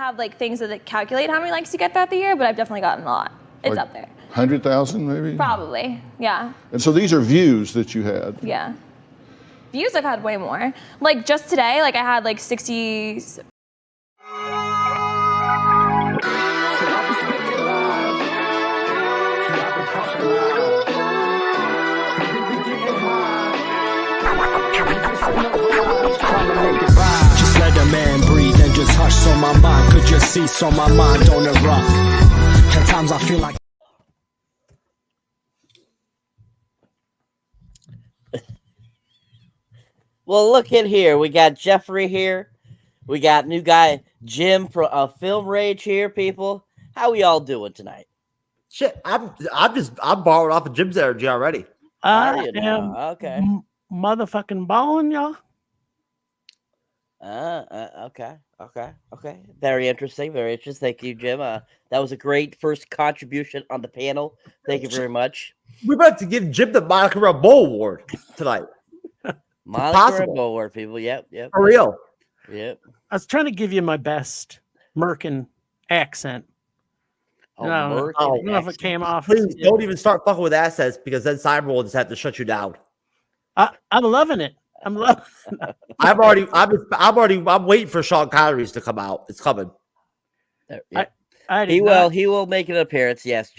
have like things that calculate how many likes you get throughout the year, but I've definitely gotten a lot. It's like up there. 100,000 maybe? Probably, yeah. And so these are views that you had? Yeah. Views I've had way more. Like just today, like I had like 60... Just let a man breathe and just hush so my mind could just see so my mind don't erupt. At times I feel like well, look at here. We got Jeffrey here. We got new guy Jim from Film Rage here, people. How we all doing tonight? Shit, I'm borrowing off of Jim's energy already. Are you now? Okay. Motherfucking balling, y'all. Okay. Very interesting. Very interesting. Thank you, Jim. That was a great first contribution on the panel. Thank you very much. We're about to give Jim the Monica Rambeau Award tonight. Monica Rambeau Award, people. Yep. For real. Yep. I was trying to give you my best Merkin accent. Oh, I don't know if it came off. Please don't even start fucking with assets because then Cyber will just have to shut you down. I'm loving it. I'm waiting for Sean Connery's to come out. It's coming. He will make an appearance. Yes,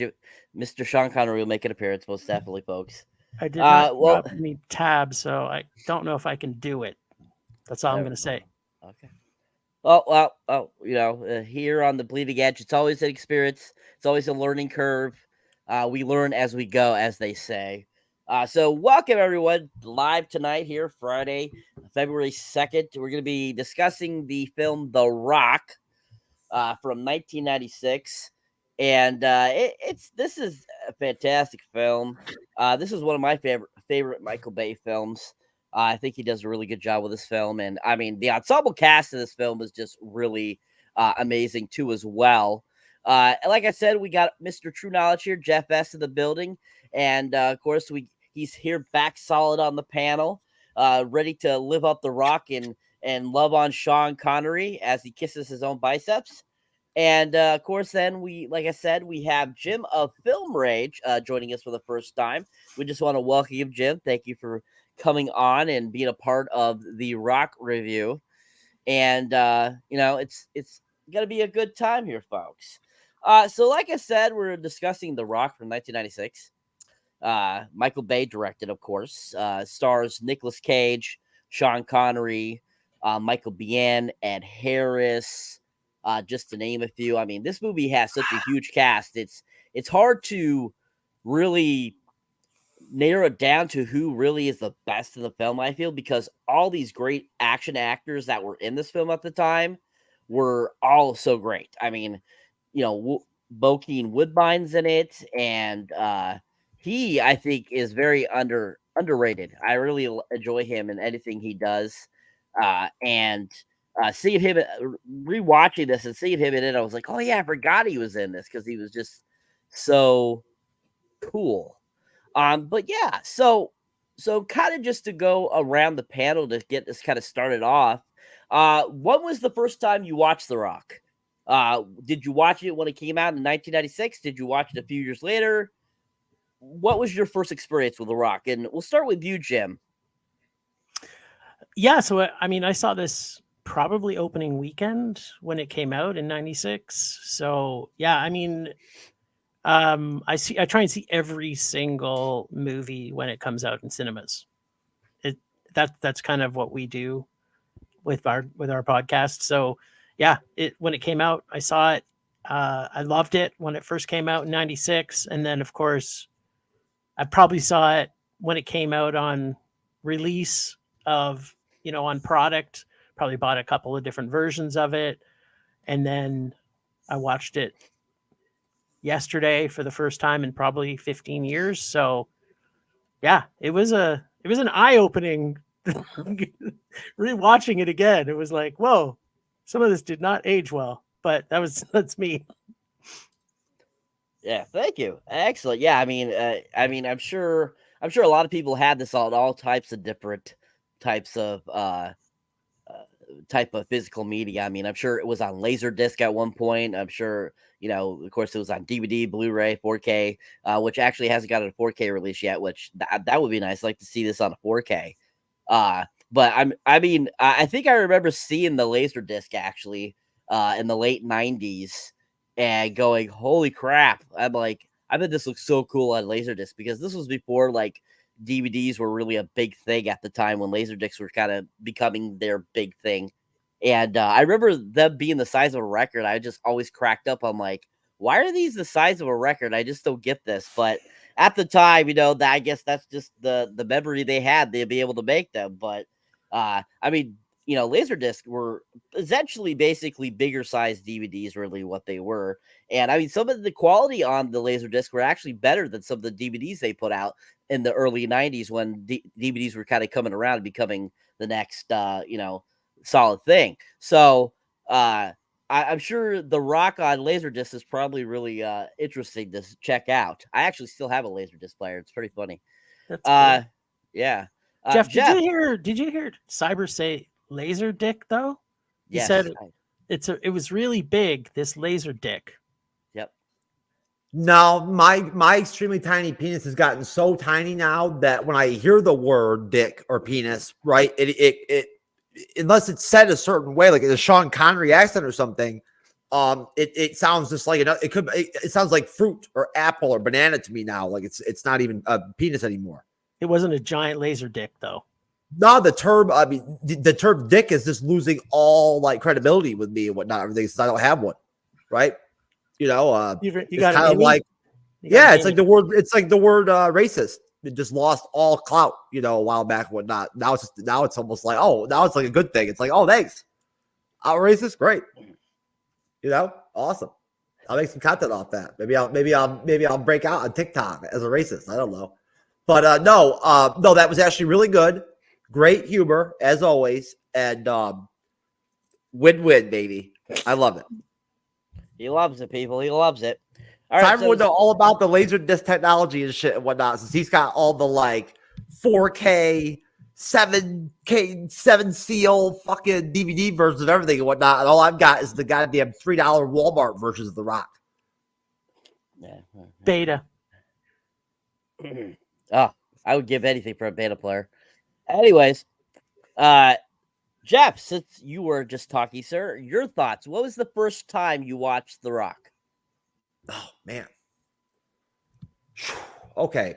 Mr. Sean Connery will make an appearance, most definitely, folks. I did not drop any tabs, so I don't know if I can do it. That's all I'm going to say. Okay. Well, here on the Bleeding Edge, it's always an experience. It's always a learning curve. We learn as we go, as they say. So welcome, everyone, live tonight here, Friday, February 2nd. We're going to be discussing the film The Rock from 1996. And this is a fantastic film. This is one of my favorite Michael Bay films. I think he does a really good job with this film. And, I mean, the ensemble cast of this film is just really amazing, too, as well. Like I said, we got Mr. TrueKnowledge here, Jeff S. in the building. And, of course, he's here back solid on the panel, ready to live up the Rock and love on Sean Connery as he kisses his own biceps. And, of course, then like I said, we have Jim of Film Rage joining us for the first time. We just want to welcome you, Jim. Thank you for coming on and being a part of the Rock review. And, it's going to be a good time here, folks. So like I said, we're discussing The Rock from 1996. Michael Bay directed, of course. Stars Nicolas Cage, Sean Connery, Michael Biehn, Ed Harris, just to name a few. I mean, this movie has such a huge cast. It's hard to really narrow it down to who really is the best in the film, I feel, because all these great action actors that were in this film at the time were all so great. I mean, Bokeem Woodbine's in it, and he, I think, is very underrated. I really enjoy him in anything he does. And seeing him, rewatching this and seeing him in it, I was like, oh yeah, I forgot he was in this because he was just so cool. But yeah, so kind of just to go around the panel to get this kind of started off. When was the first time you watched The Rock? Did you watch it when it came out in 1996? Did you watch it a few years later? What was your first experience with The Rock? And we'll start with you, Jim. Yeah, so I mean, I saw this probably opening weekend when it came out in 96. So yeah, I mean, I try and see every single movie when it comes out in cinemas. That's kind of what we do with our podcast. So yeah, when it came out, I saw it. I loved it when it first came out in 96. And then of course, I probably saw it when it came out on release of, on product, probably bought a couple of different versions of it. And then I watched it yesterday for the first time in probably 15 years. So yeah, it was an eye-opening rewatching it again. It was like, whoa, some of this did not age well, but that's me. Yeah, thank you. Excellent. Yeah, I mean, I'm sure a lot of people had this on all types of different types of type of physical media. I mean, I'm sure it was on Laserdisc at one point. I'm sure, of course, it was on DVD, Blu-ray, 4K, which actually hasn't got a 4K release yet, which that would be nice. I'd like to see this on a 4K. But I think I remember seeing the Laserdisc actually in the late 90s and going, holy crap. I'm like, I bet this looks so cool on Laserdisc, because this was before like DVDs were really a big thing at the time, when Laserdiscs were kind of becoming their big thing. And I remember them being the size of a record. I just always cracked up. I'm like, why are these the size of a record? I just don't get this. But at the time, I guess that's just the memory they had. They'd be able to make them. But Laserdisc were essentially basically bigger sized DVDs, really what they were. And I mean, some of the quality on the Laserdisc were actually better than some of the DVDs they put out in the early 90s, when DVDs were kind of coming around and becoming the next, solid thing. So I'm sure the rock on Laserdisc is probably really interesting to check out. I actually still have a Laserdisc player. It's pretty funny. That's cool. Yeah. Jeff, did you hear Cyber say laser dick though? He said it was really big, this laser dick. Yep. No, my extremely tiny penis has gotten so tiny now that when I hear the word dick or penis, right, it unless it's said a certain way, like a Sean Connery accent or something, it sounds just like it sounds like fruit or apple or banana to me now. Like it's not even a penis anymore. It wasn't a giant laser dick though. No, the term dick is just losing all like credibility with me and whatnot. Everything, since I don't have one, right? You got it's kind of like, it's like the word racist. It just lost all clout, a while back and whatnot. Now it's almost like, now it's like a good thing. It's like, thanks. I'm racist, great. Awesome. I'll make some content off that. Maybe I'll break out on TikTok as a racist. I don't know. But no, that was actually really good. Great humor, as always. And win-win, baby. I love it. He loves it, people. He loves it. All right, Simon would know all about the Laserdisc technology and shit and whatnot, since he's got all the like 4K, 7 seal fucking DVD versions of everything and whatnot. And all I've got is the goddamn $3 Walmart versions of The Rock. Yeah. Beta. I would give anything for a beta player. Anyways, Jeff, since you were just talking, sir, your thoughts. What was the first time you watched The Rock? Oh, man. Okay.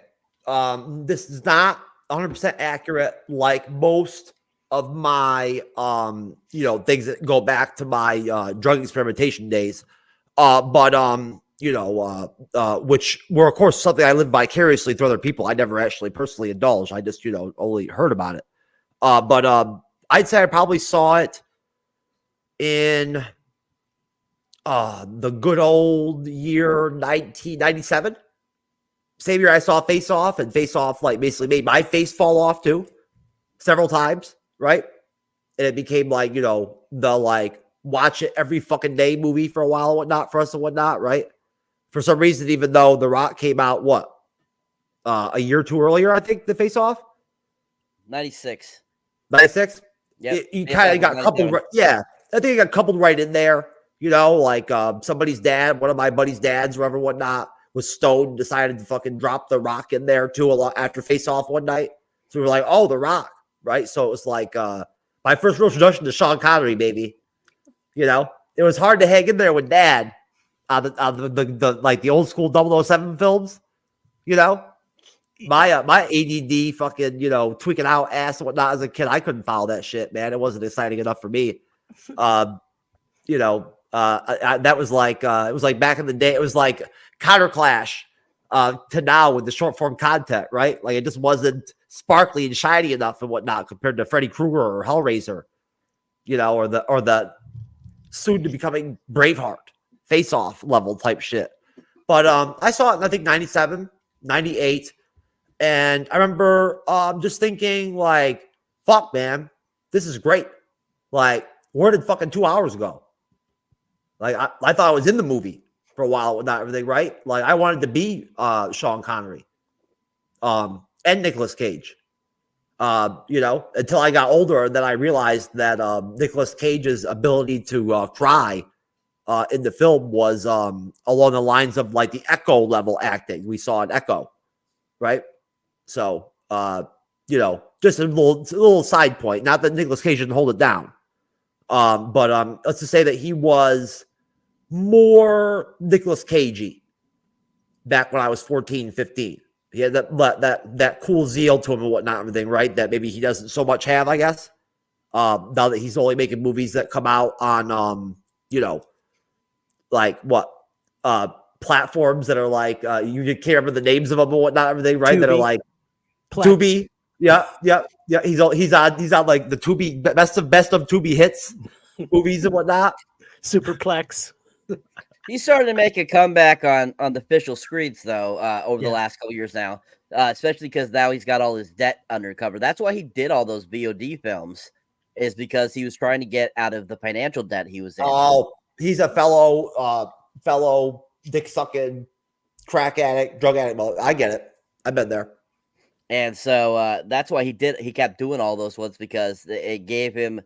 This is not 100% accurate like most of my, things that go back to my drug experimentation days. Which were, of course, something I lived vicariously through other people. I never actually personally indulged. I just, only heard about it. I'd say I probably saw it in the good old year 1997. Same year I saw Face Off, and Face Off like basically made my face fall off too several times, right? And it became like, the like watch it every fucking day movie for a while and whatnot for us and whatnot, right? For some reason, even though The Rock came out, a year or two earlier, I think, the Face Off? 96. 96? Yeah. You kind of got coupled. I think it got coupled right in there. Like somebody's dad, one of my buddy's dads, whoever, whatnot, was stoned and decided to fucking drop The Rock in there too a lot after Face Off one night. So we were like, The Rock, right? So it was like my first real introduction to Sean Connery, baby. It was hard to hang in there with Dad on the old school 007 films. My ADD fucking tweaking out ass and whatnot as a kid, I couldn't follow that shit, man. It wasn't exciting enough for me. That was like it was like back in the day. It was like counterclash to now with the short form content, right? Like it just wasn't sparkly and shiny enough and whatnot compared to Freddy Krueger or Hellraiser, or the soon to becoming Braveheart, Face Off level type shit. But I saw it in, I think, 97, 98. And I remember just thinking like, fuck, man, this is great. Like, where did fucking 2 hours go? Like, I thought I was in the movie for a while with not everything, right? Like, I wanted to be Sean Connery and Nicolas Cage. You know, until I got older, and then I realized that Nicolas Cage's ability to cry in the film was along the lines of like the Echo level acting we saw in Echo, right? So, you know, just a little side point. Not that Nicolas Cage didn't hold it down, but let's just say that he was more Nicolas Cagey back when I was 14, 15. He had that cool zeal to him and whatnot, everything, right? That maybe he doesn't so much have, I guess. Now that he's only making movies that come out on, you know, like what platforms that are like you can't remember the names of them and whatnot, everything, right? Tubi. That are like Plex. Tubi. Yeah. He's on like the Tubi best of Tubi hits movies and whatnot. Superplex. He's starting to make a comeback on the official screens though over the last couple years now, especially because now he's got all his debt under cover. That's why he did all those VOD films, is because he was trying to get out of the financial debt he was in. Oh, he's a fellow dick sucking crack addict, drug addict. Well, I get it. I've been there. And so that's why he kept doing all those ones, because it gave him.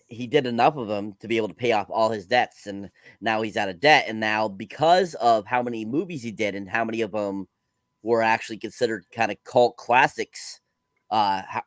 He did enough of them to be able to pay off all his debts, and now he's out of debt. And now, because of how many movies he did and how many of them were actually considered kind of cult classics,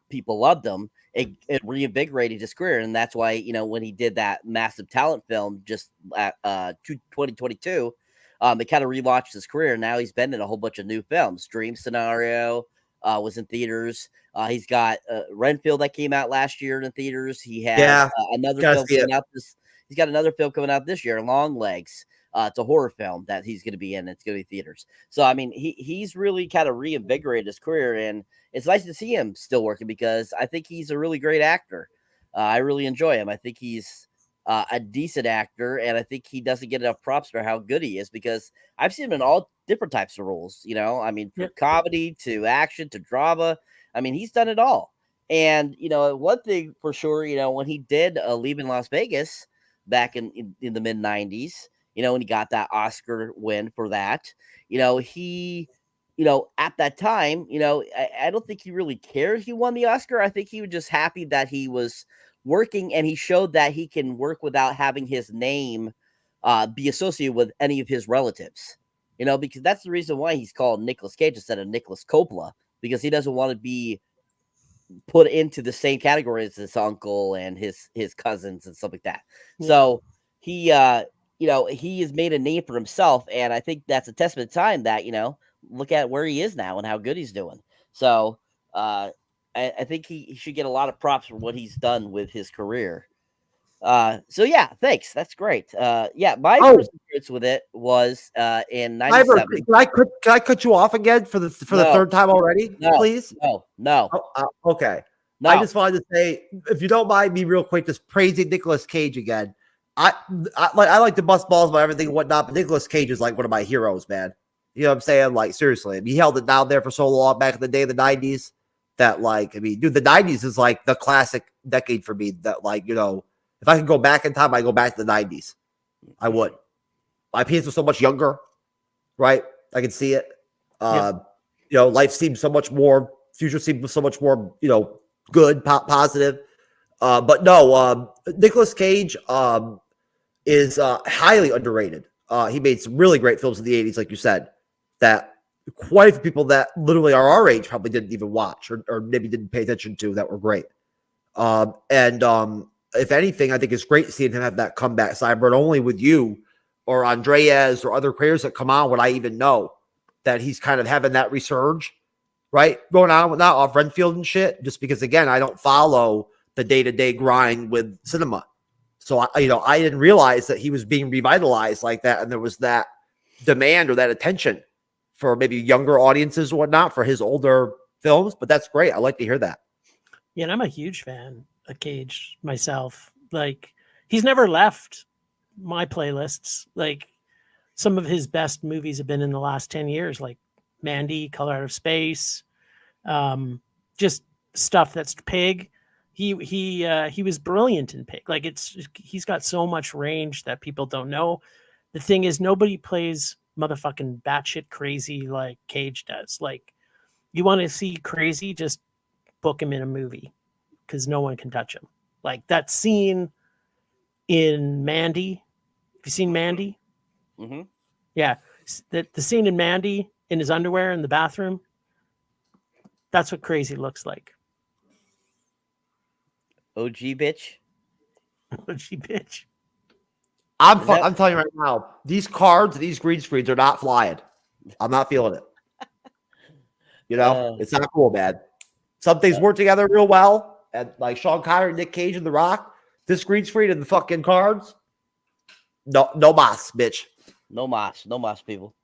people loved them. It reinvigorated his career, and that's why, you know, when he did that massive talent film just at 2022, it kind of relaunched his career. Now he's been in a whole bunch of new films. Dream Scenario was in theaters. He's got Renfield that came out last year in theaters. He has another film coming out he's got another film coming out this year, Long Legs. It's a horror film that he's going to be in. It's going to be theaters. So, I mean, he's really kind of reinvigorated his career, and it's nice to see him still working, because I think he's a really great actor. I really enjoy him. I think he's a decent actor, and I think he doesn't get enough props for how good he is, because I've seen him in all different types of roles, you know, I mean, from comedy to action to drama. I mean, he's done it all. And, you know, one thing for sure, you know, when he did Leaving Las Vegas back in the mid 90s, you know, when he got that Oscar win for that, you know, he, you know, at that time, you know, I don't think he really cared he won the Oscar. I think he was just happy that he was working, and he showed that he can work without having his name be associated with any of his relatives, you know, because that's the reason why he's called Nicolas Cage instead of Nicholas Coppola, because he doesn't want to be put into the same category as his uncle and his cousins and stuff like that. So he, you know, he has made a name for himself, and I think that's a testament to time that, you know, look at where he is now and how good he's doing. So I think he should get a lot of props for what he's done with his career. So yeah, thanks. That's great. Yeah, my first experience with it was in 97. Can I cut you off again for the third time already, please? No. Okay. No. I just wanted to say, if you don't mind me real quick, just praising Nicolas Cage again. I like to bust balls about everything and whatnot, but Nicolas Cage is like one of my heroes, man. You know what I'm saying? Like, seriously. I mean, he held it down there for so long back in the day of the 90s that, like, I mean, dude, the 90s is like the classic decade for me that, like, you know, if I could go back in time, I'd go back to the 90s. I would. My peers were so much younger, right? I could see it. You know, life seemed so much more, future seemed so much more, you know, good, positive. But no, Nicolas Cage is highly underrated. He made some really great films in the 80s, like you said, that quite a few people that literally are our age probably didn't even watch or maybe didn't pay attention to, that were great. If anything, I think it's great seeing him have that comeback, Cyber, only with you or Andreas or other creators that come on would I even know that he's kind of having that resurge, right? Going on with that off Renfield and shit, just because, again, I don't follow the day-to-day grind with cinema. So, I didn't realize that he was being revitalized like that, and there was that demand or that attention for maybe younger audiences or whatnot for his older films. But that's great. I like to hear that. Yeah, and I'm a huge fan of Cage myself. Like, he's never left my playlists. Like, some of his best movies have been in the last 10 years, like Mandy, Color Out of Space, just stuff that's Pig. He was brilliant in Pig. Like, he's got so much range that people don't know. The thing is, nobody plays motherfucking batshit crazy like Cage does. Like, you want to see crazy, just book him in a movie because no one can touch him. Like that scene in Mandy. Have you seen Mandy? Mm-hmm. Yeah. The scene in Mandy in his underwear in the bathroom. That's what crazy looks like. OG bitch. She bitch. I'm telling you right now, these cards, these green screens are not flying. I'm not feeling it. You know, it's not cool, man. Some things work together real well, and like Sean Connery, Nick Cage, and The Rock. This green screen and the fucking cards, no mas, bitch. No mas, people.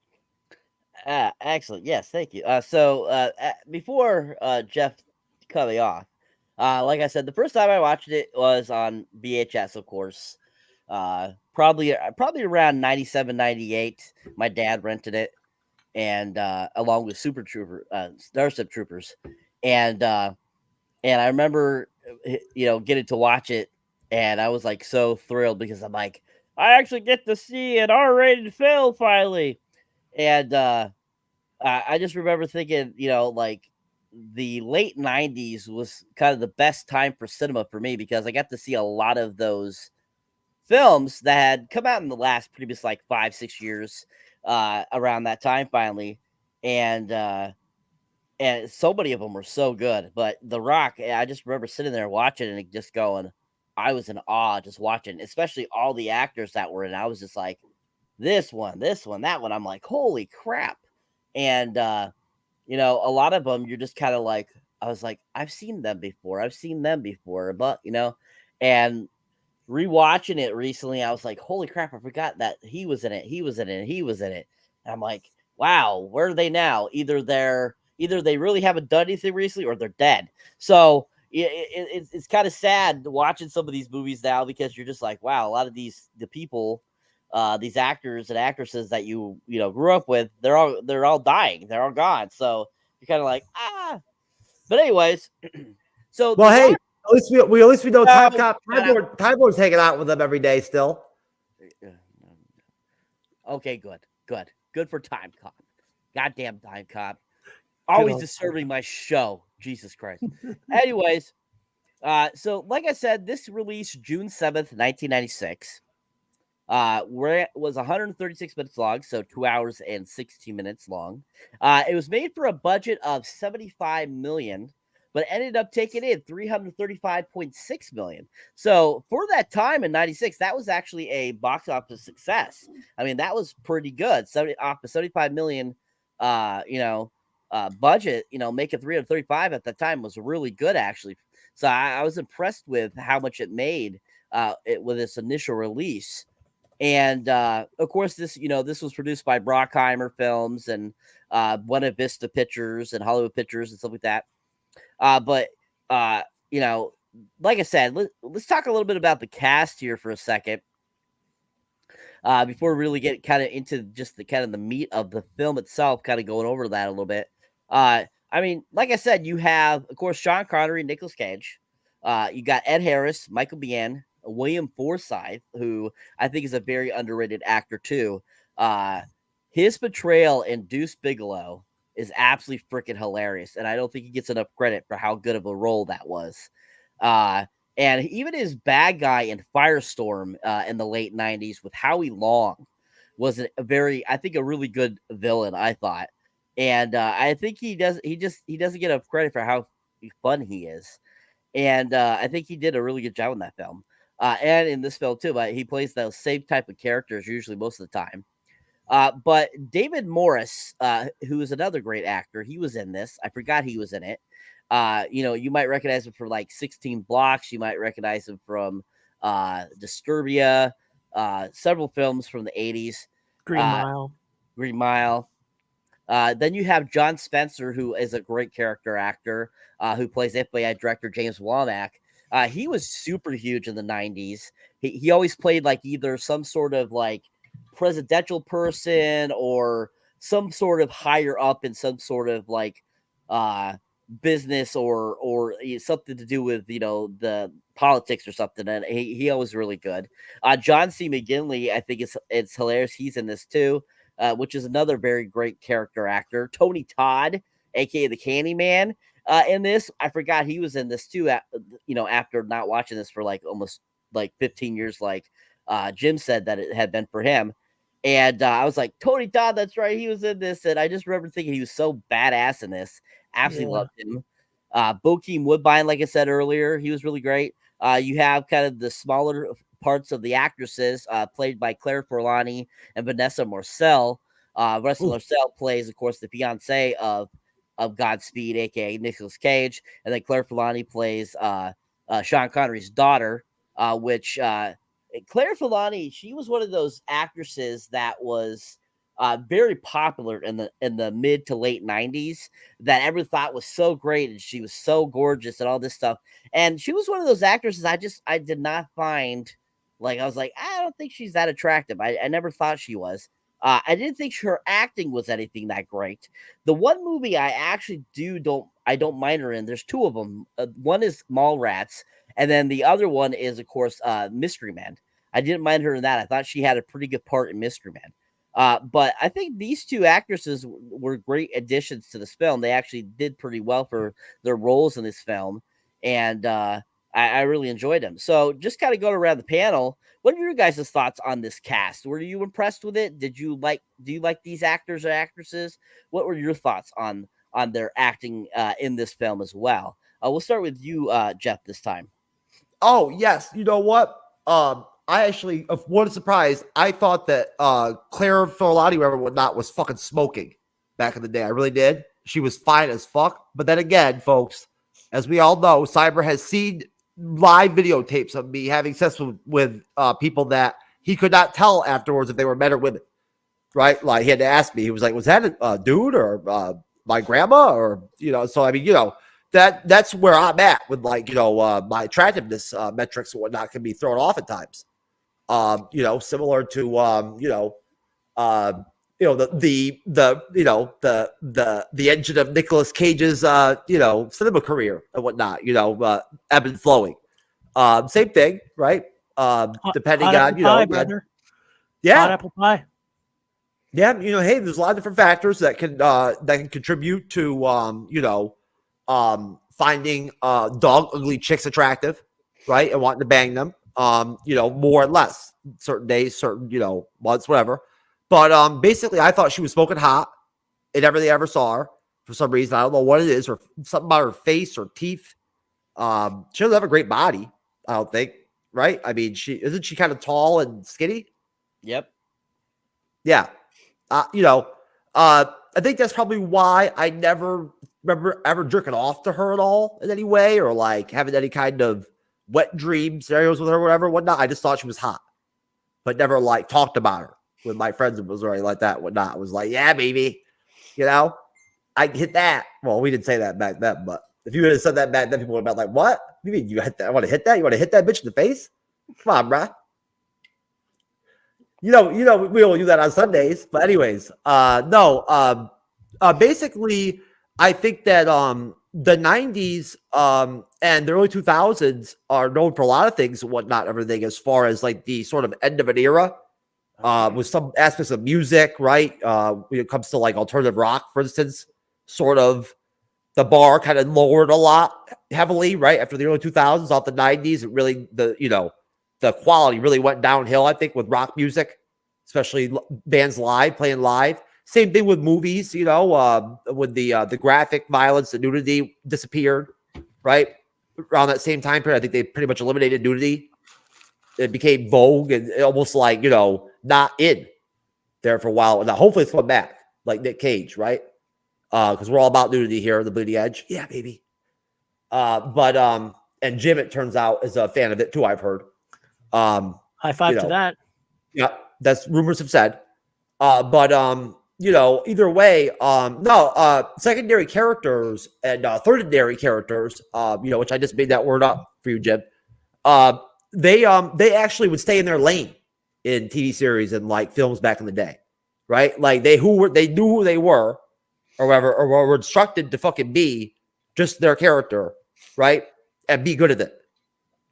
Excellent. Yes, thank you. So before Jeff cut me off, like I said, the first time I watched it was on VHS, of course. Probably around 97, 98. My dad rented it, and along with Starship Troopers, and I remember, getting to watch it, and I was like so thrilled because I'm like, I actually get to see an R-rated film finally, and I just remember thinking, like the late 90s was kind of the best time for cinema for me because I got to see a lot of those films that had come out in the last previous like 5-6 years around that time finally, and so many of them were so good. But The Rock, I just remember sitting there watching and just going, I was in awe just watching, especially all the actors that were in. I was just like, this one, that one. I'm like, holy crap. And a lot of them you're just kind of like, I was like, I've seen them before, but and rewatching it recently, I was like, holy crap, I forgot that he was in it. And I'm like, wow, where are they now? Either they really haven't done anything recently or they're dead. So it's kind of sad watching some of these movies now because you're just like, wow, a lot of the people, these actors and actresses that you grew up with, they're all dying, they're all gone. So you're kind of like, but anyways, so well, hey, at least we know Time Lord's hanging out with them every day still. Okay, good for Time Cop. Goddamn Time Cop, always disturbing my show. Jesus Christ. Anyways, so like I said, this released June 7th, 1996. Where it was 136 minutes long, so 2 hours and 16 minutes long. It was made for a budget of $75 million, but ended up taking in $335.6 million. So for that time in 96, that was actually a box office success. I mean, that was pretty good. Off the $75 million, budget, making 335 at the time was really good, actually. So I was impressed with how much it made with its initial release. And of course, this was produced by Brockheimer Films and Buena Vista Pictures and Hollywood Pictures and stuff like that. But like I said, let's talk a little bit about the cast here for a second before we really get kind of into just the meat of the film itself, kind of going over that a little bit. I mean, like I said, you have, of course, Sean Connery, Nicolas Cage. You got Ed Harris, Michael Biehn, William Forsythe, who I think is a very underrated actor too. His portrayal in Deuce Bigalow is absolutely freaking hilarious, and I don't think he gets enough credit for how good of a role that was. And even his bad guy in Firestorm in the late 90s with Howie Long was a really good villain, I thought. And I think he doesn't get enough credit for how fun he is. And I think he did a really good job in that film. And in this film too, but he plays those same type of characters usually most of the time. But David Morris, who is another great actor, he was in this. I forgot he was in it. You might recognize him from like 16 Blocks. You might recognize him from Disturbia, several films from the 80s. Green Mile. Then you have John Spencer, who is a great character actor, who plays FBI Director James Womack. He was super huge in the 90s. He always played like either some sort of like presidential person or some sort of higher up in some sort of like business or something to do with the politics or something. And he always really good. John C. McGinley, I think it's hilarious. He's in this too, which is another very great character actor. Tony Todd aka the Candyman, in this. I forgot he was in this too. After not watching this for like almost like 15 years, like Jim said that it had been for him. And I was like, Tony Todd, that's right, he was in this. And I just remember thinking he was so badass in this. Absolutely loved him. Bokeem Woodbine, like I said earlier, he was really great. You have kind of the smaller parts of the actresses played by Claire Forlani and Vanessa Marcel. Vanessa Marcel plays, of course, the fiance of Godspeed, aka Nicolas Cage, and then Claire Forlani plays Sean Connery's daughter, which Claire Forlani, she was one of those actresses that was very popular in the mid to late 90s that everyone thought was so great, and she was so gorgeous and all this stuff. And she was one of those actresses I did not find, like, I was like, I don't think she's that attractive. I never thought she was. I didn't think her acting was anything that great. The one movie I actually don't mind her in, there's two of them. One is Mallrats, and then the other one is, of course, Mystery Man. I didn't mind her in that. I thought she had a pretty good part in Mystery Man. But I think these two actresses were great additions to this film. They actually did pretty well for their roles in this film, and I really enjoyed them. So just kind of going around the panel, what are your guys' thoughts on this cast? Were you impressed with it? Do you like these actors or actresses? What were your thoughts on their acting in this film as well? We'll start with you, Jeff, this time. Oh, yes. You know what? I actually, what a surprise. I thought that Claire Forlani, whatever, whatnot, was fucking smoking back in the day. I really did. She was fine as fuck. But then again, folks, as we all know, Cyber has seen live videotapes of me having sex with people that he could not tell afterwards if they were men or women, right? Like, he had to ask me. He was like, was that a dude or my grandma? Or, so I mean, that's where I'm at with, like, my attractiveness metrics and whatnot can be thrown off at times. Similar to the engine of Nicolas Cage's cinema career and whatnot, ebb and flowing. Same thing, right? Depending on brother. Yeah, hot apple pie. Yeah, hey, there's a lot of different factors that can contribute to finding dog ugly chicks attractive, right? And wanting to bang them. More or less, certain days, certain, months, whatever. But basically, I thought she was smoking hot in everything I ever saw her for some reason. I don't know what it is, or something about her face or teeth. She doesn't have a great body, I don't think, right? I mean, isn't she kind of tall and skinny? Yep. Yeah. I think that's probably why I never remember ever jerking off to her at all in any way, or like having any kind of wet dream scenarios with her, whatever, whatnot. I just thought she was hot, but never like talked about her with my friends and was or anything like that, whatnot. I was like, yeah, baby, I hit that. Well, we didn't say that back then, but if you would have said that back then, people would have been like, what? You mean you hit that? I want to hit that? You want to hit that bitch in the face? Come on, bruh. We don't do that on Sundays, but anyways, basically, I think that the 90s and the early 2000s are known for a lot of things and whatnot, everything as far as like the sort of end of an era with some aspects of music, right? When it comes to like alternative rock, for instance, sort of the bar kind of lowered a lot heavily, right? After the early 2000s, off the 90s, it really, the quality really went downhill, I think, with rock music, especially bands playing live. Same thing with movies, when the graphic violence, the nudity disappeared, right? Around that same time period, I think they pretty much eliminated nudity. It became vogue and almost like, not in there for a while. Now, hopefully it's coming back, like Nick Cage, right? Because we're all about nudity here on the Bleeding Edge. Yeah, baby. And Jim, it turns out, is a fan of it too, I've heard. High five to that. Yeah, that's rumors have said. Either way, secondary characters and tertiary characters, which I just made that word up for you, Jim. They actually would stay in their lane in TV series and like films back in the day, right? Like they knew who they were, or whatever, or were instructed to fucking be just their character, right? And be good at it.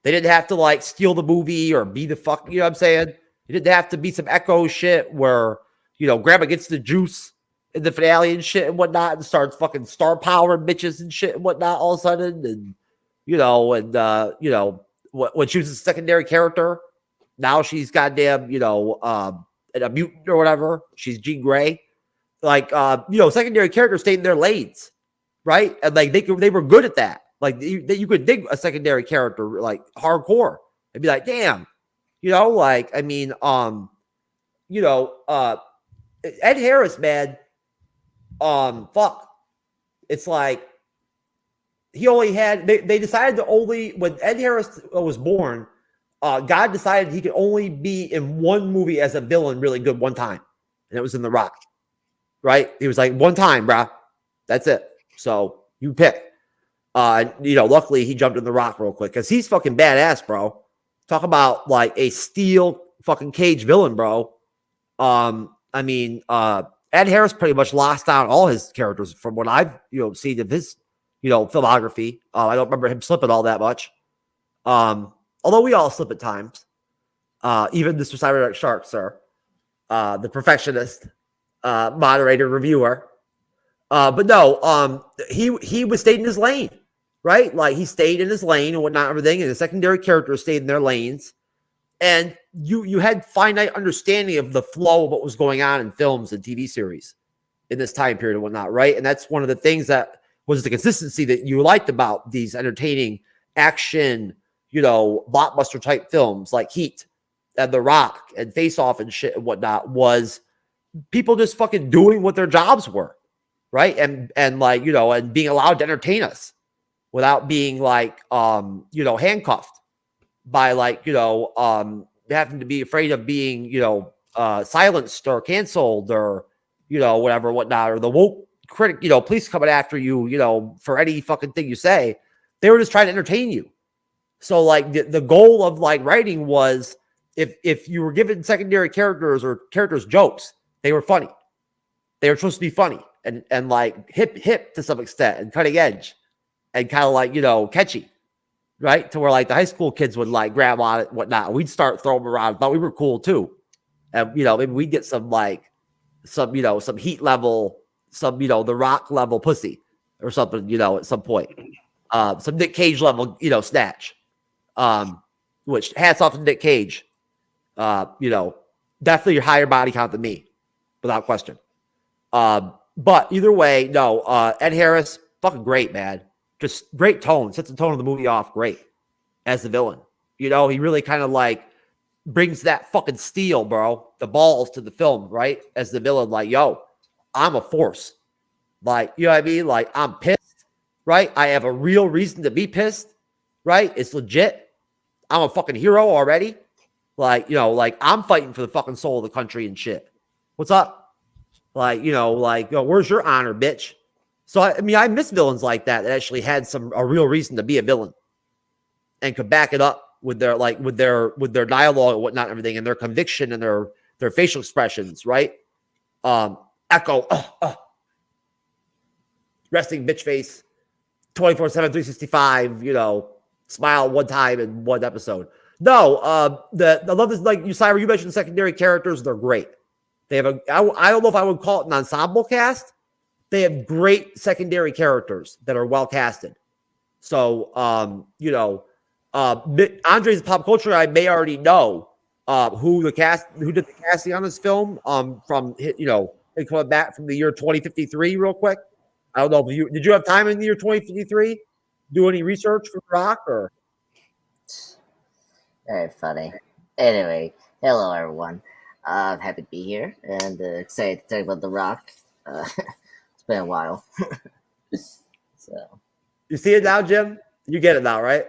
They didn't have to like steal the movie or be the fuck, you know what I'm saying? It didn't have to be some Echo shit where, grandma gets the juice in the finale and shit and whatnot, and starts fucking star power bitches and shit and whatnot all of a sudden, and when she was a secondary character, now she's goddamn a mutant or whatever. She's Jean Grey. Like secondary characters stayed in their lanes, right? And like they were good at that. Like you could dig a secondary character like hardcore and be like, damn, Ed Harris, man, fuck. It's like he only had they decided to only when Ed Harris was born, God decided he could only be in one movie as a villain really good one time, and it was in The Rock. Right? He was like, one time, bro. That's it. So you pick. Luckily he jumped in The Rock real quick because he's fucking badass, bro. Talk about like a steel fucking cage villain, bro. Ed Harris pretty much lost down all his characters from what I've seen of his filmography. I don't remember him slipping all that much. Although we all slip at times. Even Mr. Cyberneticshark, sir. The perfectionist. Moderator reviewer. But no, he was stayed in his lane, right? Like he stayed in his lane and whatnot, everything, and the secondary characters stayed in their lanes. And you had finite understanding of the flow of what was going on in films and TV series in this time period and whatnot, right? And that's one of the things that was the consistency that you liked about these entertaining action, blockbuster type films like Heat and The Rock and Face Off and shit and whatnot was people just fucking doing what their jobs were, right? And being allowed to entertain us without being like, handcuffed by having to be afraid of being, silenced or canceled or, whatnot, or the woke critic, police coming after you, for any fucking thing you say. They were just trying to entertain you. So like the goal of like writing was if you were given secondary characters or characters jokes, they were funny. They were supposed to be funny and like hip to some extent and cutting edge and kind of like, catchy, right? To where like the high school kids would like grab on it and whatnot. We'd start throwing them around. Thought we were cool too. And, maybe we'd get some heat level, The Rock level pussy or something, at some point. Some Nick Cage level, snatch. Which hats off to Nick Cage. Definitely higher body count than me. Without question. But either way, no, Ed Harris, fucking great, man. Just great tone. Sets the tone of the movie off great as the villain. He really kind of like brings that fucking steel, bro, the balls to the film, right? As the villain, like, yo, I'm a force. Like, you know what I mean? Like, I'm pissed, right? I have a real reason to be pissed, right? It's legit. I'm a fucking hero already. Like, I'm fighting for the fucking soul of the country and shit. What's up? Like, where's your honor, bitch? So, I miss villains like that actually had a real reason to be a villain and could back it up with their dialogue and whatnot and everything and their conviction and their facial expressions, right? Echo, resting bitch face, 24/7, 365, smile one time in one episode. No, I love this. Like Cyber, you mentioned secondary characters; they're great. They have I don't know if I would call it an ensemble cast. They have great secondary characters that are well casted. So, Andre's pop culture guy may already know who did the casting on this film. From coming back from the year 2053, real quick. I don't know if did you have time in the year 2053? Do any research for Rock or? Very funny. Anyway, hello everyone. I'm happy to be here and excited to talk about The Rock. It's been a while. So you see it now, Jim? You get it now, right?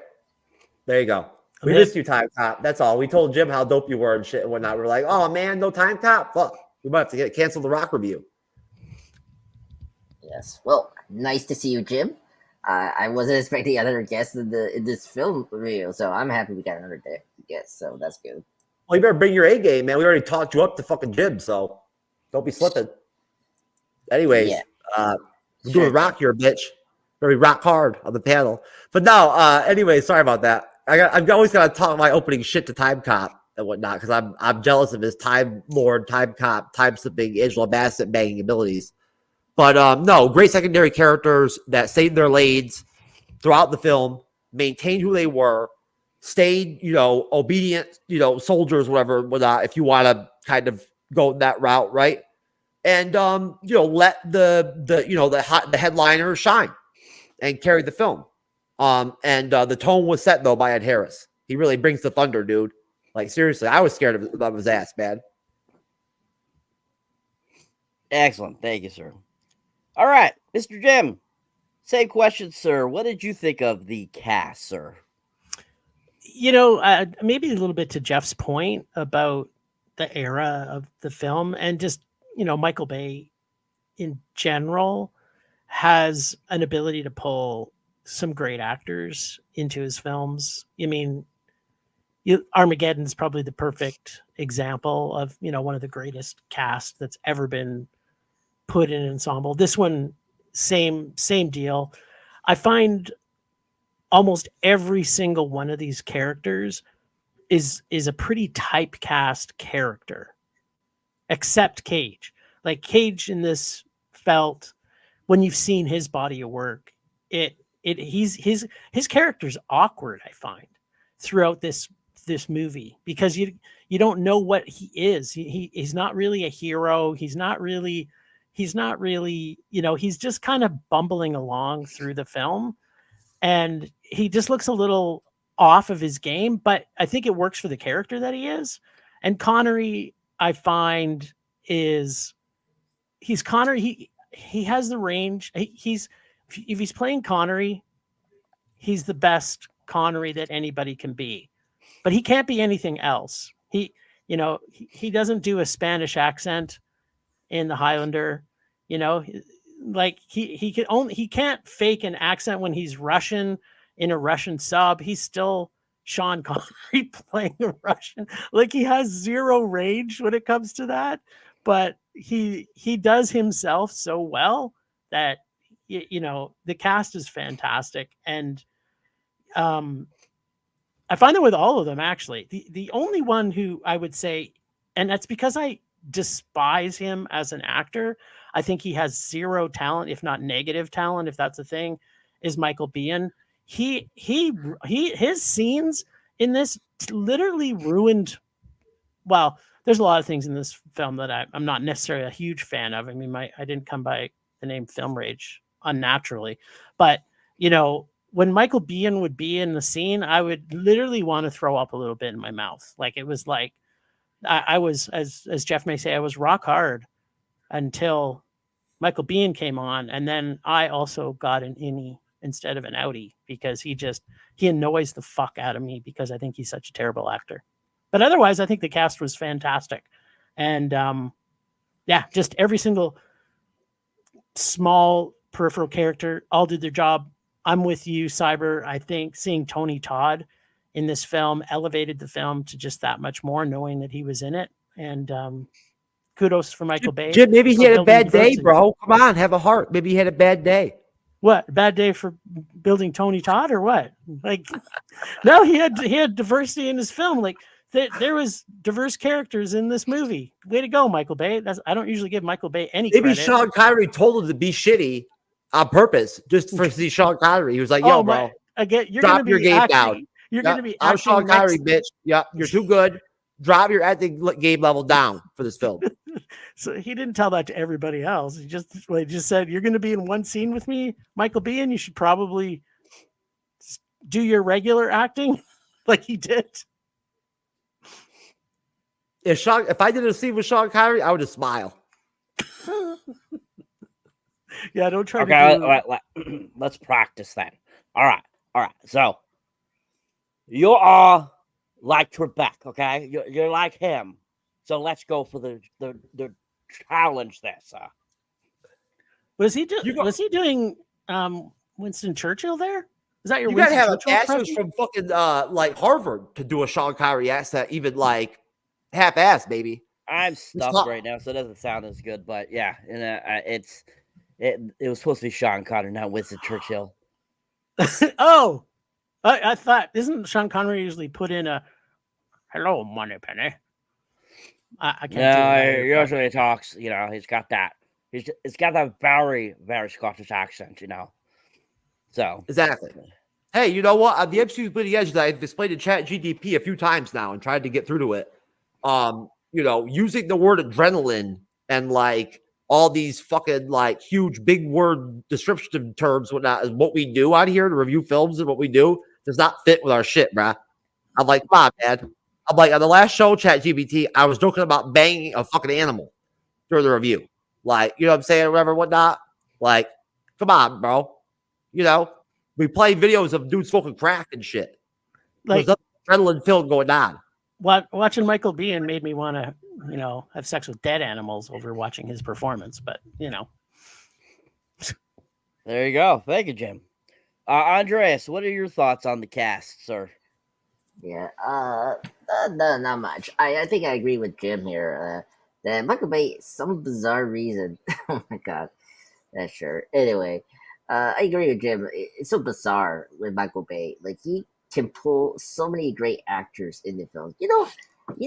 There you go. We missed you, Time Cop. That's all. We told Jim how dope you were and shit and whatnot. We're like, oh man, no Time Cop. Fuck. We might have to cancel the Rock review. yes. Well, nice to see you, Jim. I wasn't expecting another guest in this film review, so I'm happy we got another guest. So that's good. Well, you better bring your A game, man. We already talked you up to fucking Jim, so don't be slipping. Anyways, we're doing Rock here, bitch. Very rock hard on the panel. But no, anyway, sorry about that. I've always got to talk my opening shit to Time Cop and whatnot because I'm jealous of his Time Lord, Time Cop, time slipping, Angela Bassett banging abilities. But no, great secondary characters that stayed their lanes throughout the film, maintained who they were, stayed, obedient, soldiers, whatever, if you want to kind of go that route, right? And let the headliner shine and carry the film. And the tone was set though by Ed Harris. He really brings the thunder, dude. Like seriously, I was scared of his ass, man. Excellent, thank you, sir. All right, Mr. Jim. Same question, sir. What did you think of the cast, sir? Maybe a little bit to Jeff's point about the era of the film, and just Michael Bay in general has an ability to pull some great actors into his films. I mean, Armageddon's probably the perfect example of one of the greatest cast that's ever been put in an ensemble. This one, same deal. I find almost every single one of these characters is a pretty typecast character, except Cage. Like Cage in this felt, when you've seen his body of work, his character's awkward, I find, throughout this movie, because you don't know what he is. He's not really a hero. He's not really, he's just kind of bumbling along through the film, and he just looks a little off of his game, but I think it works for the character that he is. And Connery, I find, he's Connery. He has the range. If he's playing Connery, he's the best Connery that anybody can be, but he can't be anything else. He doesn't do a Spanish accent in The Highlander. Like he can't fake an accent when he's Russian in a Russian sub. He's still Sean Connery playing a Russian. Like, he has zero range when it comes to that, but he does himself so well that the cast is fantastic. And I find that with all of them, actually. The only one who I would say, and that's because I despise him as an actor, I think he has zero talent, if not negative talent, if that's a thing, is Michael Biehn. His scenes in this literally ruined. Well, there's a lot of things in this film that I'm not necessarily a huge fan of. I mean, I didn't come by the name Film Rage unnaturally, but when Michael Biehn would be in the scene, I would literally want to throw up a little bit in my mouth. Like, it was like I was, as Jeff may say, I was rock hard until Michael Biehn came on, and then I also got an innie instead of an outie, because he annoys the fuck out of me, because I think he's such a terrible actor. But otherwise, I think the cast was fantastic. And just every single small peripheral character all did their job. I'm with you, Cyber. I think seeing Tony Todd in this film elevated the film to just that much more, knowing that he was in it. And kudos for Michael Bay. Jim, maybe he had a bad day, bro. Come on, have a heart. Maybe he had a bad day. What, bad day for building Tony Todd, or what? Like, no, he had diversity in his film. Like, there was diverse characters in this movie. Way to go, Michael Bay. I don't usually give Michael Bay any credit. Maybe Sean Connery told him to be shitty on purpose, just for see Sean Connery. He was like, "Yo, bro, you're drop your game down. You're going to be. I'm Sean Connery, bitch. Yeah, you're too good. Drop your acting game level down for this film." So he didn't tell that to everybody else. He just said, "You're going to be in one scene with me, Michael Biehn. You should probably do your regular acting," like he did. If I did a scene with Sean Connery, I would just smile. Yeah, don't try. Okay, all right, let's practice then. All right. So you are like Trebek, okay? You're like him. So let's go for the challenge there, sir. Was he doing Winston Churchill there? Is that your? You Winston gotta have Churchill a master's from fucking like Harvard to do a Sean Connery accent, even like half-assed, baby. I'm stuffed right now, so it doesn't sound as good. But yeah, and it was supposed to be Sean Connery, not Winston Churchill. Oh, I thought, isn't Sean Connery usually put in a "Hello, Moneypenny"? I can't. No, he usually talks. He's got that It's got that very, very Scottish accent, you know. So Exactly. Hey, you know what? On the MCU's Bleeding Edge that I've displayed in Chat GDP a few times now and tried to get through to it. You know, using the word adrenaline and like all these fucking like huge big word descriptive terms, whatnot, is what we do out here to review films and what we do does not fit with our shit, bruh. I'm like, come on, man. I'm like, on the last show, Chat GBT, I was joking about banging a fucking animal during the review. Like, you know what I'm saying, whatever, whatnot. Like, come on, bro. You know, we play videos of dudes smoking crack and shit. Like There's adrenaline filled going on. watching Michael Biehn made me want to, you know, have sex with dead animals over watching his performance. But you know, there you go. Thank you, Jim. Andreas, what are your thoughts on the cast, sir? Yeah, not much. I think I agree with Jim here. That Michael Bay, some bizarre reason. Oh my god, that's sure. Anyway, I agree with Jim. It's so bizarre with Michael Bay. Like he can pull so many great actors in the film. You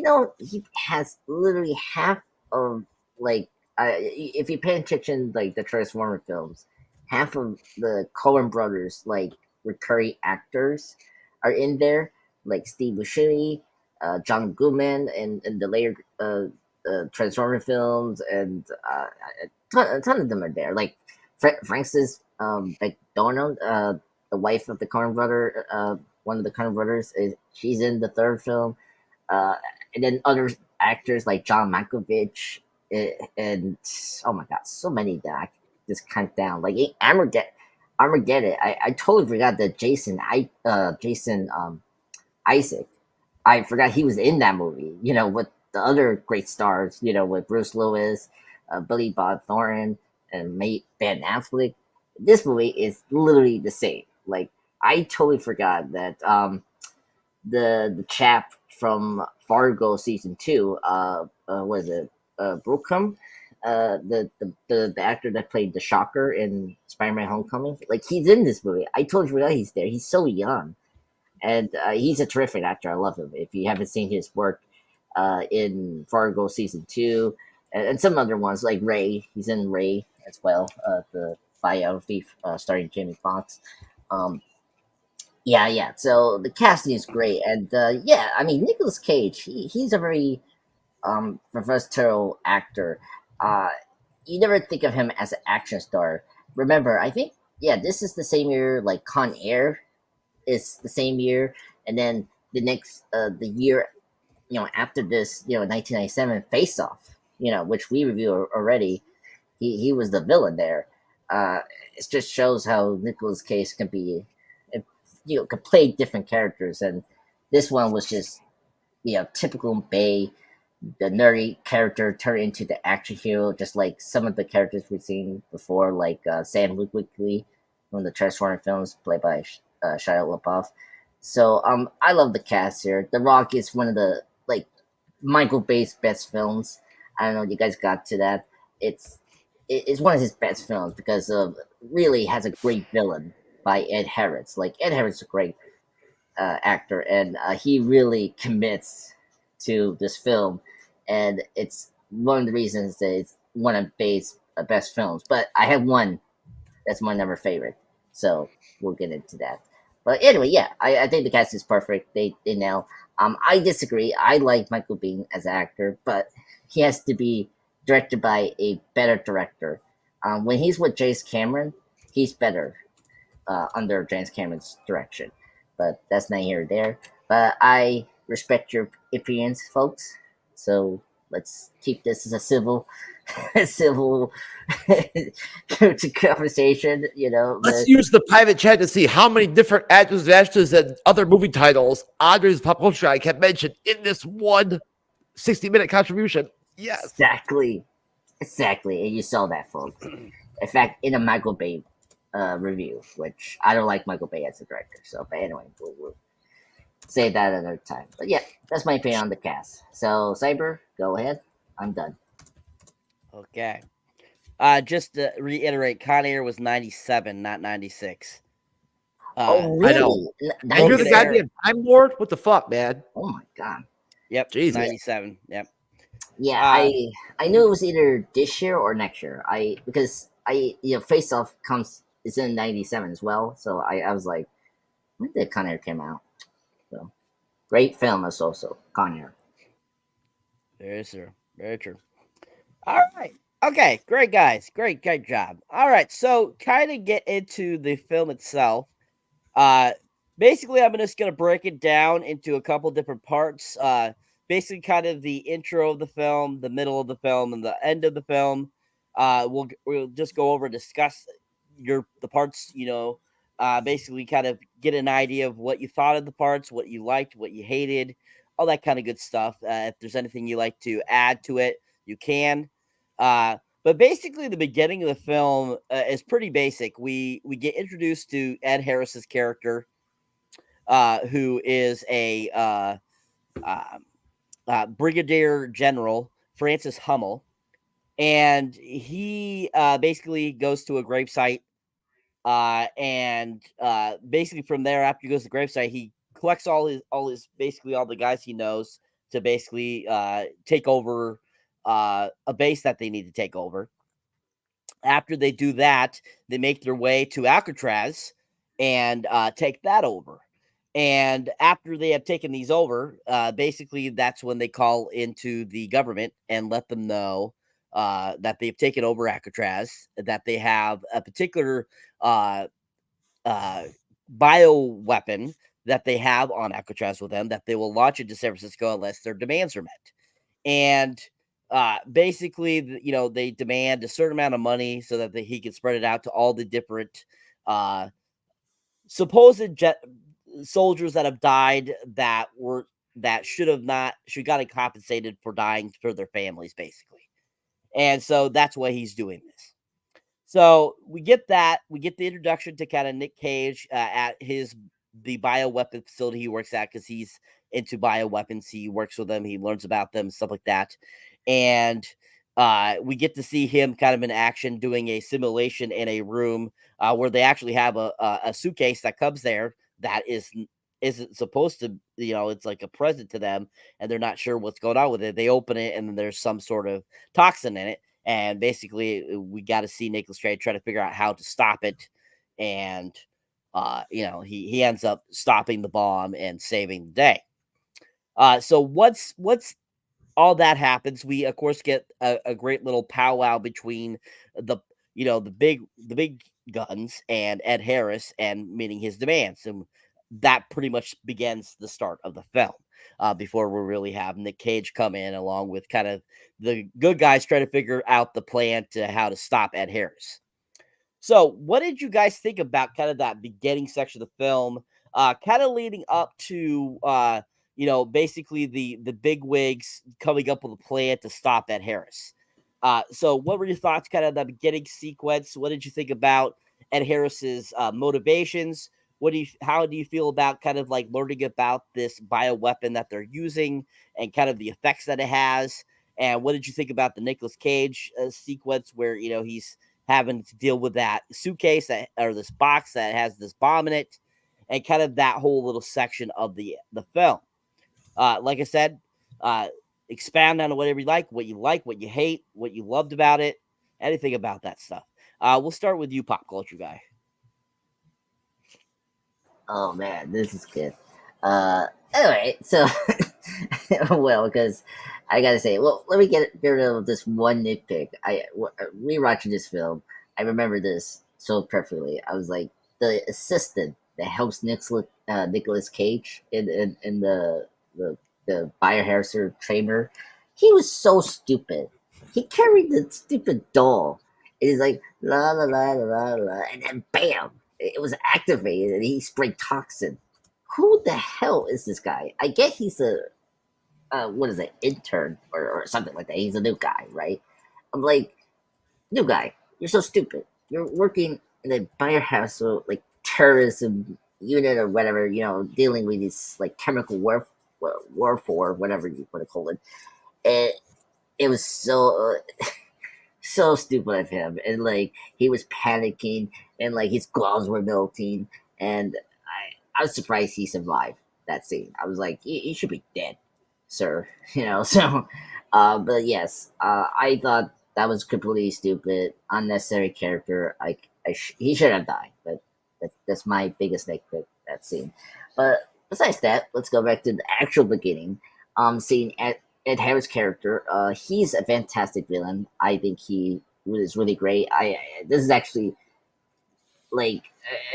know, he has literally half of like, if you pay attention, like the Transformer films, half of the Coen brothers, like recurring actors, are in there. Like Steve Buscemi, John Goodman, and the later Transformer films, and a ton of them are there. Like Frances McDormand, the wife of the Coen brother, one of the Coen brothers, she's in the third film. And then other actors like John Malkovich, and oh my god, so many that I just count down. Like Armageddon. I totally forgot that Jason Isaac. I forgot he was in that movie. You know, with the other great stars. You know, with Bruce Willis, Billy Bob Thornton, and Ben Affleck. This movie is literally the same. Like I totally forgot that the chap from Fargo season 2, was it Brookham, the actor that played the Shocker in Spider-Man: Homecoming. Like he's in this movie. I totally forgot he's there. He's so young. And he's a terrific actor. I love him. If you haven't seen his work in Fargo season 2, and some other ones like Ray, he's in Ray as well. The biography starring Jamie Foxx. Yeah. So the casting is great, and yeah, I mean Nicolas Cage. He's a very versatile actor. You never think of him as an action star. Remember, I think this is the same year like Con Air is the same year, and then the next the year, after this, 1997 Face Off, which we reviewed already. He was the villain there. It just shows how Nicolas Cage can be, can play different characters, and this one was just, typical Bay, the nerdy character turned into the action hero, just like some of the characters we've seen before, like Sam Witwicky from the Transformers films, played by Shia LaBeouf. So I love the cast here. The Rock is one of the Michael Bay's best films. I don't know if you guys got to that. It's one of his best films because really has a great villain by Ed Harris. Like Ed Harris is a great actor, and he really commits to this film, and it's one of the reasons that it's one of Bay's best films. But I have one that's my number favorite, so we'll get into that. But anyway, I think the cast is perfect. They nail. I disagree. I like Michael Biehn as an actor, but he has to be directed by a better director. When he's with James Cameron, he's better under James Cameron's direction. But that's not here or there. But I respect your opinions, folks. So let's keep this as a civil conversation. Let's use the private chat to see how many different actors and other movie titles Andre's Pop Culture I can mention in this one 60-minute contribution. Yes, exactly, and you saw that, folks. In fact, in a Michael Bay review, which I don't like Michael Bay as a director. So, but anyway, we'll say that another time. But yeah, that's my opinion on the cast. So, Cyber, go ahead. I'm done. Okay. Just to reiterate, Con Air was 97, not 96. Oh, really? I know. You're the goddamn Time Lord? What the fuck, man? Oh my god. Yep. Jesus. 97. Yep. Yeah, Uh, I knew it was either this year or next year. Because Face Off comes is in '97 as well. So I was like, when did Con Air came out? So great film is also Con Air. Very true. Very true. All right. Okay. Great, guys. Great job. All right. So, kind of get into the film itself. Uh, basically, I'm just gonna break it down into a couple different parts. Basically, kind of the intro of the film, the middle of the film, and the end of the film. We'll just go over and discuss the parts. Basically, kind of get an idea of what you thought of the parts, what you liked, what you hated, all that kind of good stuff. If there's anything you like to add to it, you can. But basically, the beginning of the film is pretty basic. We get introduced to Ed Harris's character, who is a Brigadier General Francis Hummel, and he basically goes to a gravesite, and basically from there, after he goes to the gravesite, he collects all the guys he knows to basically take over a base that they need to take over. After they do that, they make their way to Alcatraz and take that over. And after they have taken these over, basically that's when they call into the government and let them know that they've taken over Alcatraz, that they have a particular bio weapon that they have on Alcatraz with them that they will launch into San Francisco unless their demands are met. And basically, they demand a certain amount of money so that he can spread it out to all the different supposed soldiers that have died that should gotten compensated for dying for their families, basically. And so that's why he's doing this. So we get the introduction to kind of Nick Cage at the bioweapon facility he works at, because he's into bioweapons. He works with them, he learns about them, stuff like that. And we get to see him kind of in action doing a simulation in a room where they actually have a suitcase that comes there that isn't supposed to, it's like a present to them, and they're not sure what's going on with it. They open it, and then there's some sort of toxin in it. And basically, we got to see Nicolas Cage try to figure out how to stop it. And, he ends up stopping the bomb and saving the day. So once all that happens, we of course get a great little powwow between the big guns and Ed Harris, and meeting his demands. And that pretty much begins the start of the film. Before we really have Nick Cage come in, along with kind of the good guys trying to figure out the plan to how to stop Ed Harris. So what did you guys think about kind of that beginning section of the film, kind of leading up to, basically the big wigs coming up with a plan to stop Ed Harris? So what were your thoughts kind of the beginning sequence? What did you think about Ed Harris's motivations? How do you feel about kind of like learning about this bioweapon that they're using and kind of the effects that it has? And what did you think about the Nicolas Cage sequence where, he's having to deal with that suitcase or this box that has this bomb in it, and kind of that whole little section of the film? Like I said, expand on whatever you like, what you hate, what you loved about it, anything about that stuff. We'll start with you, Pop Culture Guy. Oh man, this is good. Anyway, so well, because I gotta say, well, let me get rid of this one nitpick. Rewatching this film, I remember this so perfectly. I was like, the assistant that helps Nicolas Cage in the biohazard trainer, he was so stupid. He carried the stupid doll. It is like la la la la la, and then bam, it was activated, and he sprayed toxin. Who the hell is this guy? I get he's a what is it, intern or something like that. He's a new guy, right? I'm like, new guy, you're so stupid. You're working in a biohazard like terrorism unit or whatever, dealing with these like chemical warfare, whatever you want to call it. It was so so stupid of him, and like he was panicking, and like his gloves were melting, and I was surprised he survived that scene. I was like, he should be dead. sir. But yes, I thought that was completely stupid, unnecessary character. He should have died, but that's my biggest nitpick that scene. But besides that, let's go back to the actual beginning. Seeing Ed Harris' character, he's a fantastic villain. I think he is really great. This is actually like,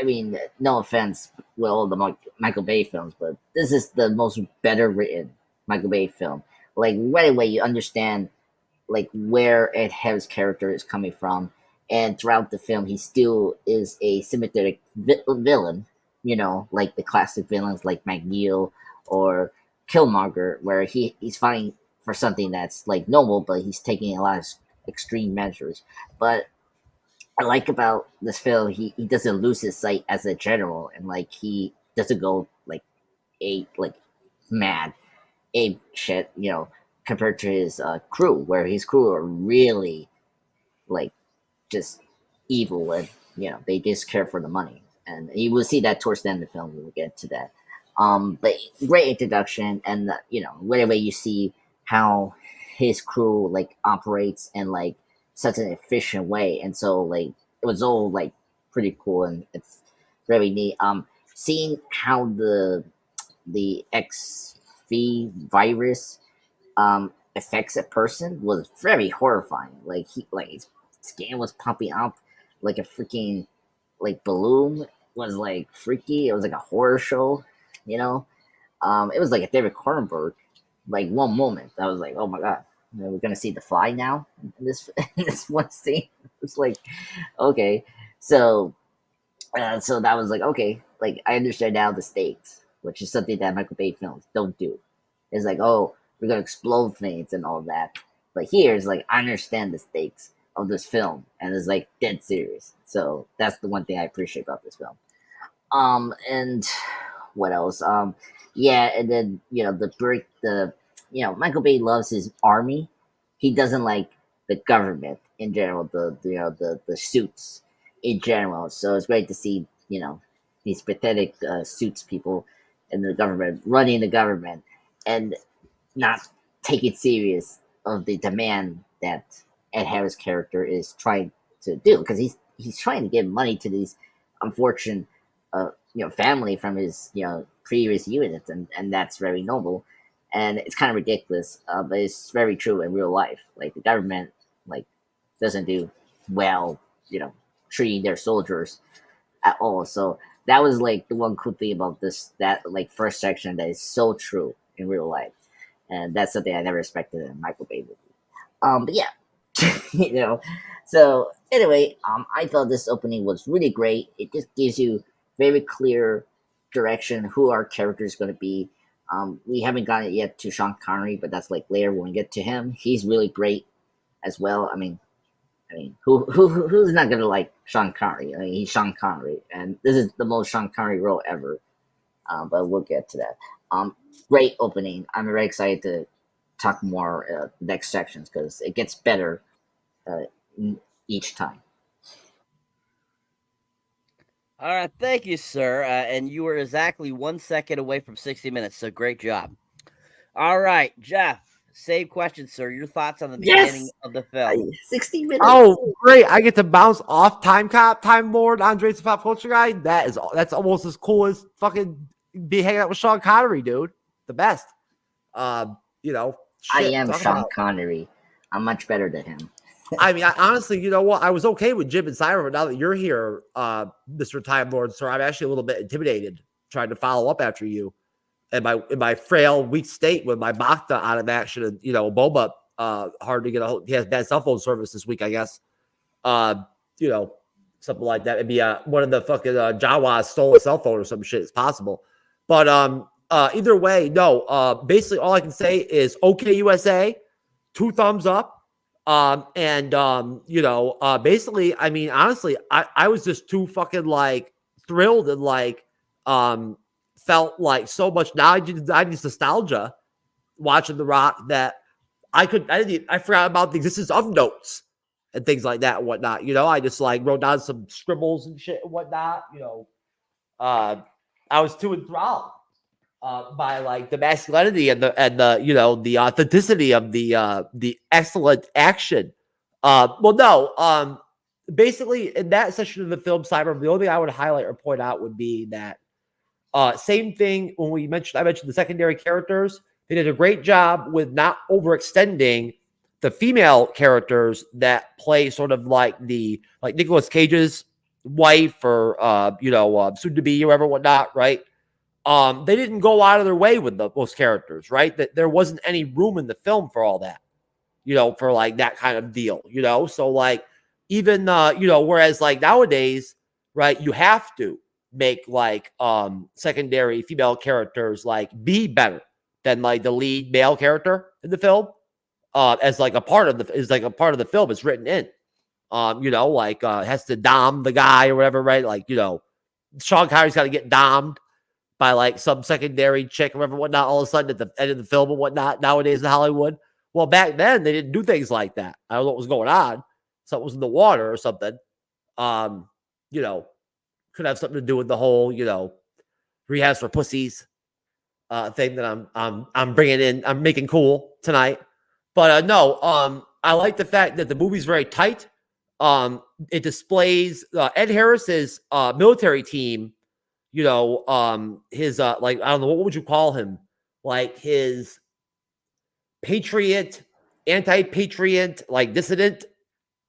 I mean, no offense with all the Michael Bay films, but this is the most better written Michael Bay film. Like right away, you understand like where Ed Harris' character is coming from, and throughout the film, he still is a sympathetic villain. Like the classic villains like McNeil or Killmonger, where he's fighting for something that's like noble, but he's taking a lot of extreme measures. But I like about this film, he doesn't lose his sight as a general, and like he doesn't go like mad, ape shit, compared to his crew, where his crew are really like just evil, and they just care for the money, and you will see that towards the end of the film. We'll get to that. But great introduction, and whenever you see how his crew like operates in like such an efficient way, and so like it was all like pretty cool, and it's very neat. Seeing how the XV virus affects a person was very horrifying. Like his skin was popping up like a freaking like balloon. It was like freaky. It was like a horror show, It was like a David Cronenberg. Like one moment, I was like, oh my god, we're gonna see the Fly now in this in this one scene. It's like, okay, so that was like, okay, like I understand now the stakes, which is something that Michael Bay films don't do. It's like, oh, we're gonna explode things and all that, but here it's like I understand the stakes of this film, and it's like dead serious. So that's the one thing I appreciate about this film. And what else? Yeah, and then Michael Bay loves his army. He doesn't like the government in general, the suits in general. So it's great to see these pathetic suits people in the government running the government and not take it serious of the demand that Ed Harris' character is trying to do, because he's trying to give money to these unfortunate family from his previous units, and that's very noble, and it's kind of ridiculous, but it's very true in real life. Like the government like doesn't do well, treating their soldiers at all. So that was like the one cool thing about that like first section that is so true in real life, and that's something I never expected in a Michael Bay movie. But yeah, So anyway, I thought this opening was really great. It just gives you very clear direction who our character is going to be. We haven't gotten it yet to Sean Connery, but that's like later when we get to him. He's really great as well. I mean, who's not gonna like Sean Connery? I mean, he's Sean Connery, and this is the most Sean Connery role ever. But we'll get to that. Great opening. I'm very excited to talk more next sections because it gets better each time. All right, thank you, sir. And you were exactly 1 second away from 60 minutes, so great job. All right, Jeff, same question, sir. Your thoughts on the beginning of the film? 60 minutes. Oh, great! I get to bounce off Time Lord, Andres the Pop Culture Guy. That's almost as cool as fucking be hanging out with Sean Connery, dude. The best. I am Sean Connery. I'm much better than him. I mean, honestly, you know what? I was okay with Jim and Simon, but now that you're here, Mr. Time Lord, sir, I'm actually a little bit intimidated trying to follow up after you. In my frail, weak state with my Bacta out of action and, Boba, hard to get a hold. He has bad cell phone service this week, I guess. Something like that. Maybe one of the fucking Jawas stole a cell phone or some shit. It's possible. But either way, no. Basically, all I can say is okay, USA, 2 thumbs up. Basically, I mean, honestly, I was just too fucking like thrilled and like felt like so much I just nostalgia watching The Rock that I forgot about the existence of notes and things like that and whatnot. I just like wrote down some scribbles and shit and whatnot. I was too enthralled by like the masculinity and the you know the authenticity of the excellent action. Basically in that section of the film, Cyber, the only thing I would highlight or point out would be that same thing when I mentioned the secondary characters. They did a great job with not overextending the female characters that play sort of like Nicolas Cage's wife or soon to be or whatever, whatnot, right? They didn't go out of their way with those characters, right? That there wasn't any room in the film for all that, for like that kind of deal, So like even whereas like nowadays, right, you have to make like secondary female characters like be better than like the lead male character in the film, as like a part of the film. It's written in, has to dom the guy or whatever, right? Like Sean Connery's got to get dommed by like some secondary chick or whatever, whatnot, all of a sudden at the end of the film and whatnot nowadays in Hollywood. Well, back then they didn't do things like that. I don't know what was going on. Something was in the water or something. Could have something to do with the whole, Rehabs for Pussies thing that I'm bringing in. I'm making cool tonight. But I like the fact that the movie's very tight. It displays Ed Harris's military team. His like, I don't know, what would you call him? Like his patriot, anti-patriot, like dissident,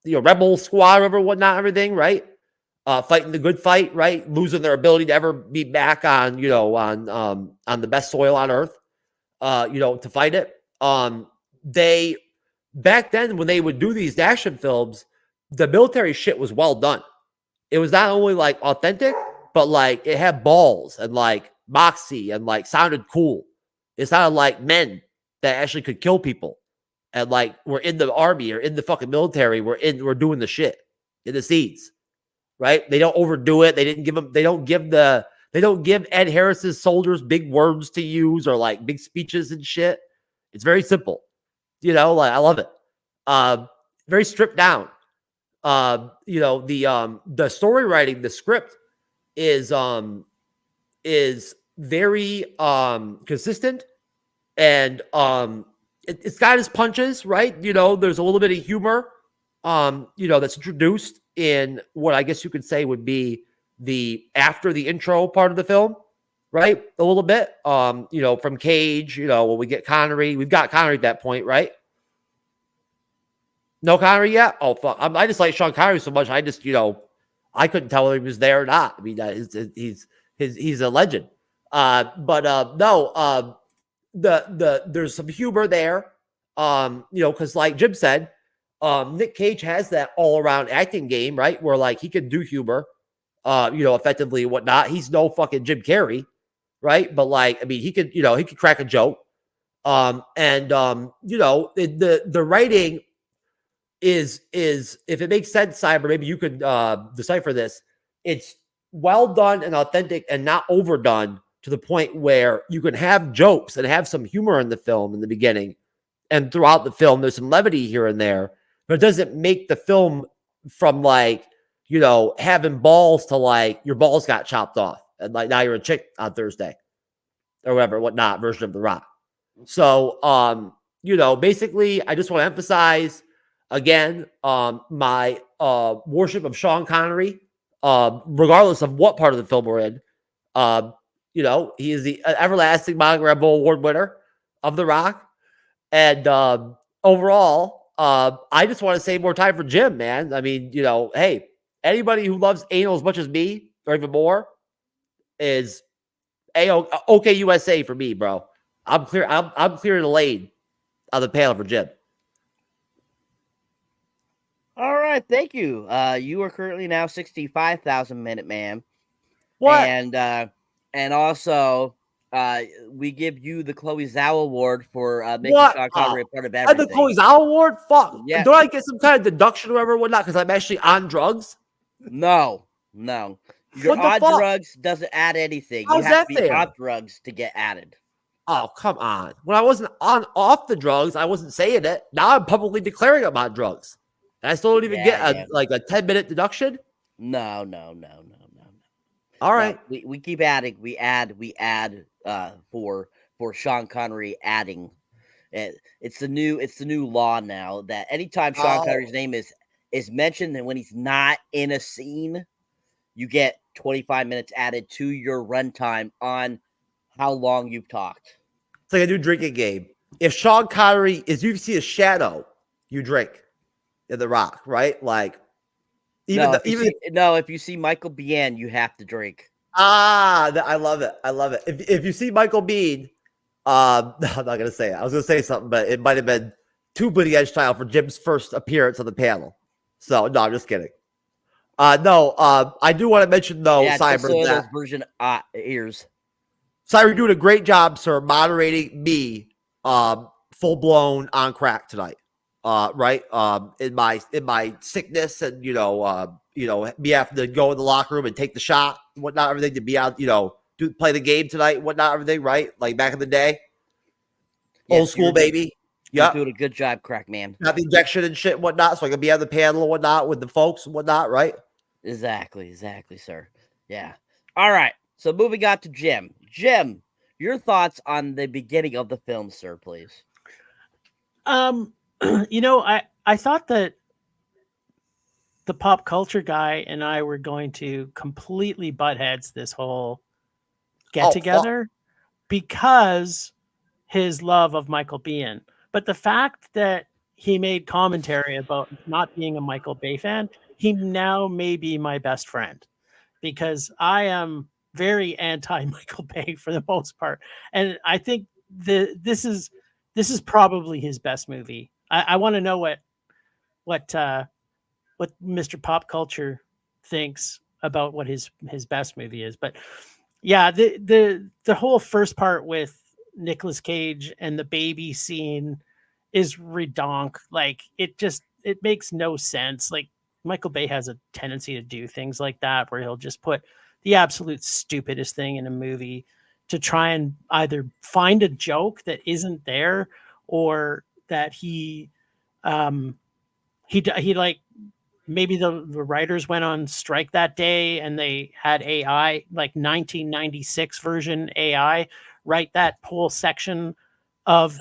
rebel squad, whatever, whatnot, everything, right? Fighting the good fight, right? Losing their ability to ever be back on, on the best soil on earth, to fight it. They back then when they would do these action films, the military shit was well done. It was not only like authentic, but like it had balls and like moxie and like sounded cool. It sounded like men that actually could kill people and like we're in the army or in the fucking military. We're doing the shit in the seats, right? They don't overdo it. They don't give Ed Harris's soldiers big words to use or like big speeches and shit. It's very simple. Like I love it. Very stripped down. The story writing, the script is very consistent and it's got its punches, right? There's a little bit of humor that's introduced in what I guess you could say would be after the intro part of the film, right? A little bit from Cage, when we get Connery, we've got Connery at that point, right? No Connery yet? Oh fuck. I just like Sean Connery so much. I just, I couldn't tell whether he was there or not. I mean, he's a legend. There's some humor there. Because like Jim said, Nick Cage has that all around acting game, right? Where like he can do humor, effectively and whatnot. He's no fucking Jim Carrey, right? But like, I mean, he could crack a joke. The writing is if it makes sense, Cyber, maybe you could decipher this. It's well done and authentic and not overdone to the point where you can have jokes and have some humor in the film in the beginning and throughout the film. There's some levity here and there, but it doesn't make the film from like, having balls to like your balls got chopped off and like now you're a chick on Thursday or whatever, whatnot version of The Rock. So, basically I just want to emphasize again, my worship of Sean Connery, regardless of what part of the film we're in. He is the everlasting Monica Rambeau Award winner of The Rock. And overall, I just want to say more time for Jim, man. I mean, hey, anybody who loves anal as much as me, or even more, is okay USA for me, bro. I'm clear. I'm clearing the lane on the panel for Jim. All right, thank you. You are currently now 65,000 minute man. What? And also, we give you the Chloe Zhao Award for making Sean Connery a part of everything. And the Chloe Zhao Award? Fuck. Yeah. Don't I get some kind of deduction or whatever, whatnot, because I'm actually on drugs? No. Your on drugs doesn't add anything. How's you have that to be fair? off drugs to get added. Oh, come on. When I wasn't off the drugs, I wasn't saying it. Now I'm publicly declaring I'm on drugs. And I still don't even get a 10-minute deduction? No. All right. We keep adding. We add for Sean Connery adding. It's the new law now that anytime Sean Connery's name is mentioned, and when he's not in a scene, you get 25 minutes added to your runtime on how long you've talked. It's like a new drinking game. If Sean Connery is, you see a shadow, you drink in The Rock, right? Like, if you see Michael Biehn, you have to drink. I love it. I love it. If you see Michael Biehn, no, I'm not gonna say it. I was gonna say something, but it might have been too bleeding edge style for Jim's first appearance on the panel. So no, I'm just kidding. I do want to mention though, Cyber, that version ears. Cyber, you're doing a great job, sir, moderating me, full blown on crack tonight. Right. In my sickness and me having to go in the locker room and take the shot, whatnot, everything to be out, play the game tonight, whatnot, everything, right? Like back in the day. Yes, old school, baby. Yeah. Doing a good job, crack man. Got the injection and shit, whatnot, so I can be on the panel and whatnot with the folks and whatnot, right? Exactly, sir. Yeah. All right. So moving on to Jim. Jim, your thoughts on the beginning of the film, sir, please. I thought that the pop culture guy and I were going to completely butt heads this whole get together because his love of Michael Biehn. But the fact that he made commentary about not being a Michael Bay fan, he now may be my best friend because I am very anti Michael Bay for the most part. And I think this is probably his best movie. I want to know what Mr. Pop Culture thinks about what his best movie is. But yeah, the whole first part with Nicolas Cage and the baby scene is redonk. Like it makes no sense. Like Michael Bay has a tendency to do things like that where he'll just put the absolute stupidest thing in a movie to try and either find a joke that isn't there or that he like maybe the writers went on strike that day and they had AI, like 1996 version AI, write that whole section of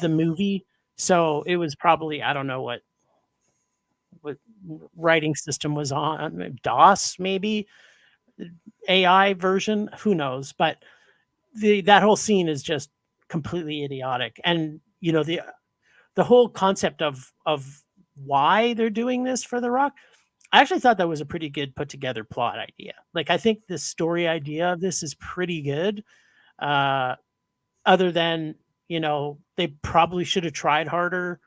the movie. So it was probably, I don't know what writing system was on, DOS maybe, AI version, who knows? But that whole scene is just completely idiotic. And the whole concept of why they're doing this for The Rock, I actually thought that was a pretty good put together plot idea. Like, I think the story idea of this is pretty good. Other than, they probably should have tried harder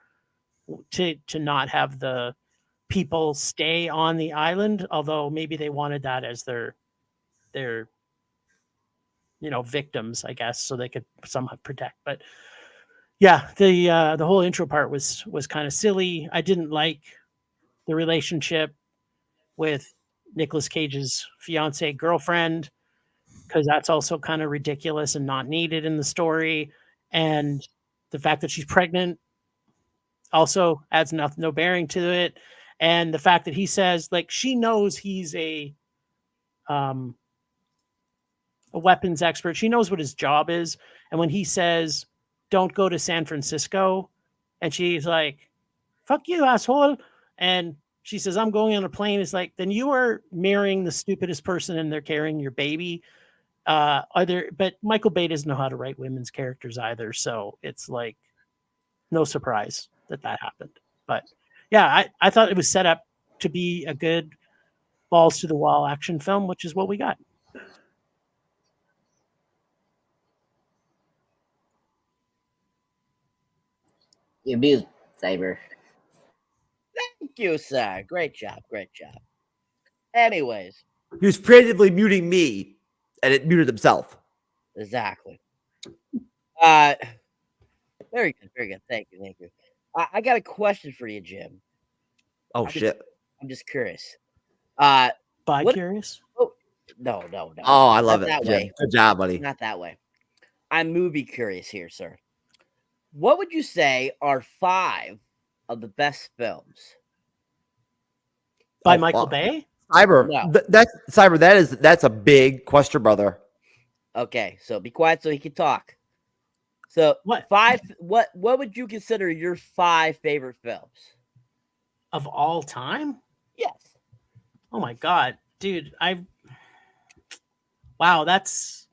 to not have the people stay on the island, although maybe they wanted that as their victims, I guess, so they could somehow protect. But yeah, the whole intro part was kind of silly. I didn't like the relationship with Nicolas Cage's fiance girlfriend because that's also kind of ridiculous and not needed in the story. And the fact that she's pregnant also adds no bearing to it. And the fact that he says, like, she knows he's a weapons expert. She knows what his job is. And when he says, don't go to San Francisco, and she's like, fuck you, asshole. And she says, I'm going on a plane. It's like, then you are marrying the stupidest person and they're carrying your baby. But Michael Bay doesn't know how to write women's characters either. So it's like, no surprise that happened. But yeah, I thought it was set up to be a good balls to the wall action film, which is what we got. You're mute, Cyber. Thank you, sir. Great job. Anyways. He was creatively muting me, and it muted himself. Exactly. Very good. Thank you. I got a question for you, Jim. Oh, shit. I'm just curious. Curious? Oh, no. Oh, I love Not it. that Jim. way. Good job, buddy. Not that way. I'm movie curious here, sir. What would you say are 5 of the best films by Michael Bay? Cyber. No. That's Cyber. That's a big question, brother. Okay, so be quiet so he can talk. So What? What would you consider your 5 favorite films Of all time? Yes. Oh my god, dude! Wow, that's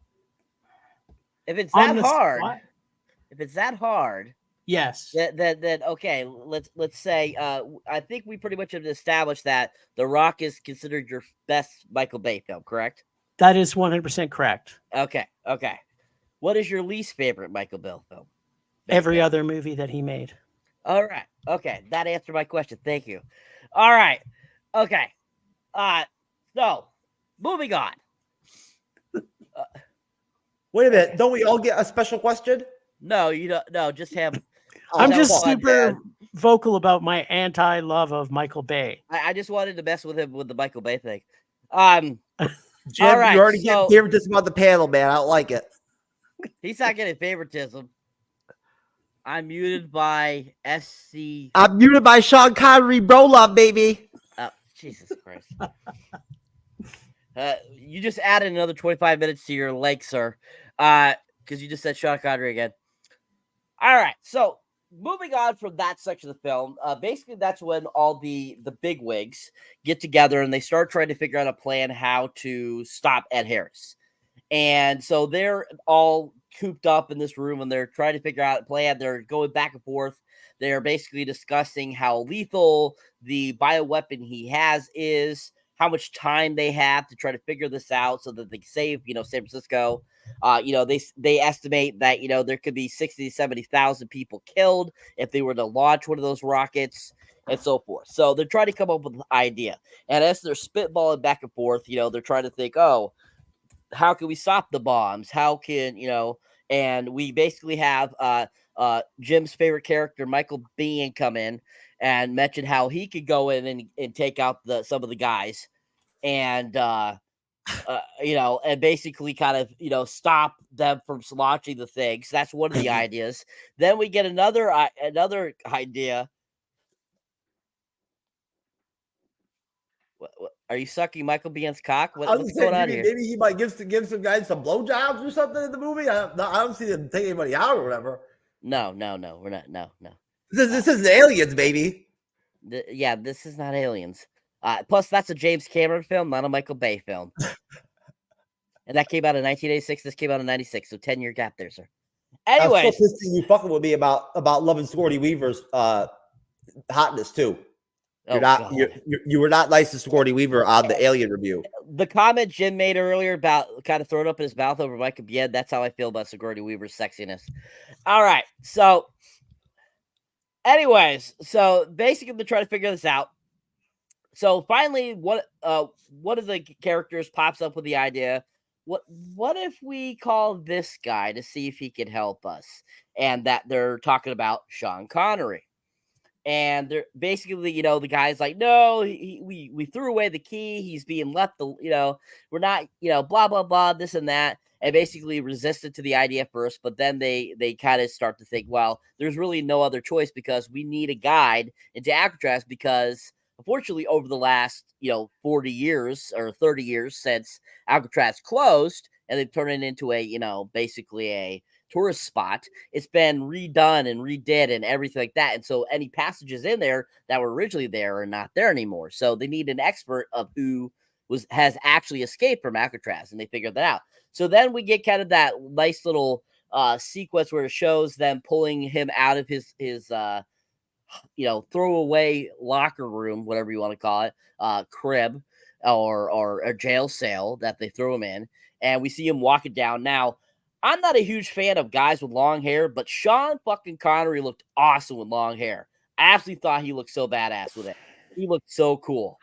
If it's on that the hard, spot? Yes. then okay. Let's say I think we pretty much have established that The Rock is considered your best Michael Bay film, correct? That is 100% correct. Okay. What is your least favorite Michael Bay film? Every other movie that he made. All right. Okay, that answered my question. Thank you. All right. Okay. So moving on. Wait a minute. Don't we all get a special question? No, you don't. No, just him. I'm that just was fun, super man. vocal about my anti-love of Michael Bay. I just wanted to mess with him with the Michael Bay thing. Jim, All right, you already so- get favoritism on the panel, man. I don't like it. He's not getting favoritism. I'm muted by SC. I'm muted by Sean Connery, bro love, baby. Oh, Jesus Christ. You just added another 25 minutes to your leg, sir. Because you just said Sean Connery again. All right, so moving on from that section of the film, basically that's when all the big wigs get together and they start trying to figure out a plan how to stop Ed Harris. And so they're all cooped up in this room and they're trying to figure out a plan. They're going back and forth. They're basically discussing how lethal the bioweapon he has is, how much time they have to try to figure this out so that they can save, San Francisco. They estimate that, there could be 60 to 70,000 people killed if they were to launch one of those rockets and so forth. So they're trying to come up with an idea. And as they're spitballing back and forth, they're trying to think, how can we stop the bombs? How can, and we basically have Jim's favorite character, Michael Biehn, come in and mention how he could go in and take out some of the guys and, and basically kind of, stop them from launching the things. That's one of the ideas. Then we get another idea. What, are you sucking Michael Biehn's cock? What's going on here? Maybe he might give some guys some blowjobs or something in the movie. I don't see him take anybody out or whatever. No, we're not. No. This is Aliens, baby. This is not Aliens. Plus, that's a James Cameron film, not a Michael Bay film. And that came out in 1986. This came out in 96. So 10-year gap there, sir. Anyway, I'm so pissed you fucking with me about loving Sigourney Weaver's hotness too. You were not nice to Sigourney Weaver on the Alien review. The comment Jim made earlier about kind of throwing up in his mouth over Michael Biehn, that's how I feel about Sigourney Weaver's sexiness. All right. So, anyways, basically they're trying to figure this out. So finally, one of the characters pops up with the idea, what if we call this guy to see if he can help us? And that they're talking about Sean Connery. And they're basically, the guy's like, no, we threw away the key. He's being left, we're not, blah, blah, blah, this and that. And basically resisted to the idea first. But then they kind of start to think, well, there's really no other choice because we need a guide into Alcatraz because unfortunately over the last, 40 years or 30 years since Alcatraz closed and they've turned it into a, basically a tourist spot, it's been redone and redid and everything like that. And so any passages in there that were originally there are not there anymore. So they need an expert of who has actually escaped from Alcatraz, and they figured that out. So then we get kind of that nice little sequence where it shows them pulling him out of his throwaway locker room, whatever you want to call it, crib or a jail cell that they throw him in. And we see him walking down. Now, I'm not a huge fan of guys with long hair, but Sean fucking Connery looked awesome with long hair. I absolutely thought he looked so badass with it. He looked so cool.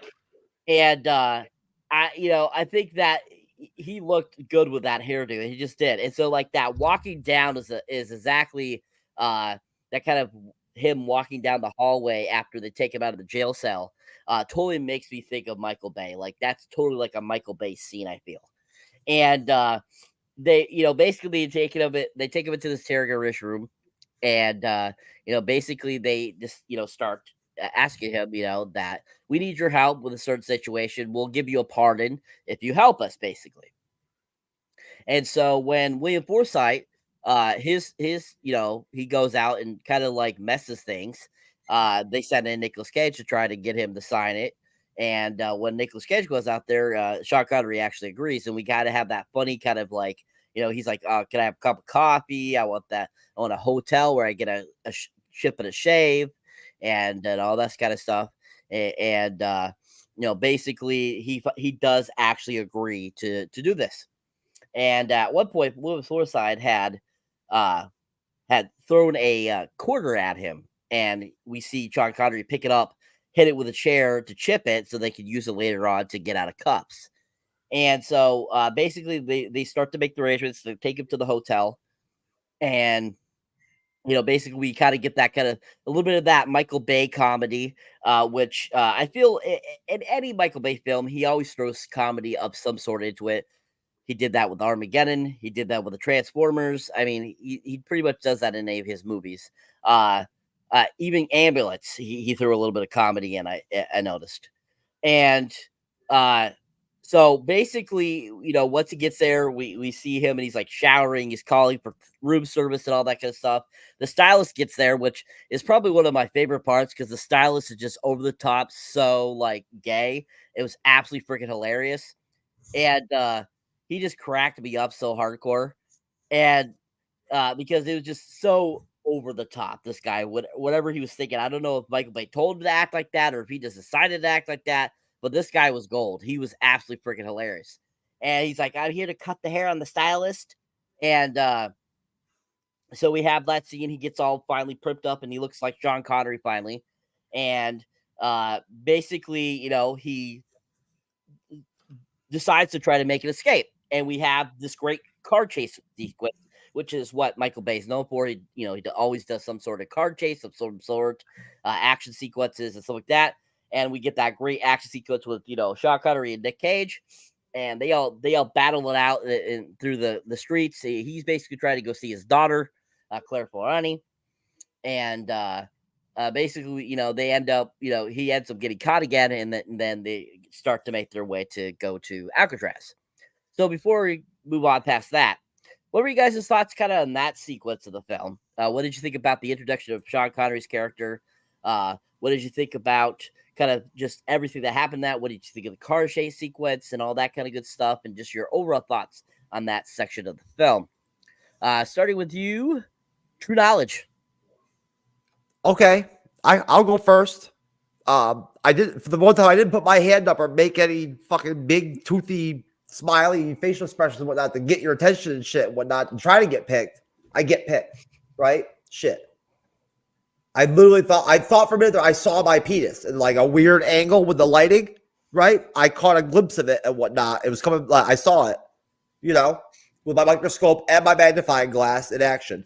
And I think that he looked good with that hairdo. He just did. And so like that walking down is exactly that kind of him walking down the hallway after they take him out of the jail cell. Totally makes me think of Michael Bay. Like that's totally like a Michael Bay scene, I feel. And they, basically they take him into this interrogation room, and basically they just, start asking him, that we need your help with a certain situation. We'll give you a pardon if you help us, basically. And so when William Forsythe, he goes out and kind of like messes things. They send in Nicolas Cage to try to get him to sign it. And when Nicolas Cage goes out there, Sean Connery actually agrees. And we got to have that funny kind of like, he's like, can I have a cup of coffee? I want that. I want a hotel where I get a ship and a shave and all that kind of stuff. And basically he does actually agree to do this. And at one point, William Forsythe had thrown a quarter at him, and we see Sean Connery pick it up, hit it with a chair to chip it, so they could use it later on to get out of cuffs. And so basically, they start to make the arrangements to take him to the hotel, and basically we kind of get that kind of a little bit of that Michael Bay comedy, which I feel in any Michael Bay film, he always throws comedy of some sort into it. He did that with Armageddon. He did that with the Transformers. I mean, he pretty much does that in any of his movies. Even Ambulance, he threw a little bit of comedy in, I noticed. And so basically, once he gets there, we see him and he's like showering. He's calling for room service and all that kind of stuff. The stylist gets there, which is probably one of my favorite parts because the stylist is just over the top, so like gay. It was absolutely freaking hilarious. And he just cracked me up so hardcore. And because it was just so over the top, this guy, whatever he was thinking. I don't know if Michael Bay told him to act like that or if he just decided to act like that, but this guy was gold. He was absolutely freaking hilarious. And he's like, I'm here to cut the hair on the stylist. And so we have that scene. He gets all finally pripped up and he looks like Sean Connery finally. And basically, he decides to try to make an escape. And we have this great car chase sequence, which is what Michael Bay is known for. He always does some sort of car chase, some sort action sequences and stuff like that. And we get that great action sequence with Sean Connery and Nick Cage, and they all battle it out through the streets. He's basically trying to go see his daughter, Claire Forani, and basically they end up he ends up getting caught again, and then they start to make their way to go to Alcatraz. So before we move on past that, what were you guys' thoughts kind of on that sequence of the film? What did you think about the introduction of Sean Connery's character? What did you think about kind of just everything that happened? What did you think of the car chase sequence and all that kind of good stuff? And just your overall thoughts on that section of the film. Starting with you, TrueKnowledge. Okay, I'll go first. I did for the one time I didn't put my hand up or make any fucking big toothy smiley facial expressions and whatnot to get your attention and shit and whatnot and try to get picked. I get picked, right? Shit. I thought for a minute that I saw my penis in like a weird angle with the lighting, right? I caught a glimpse of it and whatnot. It was coming, I saw it, with my microscope and my magnifying glass in action.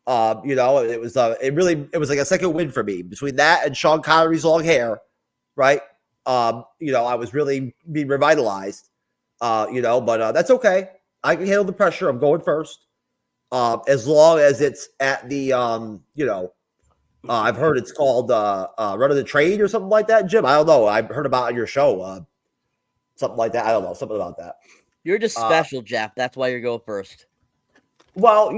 It was like a second win for me between that and Sean Connery's long hair, right? I was really being revitalized. But that's okay. I can handle the pressure. I'm going first. As long as it's at the, I've heard it's called Run of the Train or something like that, Jim. I don't know. I've heard about it on your show. Something like that. I don't know. Something about that. You're just special, Jeff. That's why you're going first. Well,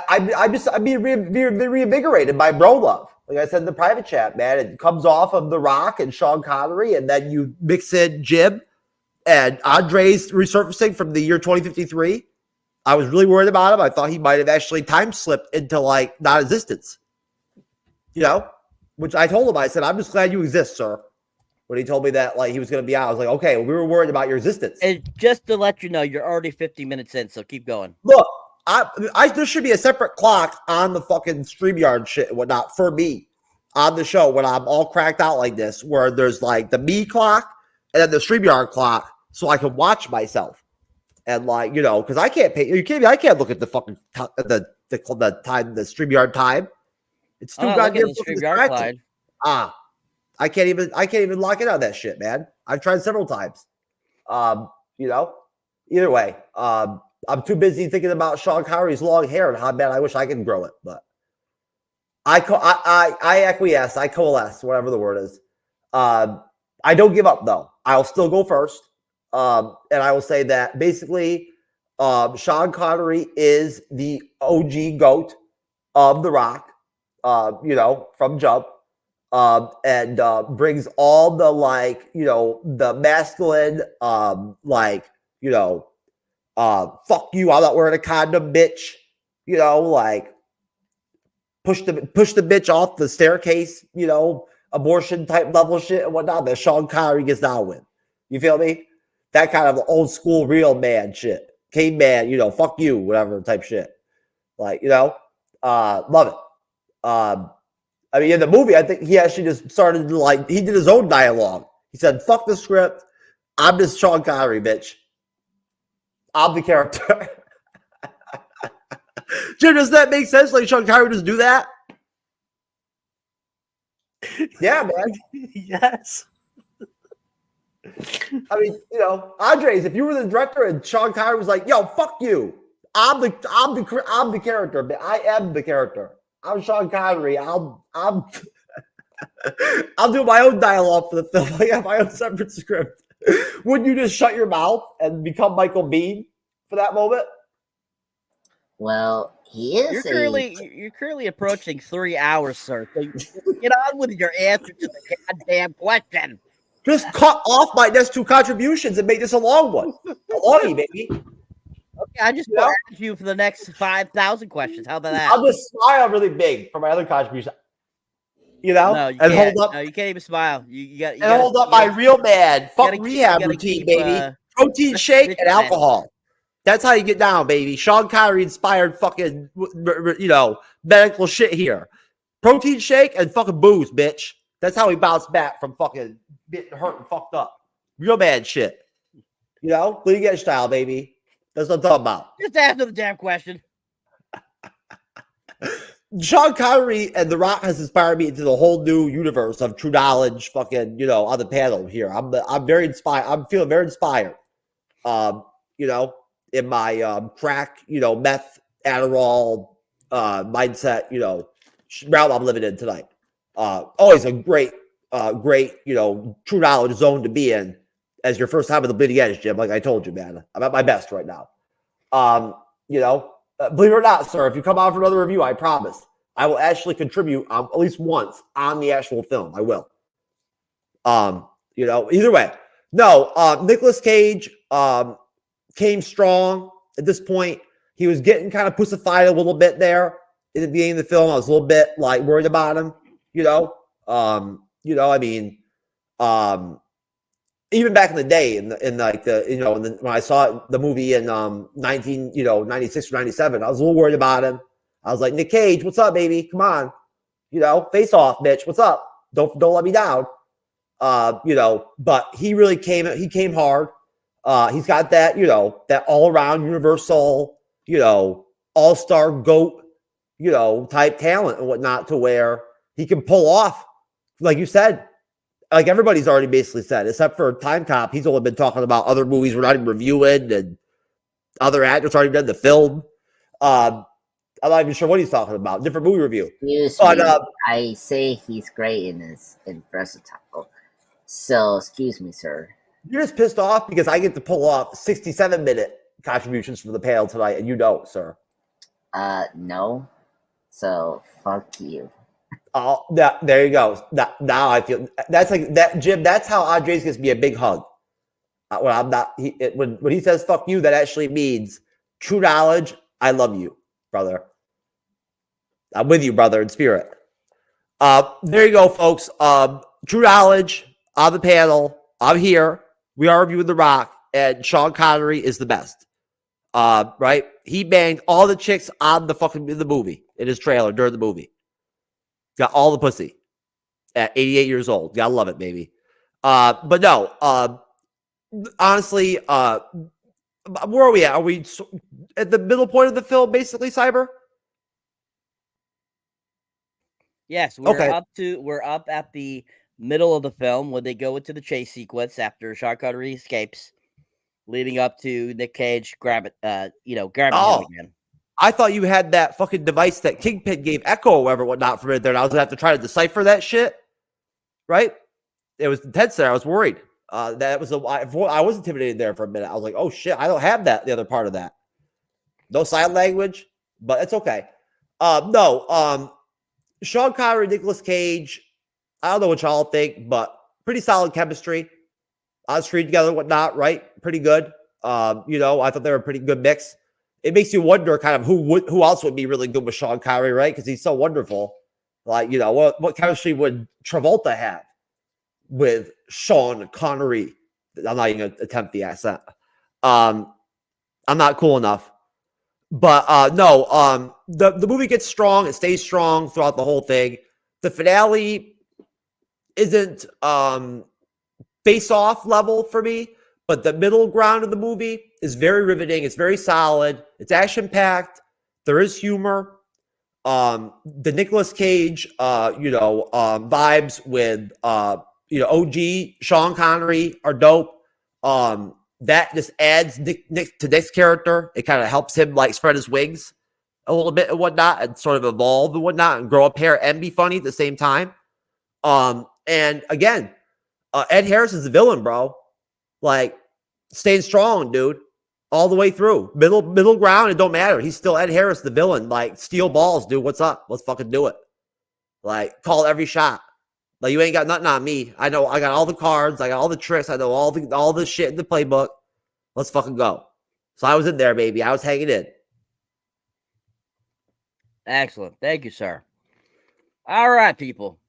I'm being reinvigorated by bro love. Like I said in the private chat, man, it comes off of The Rock and Sean Connery, and then you mix in Jim and Andre's resurfacing from the year 2053. I was really worried about him. I thought he might have actually time slipped into like non-existence. Which I told him, I said, I'm just glad you exist, sir. When he told me that like he was going to be out, I was like, okay, well, we were worried about your existence. And just to let you know, you're already 50 minutes in, so keep going. Look, there should be a separate clock on the fucking StreamYard shit and whatnot for me on the show when I'm all cracked out like this, where there's like the me clock and then the StreamYard clock, so I can watch myself and like because I can't pay. You kidding me? I can't look at the fucking the time, the StreamYard time. It's too goddamn distracting. I can't even lock it on that shit, man. I've tried several times. Either way, I'm too busy thinking about Sean Connery's long hair and how bad I wish I could grow it. But I acquiesce. I coalesce, whatever the word is. I don't give up though. I'll still go first. And I will say that basically, Sean Connery is the OG GOAT of The Rock. From jump. And brings all the the masculine, fuck you, I'm not wearing a condom, bitch. Push the bitch off the staircase, abortion type level shit and whatnot that Sean Connery gets down with. You feel me? That kind of old school real man shit. Caveman, fuck you, whatever type shit. Love it. I mean, in the movie, I think he actually just started he did his own dialogue. He said, fuck the script. I'm just Sean Connery, bitch. I'm the character. Jim, does that make sense? Like Sean Connery just do that? Yeah, man. Yes. I mean, Andres, if you were the director and Sean Connery was like, yo, fuck you. I'm the character, but I am the character. I'm Sean Connery. I'll do my own dialogue for the film. I have my own separate script. Wouldn't you just shut your mouth and become Michael Bean for that moment? Well, he is. You're currently approaching 3 hours, sir. So get on with your answer to the goddamn question. Just cut off my next 2 contributions and make this a long one. A longie, baby. Okay, I just want to ask you for the next 5,000 questions. How about that? I'll just smile really big for my other contribution. No, you and can't. hold up. No, you can't even smile. You got. Hold up my real man. Fuck rehab routine, baby. Protein shake and alcohol. That's how you get down, baby. Sean Connery inspired fucking, medical shit here. Protein shake and fucking booze, bitch. That's how he bounced back from fucking getting hurt and fucked up. Real man shit. Bleeding edge style, baby. That's what I'm talking about. Just answer the damn question. Sean Connery and The Rock has inspired me into the whole new universe of TrueKnowledge, fucking, on the panel here. I'm very inspired. I'm feeling very inspired. In my crack, meth, Adderall mindset, realm I'm living in tonight. Always a great, true knowledge zone to be in as your first time at the bleeding edge, Jim. Like I told you, man, I'm at my best right now. Believe it or not, sir, if you come out for another review, I promise I will actually contribute at least once on the actual film. I will. Either way. No, Nicolas Cage came strong at this point. He was getting kind of pussified a little bit there in the beginning of the film. I was a little bit worried about him, even back in the day, when I saw the movie in 96 or 97, I was a little worried about him. I was like, Nick Cage, what's up, baby? Come on, face off, bitch. What's up? Don't let me down. But he really came hard. He's got that, that all around universal, all-star GOAT, type talent and whatnot, to where he can pull off, like you said. Like everybody's already basically said, except for Time Cop, he's only been talking about other movies we're not even reviewing, and other actors already done the film. I'm not even sure what he's talking about. Different movie review. Excuse me. I say he's great and versatile. So, excuse me, sir. You're just pissed off because I get to pull off 67-minute contributions from the panel tonight, and you don't, sir. No. So, fuck you. Oh, there you go. Now I feel that's like that, Jim. That's how Andres gives me a big hug. When I'm not, when he says "fuck you," that actually means true knowledge. I love you, brother. I'm with you, brother, in spirit. There you go, folks. True knowledge on the panel. I'm here. We are reviewing The Rock, and Sean Connery is the best. Right? He banged all the chicks on the movie in his trailer during the movie. Got all the pussy at 88 years old. Gotta love it, baby. But no, honestly, where are we at? Are we at the middle point of the film, basically, Cyber? Yes, we're up at the middle of the film when they go into the chase sequence after Sean Connery escapes, leading up to Nick Cage grabbing him again. I thought you had that fucking device that Kingpin gave Echo or whatever, whatnot from it there, and I was gonna have to try to decipher that shit. Right? It was intense there. I was worried. That was I was intimidated there for a minute. I was like, oh shit, I don't have that. The other part of that, no sign language, but it's okay. No, Sean Connery, Nicolas Cage. I don't know what y'all think, but pretty solid chemistry on screen together, whatnot. Right? Pretty good. You know, I thought they were a pretty good mix. It makes you wonder kind of who else would be really good with Sean Connery, right? Because he's so wonderful. Like, you know, what chemistry would Travolta have with Sean Connery? I'm not even going to attempt the accent. I'm not cool enough. But no, the movie gets strong. It stays strong throughout the whole thing. The finale isn't face-off level for me, but the middle ground of the movie is very riveting. It's very solid. It's action-packed. There is humor. The Nicolas Cage, vibes with, OG Sean Connery are dope. That just adds Nick to Nick's character. It kind of helps him like spread his wings a little bit and whatnot, and sort of evolve and whatnot, and grow up here and be funny at the same time. And again, Ed Harris is the villain, bro. Like, staying strong, dude, all the way through. Middle ground, it don't matter. He's still Ed Harris, the villain. Like, steel balls, dude. What's up? Let's fucking do it. Like, call every shot. Like, you ain't got nothing on me. I know I got all the cards. I got all the tricks. I know all the shit in the playbook. Let's fucking go. So I was in there, baby. I was hanging in. Excellent. Thank you, sir. All right, people.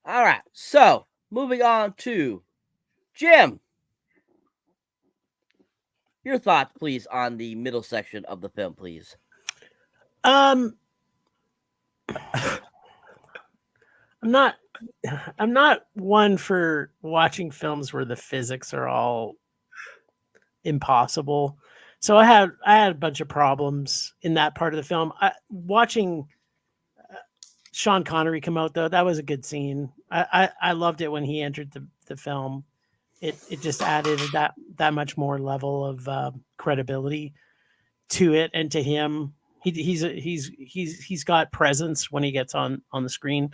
All right. So, moving on to Jim. Your thoughts, please, on the middle section of the film, please. I'm not one for watching films where the physics are all impossible. So I had a bunch of problems in that part of the film. Watching Sean Connery come out, though, that was a good scene. I loved it when he entered the film. It just added that much more level of credibility to it and to him. He's got presence when he gets on the screen.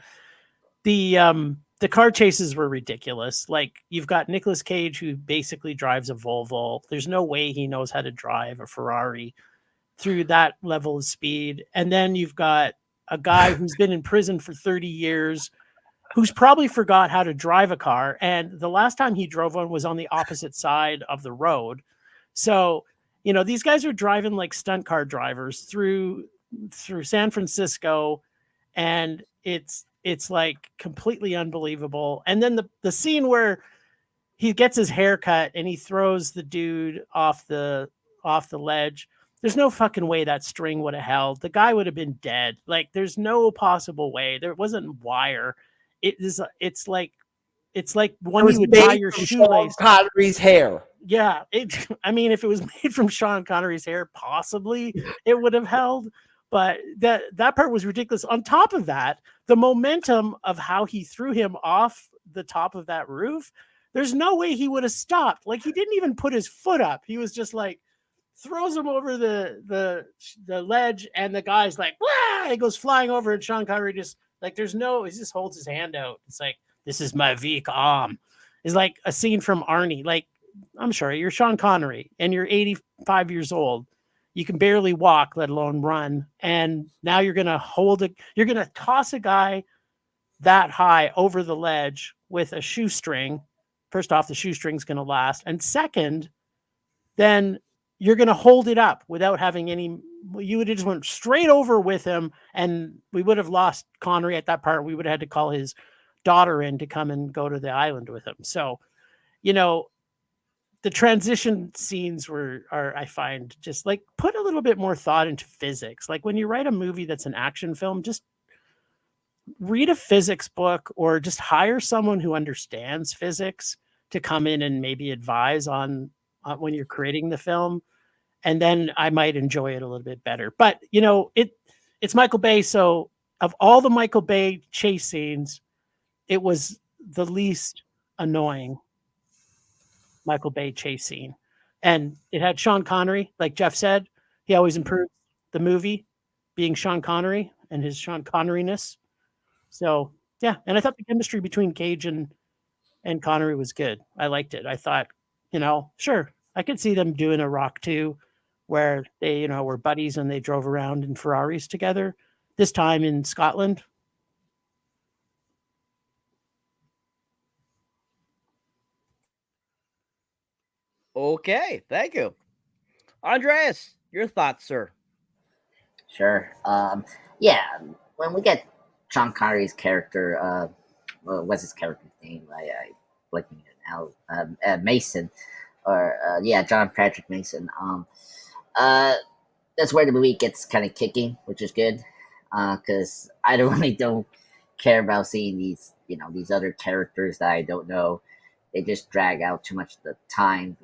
The car chases were ridiculous. Like, you've got Nicolas Cage, who basically drives a Volvo. There's no way he knows how to drive a Ferrari through that level of speed. And then you've got a guy who's been in prison for 30 years, who's probably forgot how to drive a car. And the last time he drove one was on the opposite side of the road. So, these guys are driving like stunt car drivers through San Francisco, and it's like completely unbelievable. And then the scene where he gets his hair cut and he throws the dude off the ledge. There's no fucking way that string would have held. The guy would have been dead. Like, there's no possible way. There wasn't wire. It's like when you would tie your shoelace. Sean Connery's hair. Yeah, if it was made from Sean Connery's hair, possibly it would have held. But that part was ridiculous. On top of that, the momentum of how he threw him off the top of that roof, there's no way he would have stopped. Like, he didn't even put his foot up. He was just like, throws him over the ledge, and the guy's like, wah! He goes flying over, and Sean Connery just like, he just holds his hand out. It's like, this is my weak arm. It's like a scene from Arnie. Like, I'm sorry, you're Sean Connery, and you're 85 years old. You can barely walk, let alone run. And now you're going to toss a guy that high over the ledge with a shoestring. First off, the shoestring's going to last. And second, then you're going to hold it up without having you would have just went straight over with him, and we would have lost Connery at that part. We would have had to call his daughter in to come and go to the island with him. So, the transition scenes are, I find, just like, put a little bit more thought into physics. Like, when you write a movie that's an action film, just read a physics book, or just hire someone who understands physics to come in and maybe advise on when you're creating the film. And then I might enjoy it a little bit better. But, it's Michael Bay. So of all the Michael Bay chase scenes, it was the least annoying Michael Bay chase scene. And it had Sean Connery, like Jeff said. He always improves. the movie being Sean Connery and his Sean Connery-ness. So yeah, and I thought the chemistry between Cage and Connery was good. I liked it. I thought, sure, I could see them doing a Rock 2 where they, were buddies and they drove around in Ferraris together, this time in Scotland. Okay, thank you. Andreas, your thoughts, sir? Sure. Yeah, when we get Sean Connery's character, what's his character's name? I blanking it now. Mason, or John Patrick Mason. That's where the movie gets kind of kicking, which is good, because I don't care about seeing these other characters that I don't know. They just drag out too much of the time,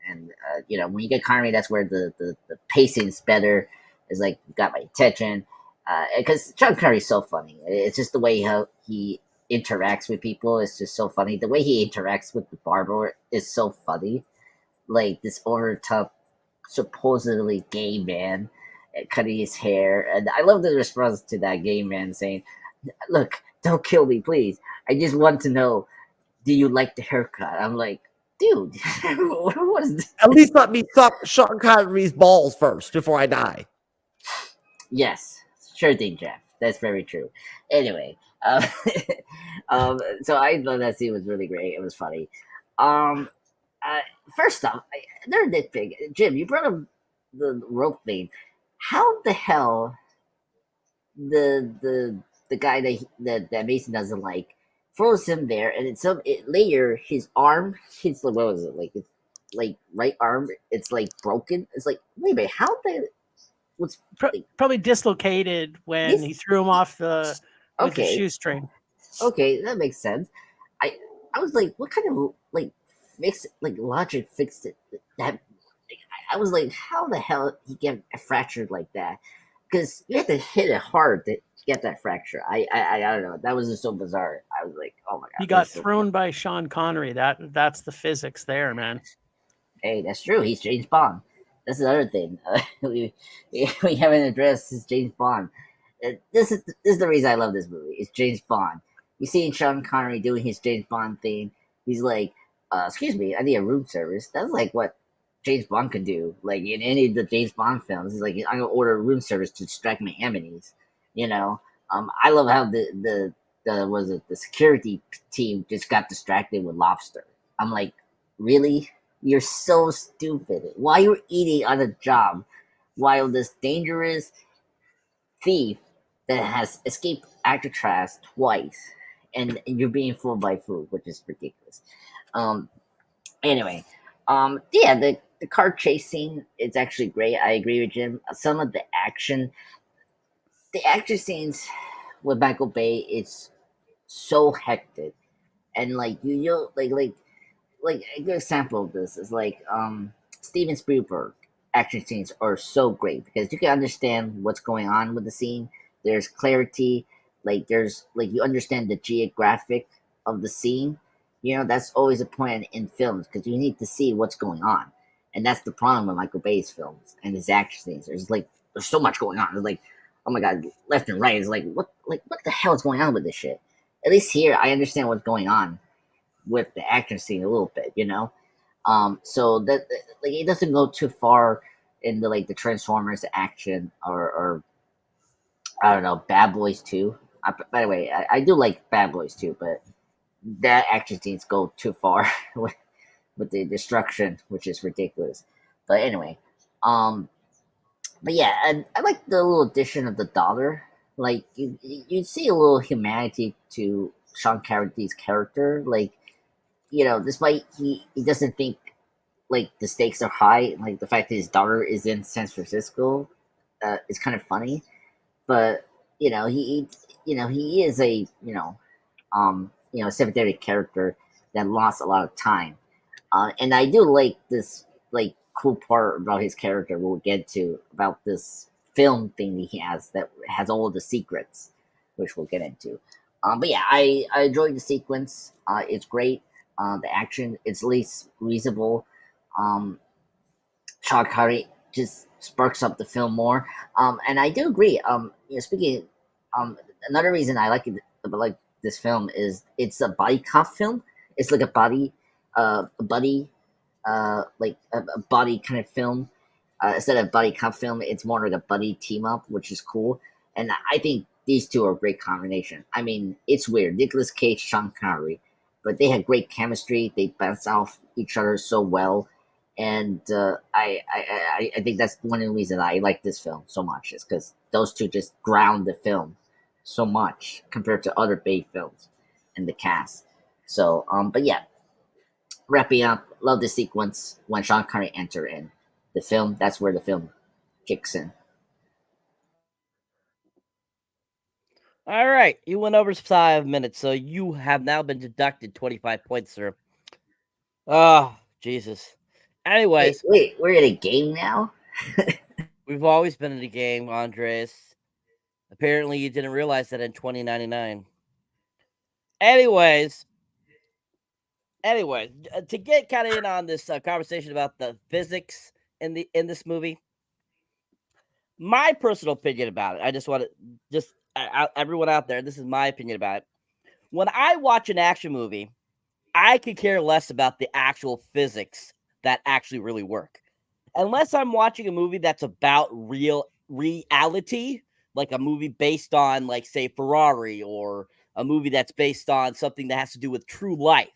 and when you get Connery, that's where the pacing's better. It's like got my attention, because Sean Connery's so funny. It's just the way how he interacts with people. It's just so funny. The way he interacts with the barber is so funny. Like this over the top, supposedly gay man cutting his hair, and I love the response to that gay man saying, "Look, don't kill me, please. I just want to know, do you like the haircut?" I'm like, dude, what is this? At least let me suck Sean Connery's balls first before I die. Yes, sure thing, Jeff. That's very true. Anyway, so I thought that scene was really great. It was funny. First off, another nitpick. Jim, you brought up the rope thing. How the hell the guy that Mason doesn't like throws him there, and later his arm hits what was it, like it's like right arm, it's like broken. It's like, wait a minute, how the what's probably dislocated when he threw him off with the shoestring. Okay, that makes sense. I was like, what kind of logic fixed it? That I was like, how the hell he get fractured like that? Because you have to hit it hard to get that fracture. I don't know. That was just so bizarre. I was like, oh my god. He got thrown by Sean Connery. That's the physics there, man. Hey, that's true. He's James Bond. That's the other thing. We haven't addressed is James Bond. This is the reason I love this movie. It's James Bond. You see Sean Connery doing his James Bond thing. He's like, excuse me, I need a room service. That's like what James Bond could do. Like in any of the James Bond films, he's like, I'm gonna order a room service to distract my enemies. I love how the security team just got distracted with lobster. I'm like, really? You're so stupid. Why you eating on a job while this dangerous thief that has escaped Alcatraz twice, and you're being fooled by food, which is ridiculous. Anyway, the car chase scene is actually great. I agree with Jim. Some of the action scenes with Michael Bay is so hectic, and like a good example of this is like Steven Spielberg action scenes are so great because you can understand what's going on with the scene. There's clarity, there's you understand the geographic of the scene. That's always a point in films because you need to see what's going on, and that's the problem with Michael Bay's films and his action scenes. There's so much going on. It's like, oh my god, left and right. It's like what the hell is going on with this shit? At least here, I understand what's going on with the action scene a little bit, so that it doesn't go too far into the Transformers action or I don't know, Bad Boys 2. By the way, I do like Bad Boys 2, but that action scenes go too far with the destruction, which is ridiculous. But anyway, but yeah, I like the little addition of the daughter. You see a little humanity to Sean Connery's character, despite he doesn't think the stakes are high, the fact that his daughter is in San Francisco, is kind of funny. But he is a sympathetic character that lost a lot of time, and I do like this cool part about his character we'll get to about this film thing that he has that has all the secrets, which we'll get into. But yeah, I enjoyed the sequence. It's great. The action, it's at least reasonable. Sean Connery just sparks up the film more. And I do agree. Speaking, another reason I like this film is it's a body cop film. It's like a body, like a body kind of film. Instead of buddy cop film, it's more like a buddy team up, which is cool. And I think these two are a great combination. I mean, it's weird. Nicolas Cage, Sean Connery, but they had great chemistry. They bounce off each other so well. And I think that's one of the reasons I like this film so much, is because those two just ground the film so much compared to other Bay films and the cast. So, but yeah, wrapping up, love the sequence when Sean Connery enter in the film. That's where the film kicks in. All right, you went over 5 minutes, so you have now been deducted 25 points, sir. Oh, Jesus. Anyways, wait, we're in a game now? We've always been in a game, Andres. Apparently, you didn't realize that in 2099. Anyways, to get kind of in on this conversation about the physics in this movie, my personal opinion about it, I just want to everyone out there, this is my opinion about it. When I watch an action movie, I could care less about the actual physics that actually really work. Unless I'm watching a movie that's about reality, like a movie based on, like, say, Ferrari, or a movie that's based on something that has to do with true life,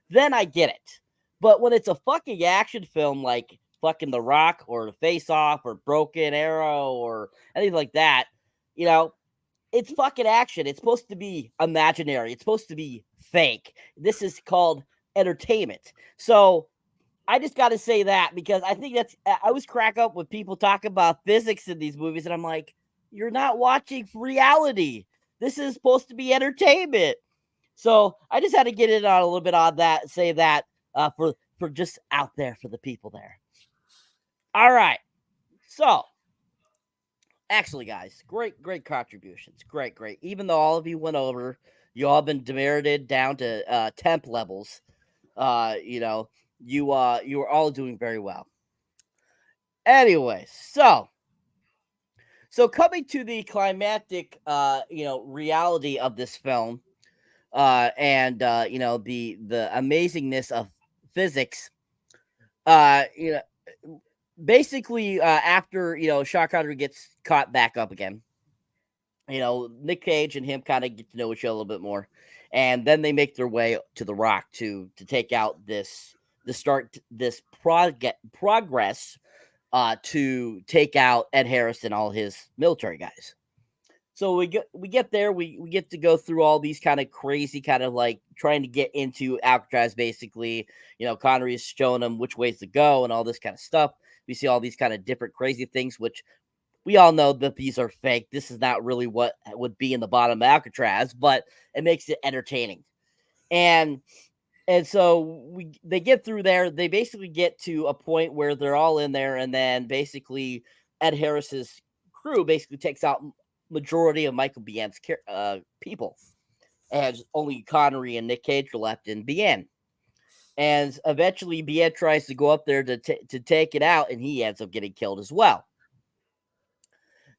then I get it. But when it's a fucking action film like fucking The Rock or The Face Off or Broken Arrow or anything like that, you know, it's fucking action. It's supposed to be imaginary. It's supposed to be fake. This is called entertainment. So I just got to say that, because I think I always crack up when people talk about physics in these movies, and I'm like, you're not watching reality. This is supposed to be entertainment. So I just had to get in on a little bit on that, say that for just out there for the people there. All right. So, actually, guys, great contributions. Great. Even though all of you went over, you all been demerited down to temp levels. You were all doing very well. Anyway, so coming to the climactic, reality of this film, and the amazingness of physics, basically, after Sean Connery gets caught back up again, Nick Cage and him kind of get to know each other a little bit more, and then they make their way to the Rock to take out progress to take out Ed Harris and all his military guys. So we get there, we get to go through all these kind of crazy, kind of like trying to get into Alcatraz. Basically, Connery is showing them which ways to go and all this kind of stuff. We see all these kind of different crazy things, which we all know that these are fake. This is not really what would be in the bottom of Alcatraz, but it makes it entertaining. And so they get through there. They basically get to a point where they're all in there, and then basically Ed Harris's crew basically takes out majority of Michael Biehn's people, and only Connery and Nick Cage are left in Biehn. And eventually Biehn tries to go up there to take it out, and he ends up getting killed as well.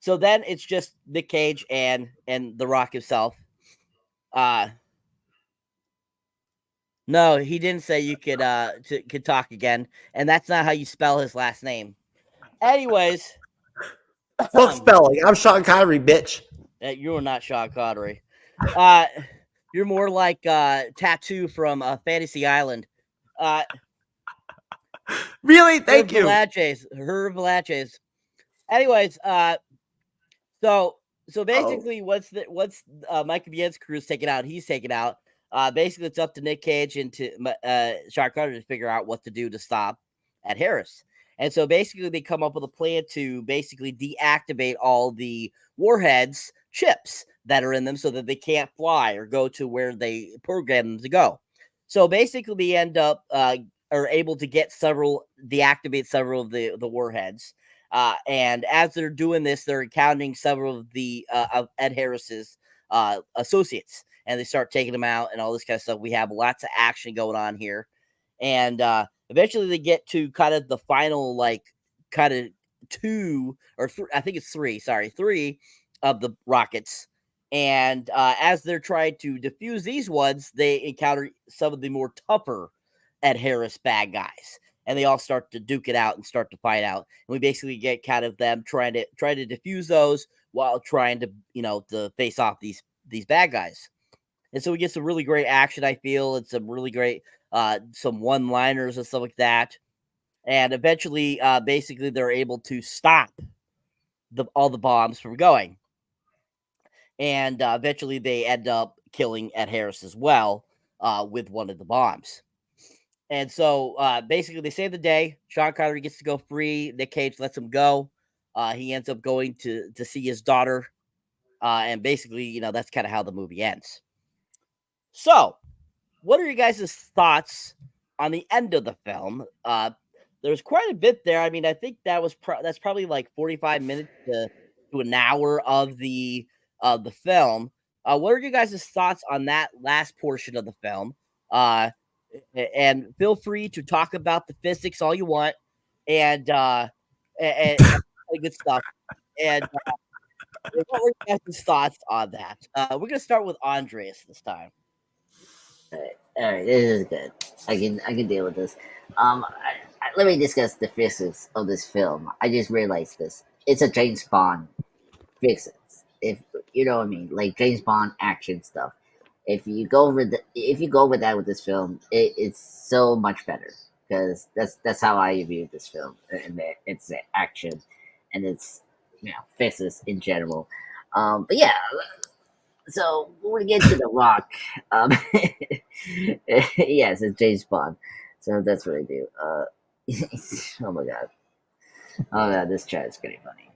So then it's just Nick Cage and The Rock himself. No, he didn't say you could talk again, and that's not how you spell his last name. Anyways, fuck spelling. I'm Sean Connery, bitch. You're not Sean Connery. You're more like Tattoo from Fantasy Island. Really? Thank you. Herb Laches. Anyways, so basically, once Michael Bihn's crew is taken out, he's taken out. Basically, it's up to Nick Cage and to Sean Connery to figure out what to do to stop Ed Harris. And so basically, they come up with a plan to basically deactivate all the warheads chips that are in them so that they can't fly or go to where they program them to go. So basically, they end up are able to deactivate several of the warheads. And as they're doing this, they're encountering several of of Ed Harris's associates, and they start taking them out and all this kind of stuff. We have lots of action going on here, and eventually they get to kind of the final, like, kind of two or three, I think it's three, sorry, three of the rockets. And as they're trying to defuse these ones, they encounter some of the more tougher Ed Harris bad guys. And they all start to duke it out and start to fight out. And we basically get kind of them trying to defuse those while trying to, to face off these bad guys. And so we get some really great action, I feel, and some really great some one-liners and stuff like that. And eventually, basically, they're able to stop all the bombs from going. And eventually, they end up killing Ed Harris as well with one of the bombs. And so, basically, they save the day. Sean Connery gets to go free. Nick Cage lets him go. He ends up going to see his daughter. And basically, that's kind of how the movie ends. So, what are you guys' thoughts on the end of the film? There's quite a bit there. I mean, I think that's probably like 45 minutes to an hour of the film. What are you guys' thoughts on that last portion of the film? And feel free to talk about the physics all you want, and good stuff. And what were you guys' thoughts on that? We're gonna start with Andreas this time. All right, this is good. I can deal with this. Let me discuss the physics of this film. I just realized this. It's a James Bond physics. If you know what I mean, like James Bond action stuff. If you go with that with this film, it's so much better because that's how I view this film. And it's action, and it's physics in general. But yeah. So when we get to The Rock, yes, it's James Bond. So that's what I do. Oh my god, this chat is getting funny.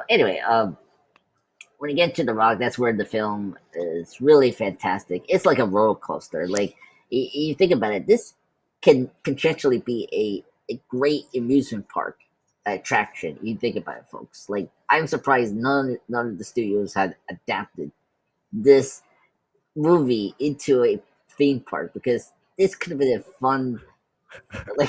Anyway, when you get to The Rock, that's where the film is really fantastic. It's like a roller coaster. Like you think about it, this can potentially be a great amusement park attraction. You think about it, folks. Like I'm surprised none of the studios had adapted this movie into a theme park because this could have been a fun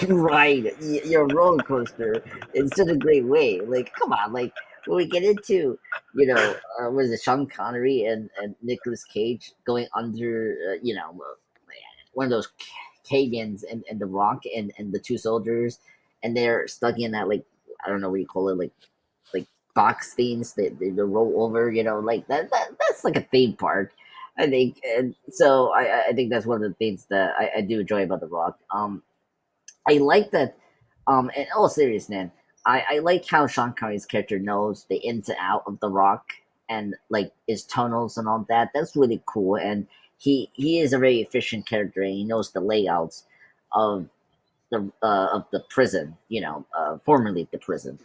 ride, your roller coaster in such a great way. Like, come on, like when we get into what is it, Sean Connery and Nicolas Cage going under one of those canyons and The Rock and the two soldiers, and they're stuck in that I don't know what you call it, like box things that they roll over, like that's like a theme park, I think. And so I think that's one of the things that I do enjoy about The Rock. I like that. In all seriousness, man, I like how Sean Connery's character knows the ins and out of The Rock and like his tunnels and all that. That's really cool, and he is a very efficient character, and he knows the layouts of the prison, formerly the prison.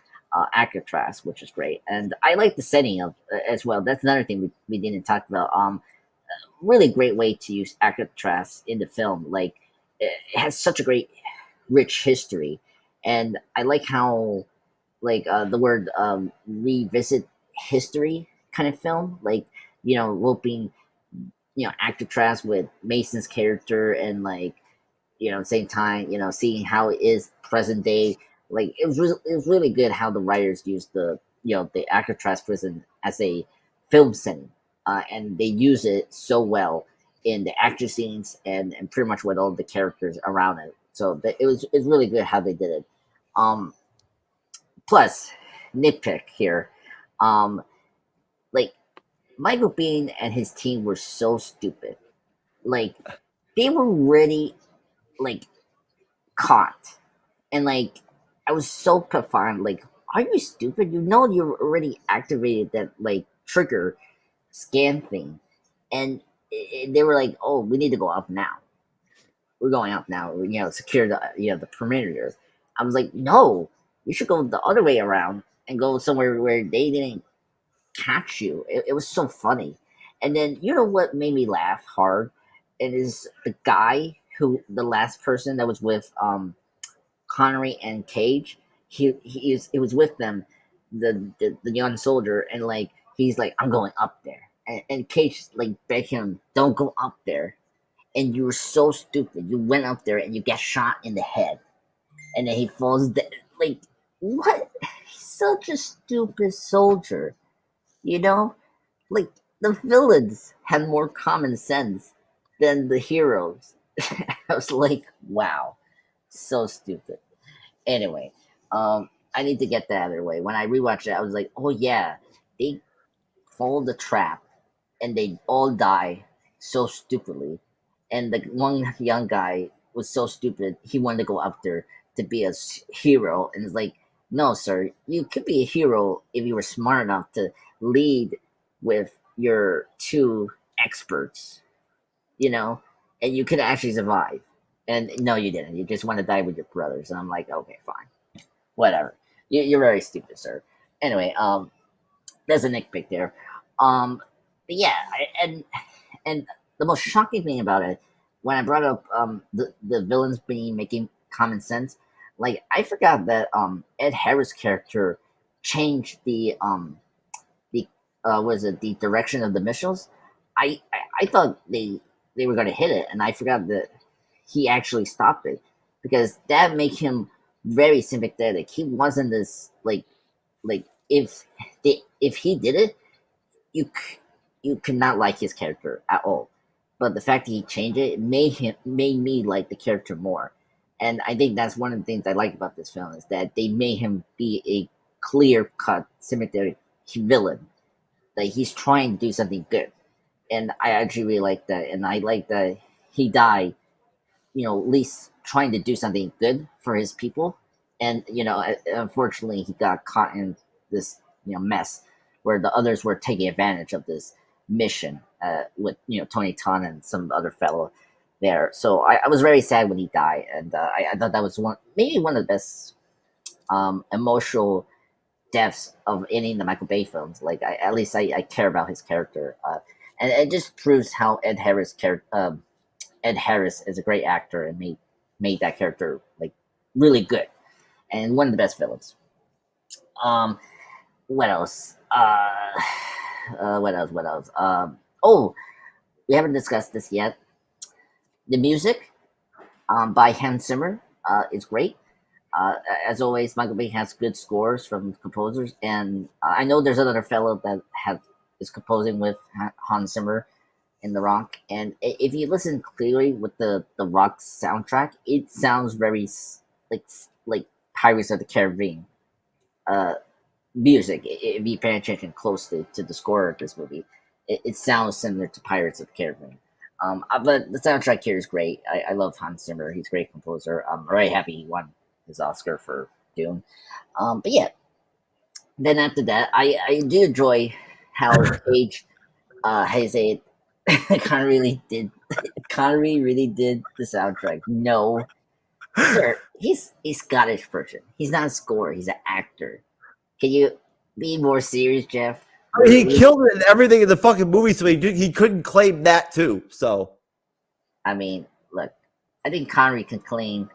Alcatraz, which is great, and I like the setting of as well. That's another thing we didn't talk about. Really great way to use Alcatraz in the film. Like it has such a great, rich history, and I like how the word revisit history kind of film. Like roping Alcatraz with Mason's character and same time seeing how it is present day. Like it was really good how the writers used the Alcatraz prison as a film setting, and they use it so well in the action scenes and pretty much with all the characters around it. So it's really good how they did it. Plus, nitpick here, like Michael Biehn and his team were so stupid. Like they were already caught, and I was so confounded. Like, are you stupid? You already activated that trigger scan thing, and they were like, "Oh, we need to go up now. We're going up now. Secure the perimeter." I was like, "No, you should go the other way around and go somewhere where they didn't catch you." It was so funny. And then what made me laugh hard? It is the guy the last person that was with Connery and Cage. He was with them, the young soldier, and he's like, "I'm going up there," and Cage begged him, "Don't go up there," and you were so stupid. You went up there and you get shot in the head, and then he falls dead. Like what? He's such a stupid soldier. You know, like the villains had more common sense than the heroes. I was like, wow, so stupid. Anyway, I need to get that out of the way. When I rewatched it, I was like, oh yeah, they follow the trap and they all die so stupidly. And the one young guy was so stupid, he wanted to go up there to be a hero. And it's like, no, sir, you could be a hero if you were smart enough to lead with your two experts, you know, and you could actually survive. And no, you didn't. You just want to die with your brothers. And I'm like, okay, fine, whatever. You're very stupid, sir. Anyway, there's a nitpick there. But yeah, and the most shocking thing about it, when I brought up the villains being making common sense, like I forgot that Ed Harris' character changed the the direction of the missiles. I thought they were gonna hit it, and I forgot that he actually stopped it, because that made him very sympathetic. He wasn't this like if he did it, you could not like his character at all. But the fact that he changed it made me like the character more. And I think that's one of the things I like about this film, is that they made him be a clear cut sympathetic villain. Like he's trying to do something good. And I actually really like that. And I like that he died, you know, at least trying to do something good for his people. And, you know, unfortunately he got caught in this, you know, mess where the others were taking advantage of this mission with, you know, Tony Tan and some other fellow there. So I was very sad when he died, and I thought that was maybe one of the best emotional deaths of any of the Michael Bay films. Like at least I care about his character, and it just proves how Ed Harris is a great actor and made that character like really good, and one of the best villains. What else? What else? Oh, we haven't discussed this yet. The music by Hans Zimmer is great. As always, Michael Bay has good scores from composers, and I know there's another fellow that is composing with Hans Zimmer in The Rock. And if you listen clearly with the Rock soundtrack, it sounds very like Pirates of the Caribbean music. If you pay attention closely to the score of this movie, it sounds similar to Pirates of the Caribbean. But the soundtrack here is great. I love Hans Zimmer. He's a great composer. I'm very happy he won his Oscar for Dune. But yeah, then after that, I do enjoy how Cage, how you say it, Connery really did the soundtrack. No, sir, he's a Scottish person. He's not a scorer. He's an actor. Can you be more serious, Jeff? I mean, he killed it in everything in the fucking movie, so he couldn't claim that too. So, I mean, look, I think Connery can claim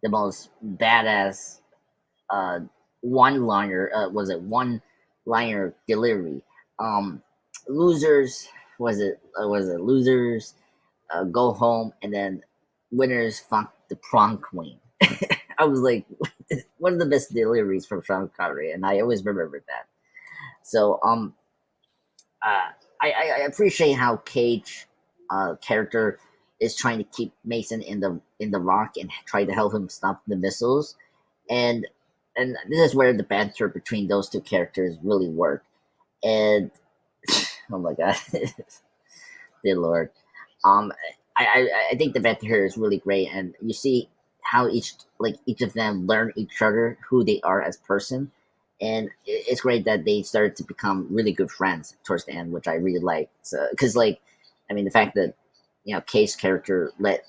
the most badass one-liner. Was it one-liner delivery? Losers was it losers? Go home, and then winners fuck the prom queen. I was like, one of the best deliveries from Sean Connery, and I always remembered that. So, I appreciate how Cage character is trying to keep Mason in the Rock and try to help him stop the missiles, and this is where the banter between those two characters really work. And oh my god, dear Lord, I think the banter here is really great, and you see how each of them learn each other, who they are as person. And it's great that they started to become really good friends towards the end, which I really like. Because, I mean, the fact that, you know, Cage's character let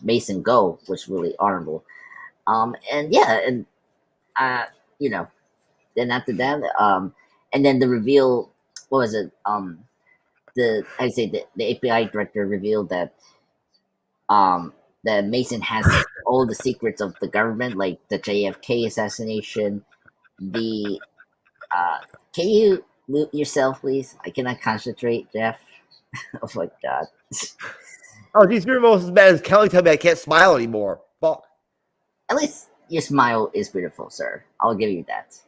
Mason go was really honorable. And yeah, and you know, then after that, and then the reveal. What was it? The API director revealed that that Mason has all the secrets of the government, like the JFK assassination. The can you mute yourself, please? I cannot concentrate, Jeff. Oh my god. oh, these are almost as bad as Kelly told me I can't smile anymore. Fuck. At least your smile is beautiful, sir. I'll give you that.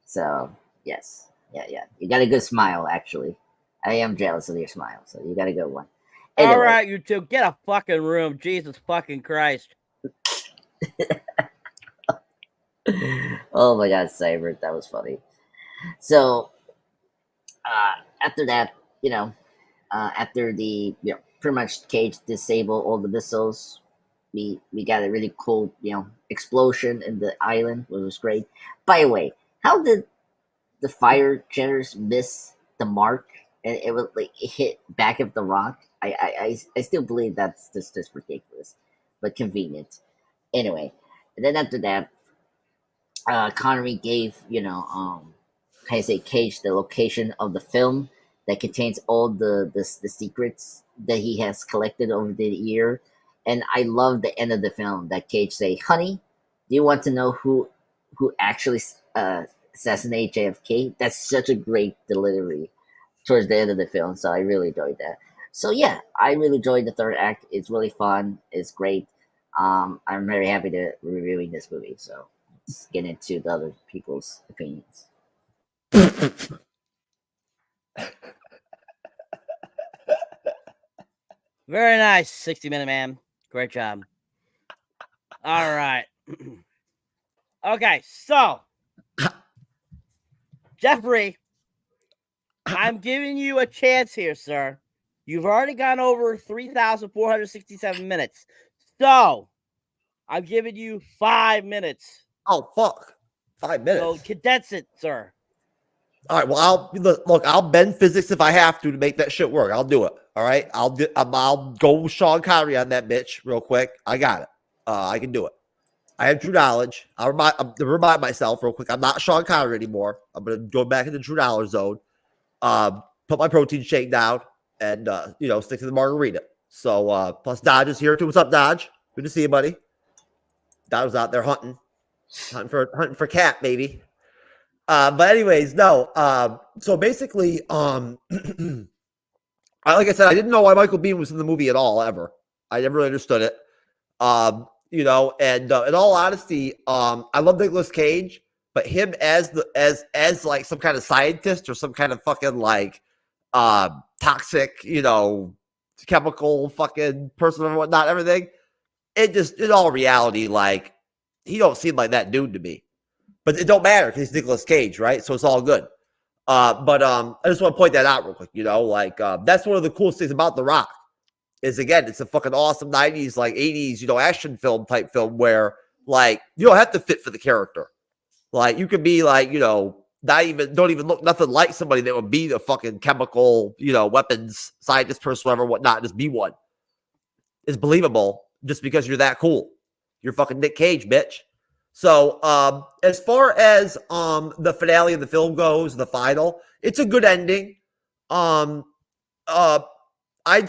So yes, yeah. You got a good smile, actually. I am jealous of your smile, so you got a good one. All Anyway, right, you two, get a fucking room. Jesus fucking Christ. oh my God, Cyber, that was funny. So after that, after the pretty much Cage disable all the missiles, we got a really cool explosion in the island, which was great. By the way, how did the fire jetters miss the mark and it would like hit back of the rock? I still believe that's just ridiculous, but convenient. Anyway, and then after that, Connery gave how you say Cage the location of the film that contains all the secrets that he has collected over the year, and I love the end of the film that Cage say, "Honey, do you want to know who actually assassinated JFK?" That's such a great delivery towards the end of the film, so I really enjoyed that. So yeah, I really enjoyed the third act. It's really fun. It's great. I'm very happy to reviewing this movie. So let's get into the other people's opinions. Very nice, 60-minute man. Great job. All right. Okay, so Jeffrey, I'm giving you a chance here, sir. You've already gone over 3,467 minutes. So I'm giving you 5 minutes. Oh fuck, 5 minutes. So condense it, sir. All right. Well, I'll bend physics if I have to make that shit work. I'll do it. All right. I'll go Sean Connery on that bitch real quick. I got it. I can do it. I have true knowledge. I'll remind myself real quick. I'm not Sean Connery anymore. I'm gonna go back into true knowledge zone. Put my protein shake down and stick to the margarita. So plus Dodge is here too. What's up, Dodge? Good to see you, buddy. Dodge was out there hunting for cat, baby. But anyways, no. So basically, like I said, I didn't know why Michael Biehn was in the movie at all ever. I never really understood it. And in all honesty, I love Nicolas Cage, but him as like some kind of scientist or some kind of fucking like toxic, chemical fucking person or whatnot, everything. It just in all reality, like he don't seem like that dude to me. But it don't matter because he's Nicolas Cage, right? So it's all good. But I just want to point that out real quick. That's one of the coolest things about The Rock is, again, it's a fucking awesome 90s, like 80s, action film type film where, like, you don't have to fit for the character. Like, you could be like, don't even look nothing like somebody that would be the fucking chemical, weapons scientist person, whatever, whatnot, just be one. It's believable just because you're that cool. You're fucking Nick Cage, bitch. So, as far as the finale of the film goes, the final, it's a good ending. I'd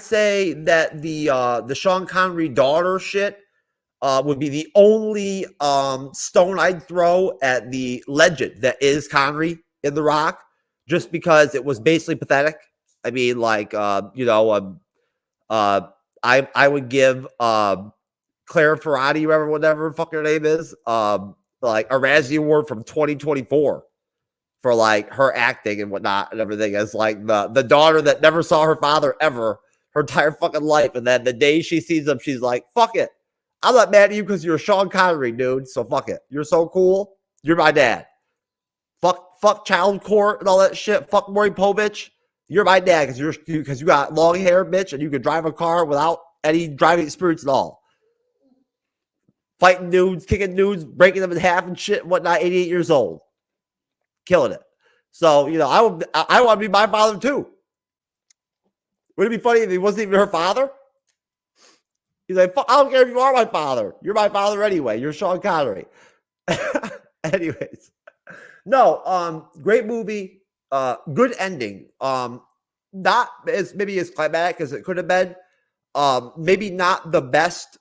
say that the Sean Connery daughter shit would be the only stone I'd throw at the legend that is Connery in The Rock, just because it was basically pathetic. I mean, like, I would give Claire Ferrati, whatever fucking her name is, like a Razzie Award from 2024 for like her acting and whatnot and everything, as like the daughter that never saw her father ever her entire fucking life, and then the day she sees him, she's like, "Fuck it, I'm not mad at you because you're Sean Connery, dude. So fuck it, you're so cool. You're my dad. Fuck child court and all that shit. Fuck Maury Povich. You're my dad because you got long hair, bitch, and you can drive a car without any driving experience at all." Fighting dudes, kicking dudes, breaking them in half and shit and whatnot, 88 years old. Killing it. So, I want to be my father too. Would it be funny if he wasn't even her father? He's like, I don't care if you are my father. You're my father anyway. You're Sean Connery. Anyways. No, great movie. Good ending. Not as maybe as climatic as it could have been. Maybe not the best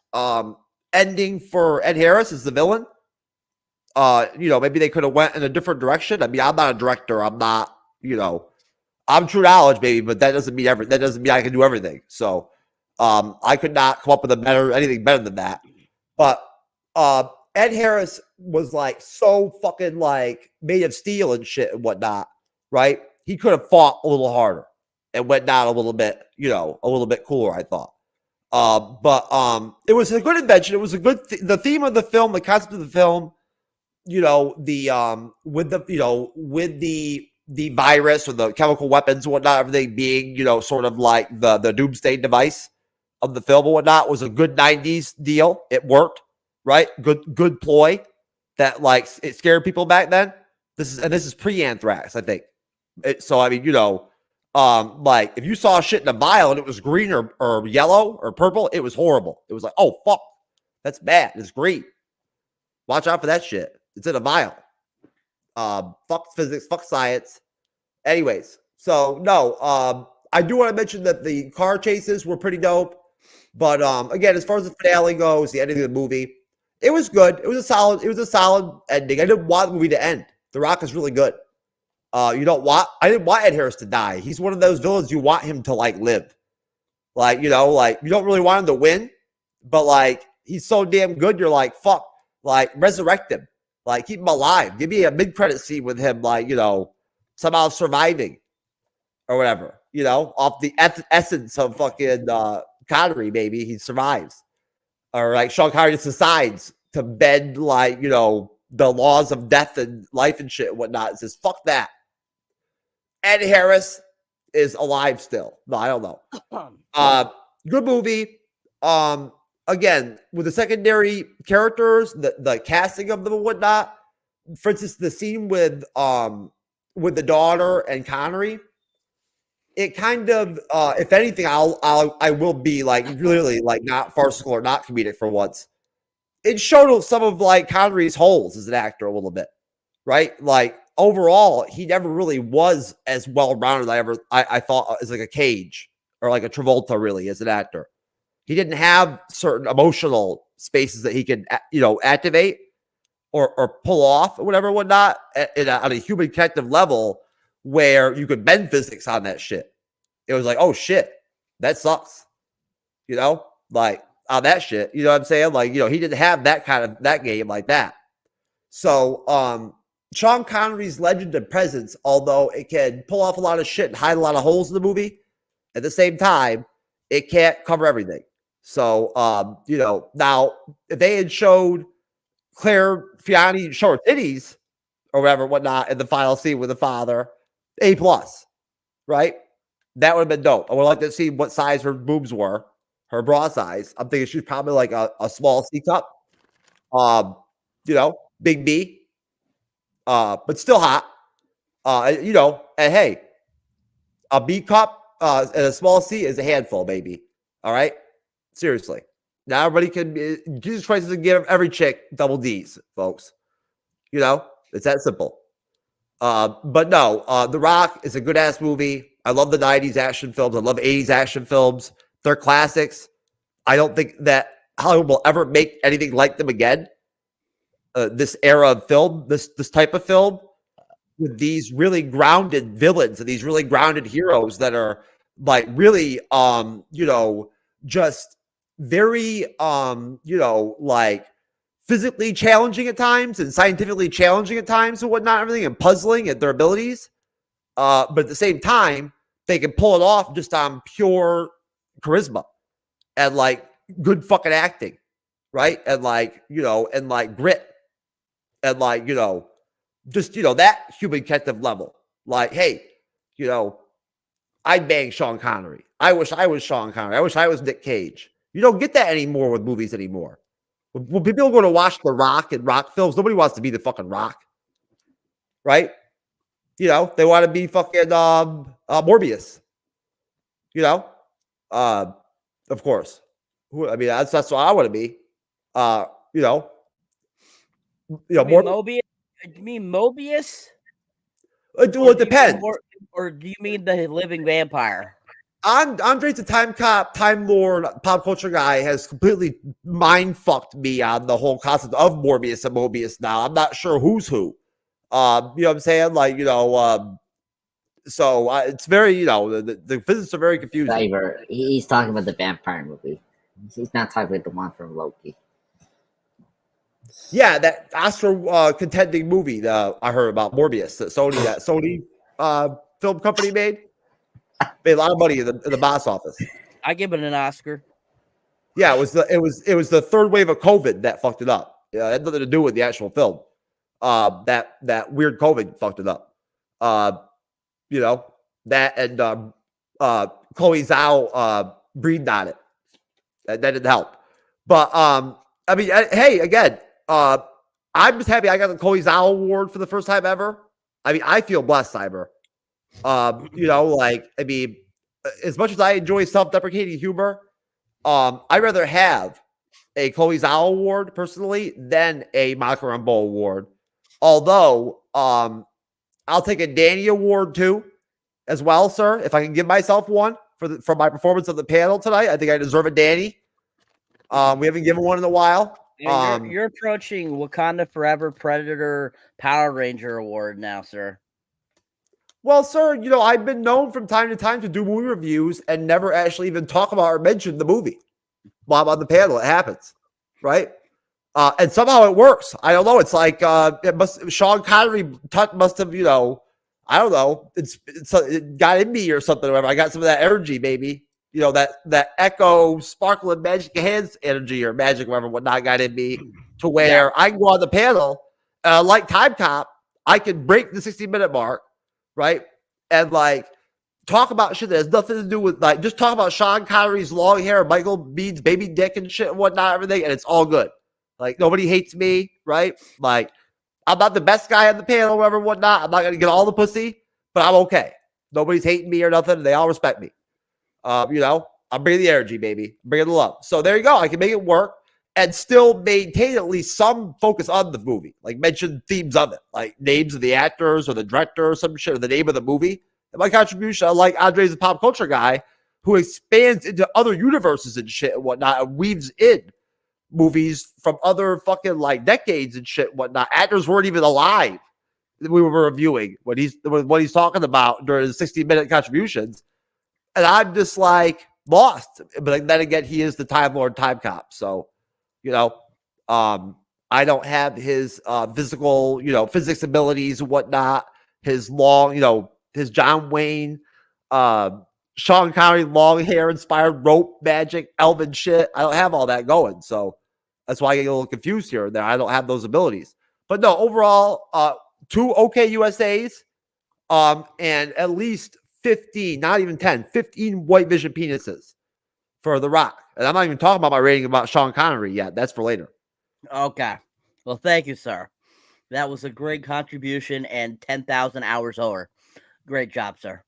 ending for Ed Harris as the villain. Maybe they could have went in a different direction. I mean, I'm not a director. I'm not, I'm True Knowledge, baby, but that doesn't mean I can do everything. So I could not come up with anything better than that. But Ed Harris was like so fucking like made of steel and shit and whatnot, right? He could have fought a little harder and went down a little bit, you know, a little bit cooler, I thought. But it was a good invention. It was a good the theme of the film, the concept of the film, you know, the with the, you know, with the virus or the chemical weapons and whatnot, everything being, you know, sort of like the doomsday device of the film and whatnot, was a good 90s deal. It worked, right? Good ploy that like it scared people back then. This is pre-anthrax, I think. So I mean, you know, like if you saw shit in a vial and it was green or yellow or purple, it was horrible. It was like, oh fuck, that's bad. It's green. Watch out for that shit. It's in a vial. Fuck physics, fuck science. Anyways, so no, I do want to mention that the car chases were pretty dope. But again, as far as the finale goes, the ending of the movie, it was good. It was a solid ending. I didn't want the movie to end. The Rock is really good. I didn't want Ed Harris to die. He's one of those villains you want him to like live. Like, you know, like you don't really want him to win, but like he's so damn good, you're like, fuck, like resurrect him. Like keep him alive. Give me a mid-credit scene with him, like, you know, somehow surviving or whatever, you know, off the essence of fucking Connery, maybe he survives. Or like Sean Connery just decides to bend, like, you know, the laws of death and life and shit and whatnot. It says, fuck that. Ed Harris is alive still. No, I don't know. Good movie. Again, with the secondary characters, the casting of them and whatnot. For instance, the scene with the daughter and Connery, it kind of, if anything, I will be like really like not farcical or not comedic for once. It showed some of like Connery's holes as an actor a little bit, right? Like overall, he never really was as well rounded I thought as like a Cage or like a Travolta really as an actor. He didn't have certain emotional spaces that he could, you know, activate or pull off or whatever, whatnot, on a human connective level where you could bend physics on that shit. It was like, oh shit, that sucks. You know, like on that shit. You know what I'm saying? Like, you know, he didn't have that kind of that game like that. So, Sean Connery's legend and presence, although it can pull off a lot of shit and hide a lot of holes in the movie, at the same time, it can't cover everything. So, you know, now if they had showed Claire Fiani show her titties or whatever, whatnot, in the final scene with the father, A+, right? That would have been dope. I would like to see what size her boobs were, her bra size. I'm thinking she's probably like a small C cup. You know, big B. But still hot. You know, and hey, a B cup and a small C is a handful, baby. All right? Seriously. Now everybody can, Jesus Christ doesn't give every chick double D's, folks. You know, it's that simple. But no, The Rock is a good ass movie. I love the 90s action films. I love 80s action films. They're classics. I don't think that Hollywood will ever make anything like them again. This era of film, this type of film, with these really grounded villains and these really grounded heroes that are like really, you know, just very, you know, like physically challenging at times and scientifically challenging at times and whatnot, everything, and puzzling at their abilities. But at the same time, they can pull it off just on pure charisma and like good fucking acting, right? And like, you know, and like grit and like, you know, just, you know, that human connective level. Like, hey, you know, I'd bang Sean Connery. I wish I was Sean Connery. I wish I was Nick Cage. You don't get that anymore with movies anymore. When people go to watch The Rock and Rock films, nobody wants to be the fucking Rock, right? You know, they want to be fucking Morbius. You know, of course. I mean, that's what I want to be. You know, Mobius. You mean Mobius? Well, it depends. Or do you mean the living vampire? Andre's a time cop, time lord, pop culture guy, has completely mind fucked me on the whole concept of Morbius and Mobius now. I'm not sure who's who. You know what I'm saying? Like, you know, so it's very, you know, the physics are very confusing. Cyber, he's talking about the vampire movie. He's not talking about the one from Loki. Yeah, that Oscar contending movie that I heard about, Morbius, that Sony film company made a lot of money in the box office. I give it an Oscar. Yeah, it was the third wave of COVID that fucked it up. Yeah, it had nothing to do with the actual film. That weird COVID fucked it up. You know, that and Chloe Zhao breathed on it. That didn't help. But I mean, hey, again, I'm just happy I got the Chloe Zhao award for the first time ever. I mean, I feel blessed, Cyber. You know, like, I mean, as much as I enjoy self-deprecating humor, I'd rather have a Chloe Zhao award personally than a Monica Rambeau award. Although, I'll take a Danny award too, as well, sir. If I can give myself one for my performance of the panel tonight, I think I deserve a Danny. We haven't given one in a while. You're approaching Wakanda Forever Predator Power Ranger Award now, sir. Well, sir, you know, I've been known from time to time to do movie reviews and never actually even talk about or mention the movie while I'm on the panel. It happens, right? And somehow it works. I don't know. It's like Sean Connery must have, you know, I don't know. It got in me or something. Or whatever. I got some of that energy, baby. You know, that Echo Sparkling Magic Hands energy or magic, whatever, whatnot got in me to where I can go on the panel, like Time Cop, I can break the 60-minute mark, right? And like talk about shit that has nothing to do with, like, just talk about Sean Connery's long hair, Michael Bean's baby dick and shit and whatnot, everything, and it's all good. Like, nobody hates me, right? Like, I'm not the best guy on the panel, whatever, whatnot. I'm not going to get all the pussy, but I'm okay. Nobody's hating me or nothing. They all respect me. You know, I'm bringing the energy, baby. I'm bringing the love. So there you go. I can make it work and still maintain at least some focus on the movie. Like, mention themes of it, like names of the actors or the director or some shit or the name of the movie. And my contribution, like Andre's a pop culture guy who expands into other universes and shit and whatnot and weaves in movies from other fucking like decades and shit and whatnot. Actors weren't even alive that we were reviewing what he's talking about during his 60-minute contributions. And I'm just like lost. But then again, he is the Time Lord, Time Cop. So, you know, I don't have his physical, you know, physics abilities and whatnot. His long, you know, his John Wayne, Sean Connery, long hair inspired rope magic, elven shit. I don't have all that going. So that's why I get a little confused here and there. I don't have those abilities. But no, overall, 2 okay USAs, and at least 15, not even 10, 15 white vision penises for The Rock. And I'm not even talking about my rating about Sean Connery yet. That's for later. Okay. Well, thank you, sir. That was a great contribution and 10,000 hours over. Great job, sir.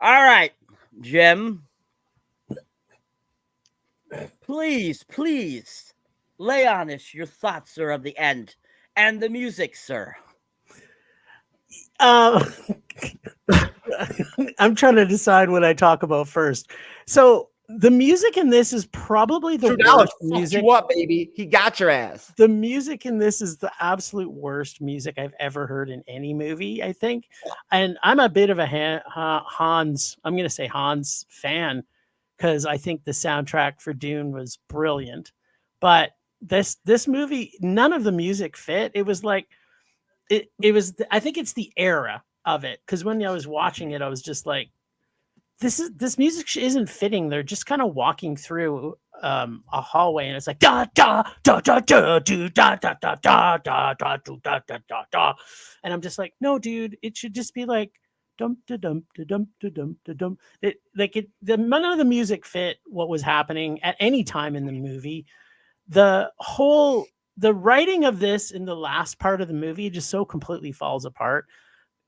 All right, Jim. Please lay on us your thoughts, sir, of the end and the music, sir. I'm trying to decide what I talk about first. So the music in this is probably the worst music. You up, baby? He got your ass. The music in this is the absolute worst music I've ever heard in any movie, I think. And I'm a bit of a Hans fan because I think the soundtrack for Dune was brilliant. But this movie, none of the music fit. It was like it was. I think it's the era of it, because when I was watching it, I was just like, this music isn't fitting. They're just kind of walking through a hallway, and it's like da da da da da do da da da da da da do da da da da, and I'm just like, no, dude, it should just be like dum da dum da dum da dum da dum. None of the music fit what was happening at any time in the movie. The writing of this in the last part of the movie just so completely falls apart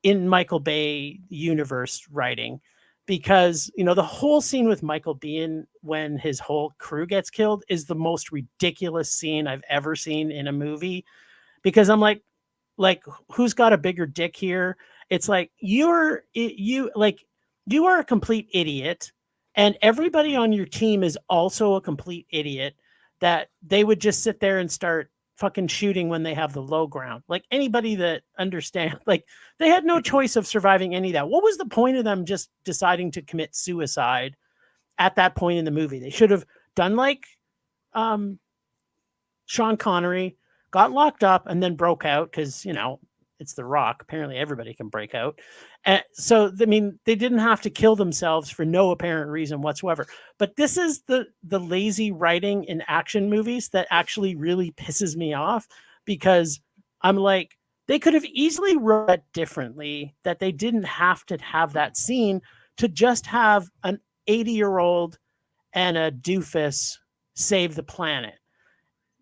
in Michael Bay universe writing, because, you know, the whole scene with Michael Biehn when his whole crew gets killed is the most ridiculous scene I've ever seen in a movie, because I'm like, who's got a bigger dick here? It's like, you are a complete idiot, and everybody on your team is also a complete idiot, that they would just sit there and start fucking shooting when they have the low ground. Like, anybody that understands, like, they had no choice of surviving any of that. What was the point of them just deciding to commit suicide at that point in the movie? They should have done like Sean Connery, got locked up, and then broke out because, it's The Rock. Apparently everybody can break out. And so, I mean, they didn't have to kill themselves for no apparent reason whatsoever. But this is the lazy writing in action movies that actually really pisses me off, because I'm like, they could have easily wrote it differently, that they didn't have to have that scene, to just have an 80-year-old and a doofus save the planet.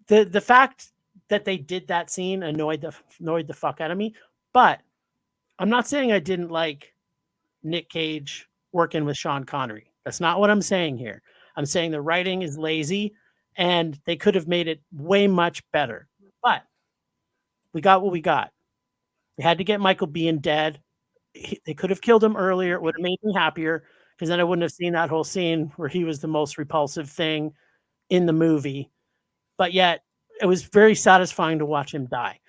The fact that they did that scene annoyed the fuck out of me. But I'm not saying I didn't like Nick Cage working with Sean Connery. That's not what I'm saying here. I'm saying the writing is lazy and they could have made it way much better. But we got what we got. They had to get Michael Biehn dead. They could have killed him earlier. It would have made me happier, because then I wouldn't have seen that whole scene where he was the most repulsive thing in the movie. But yet, it was very satisfying to watch him die.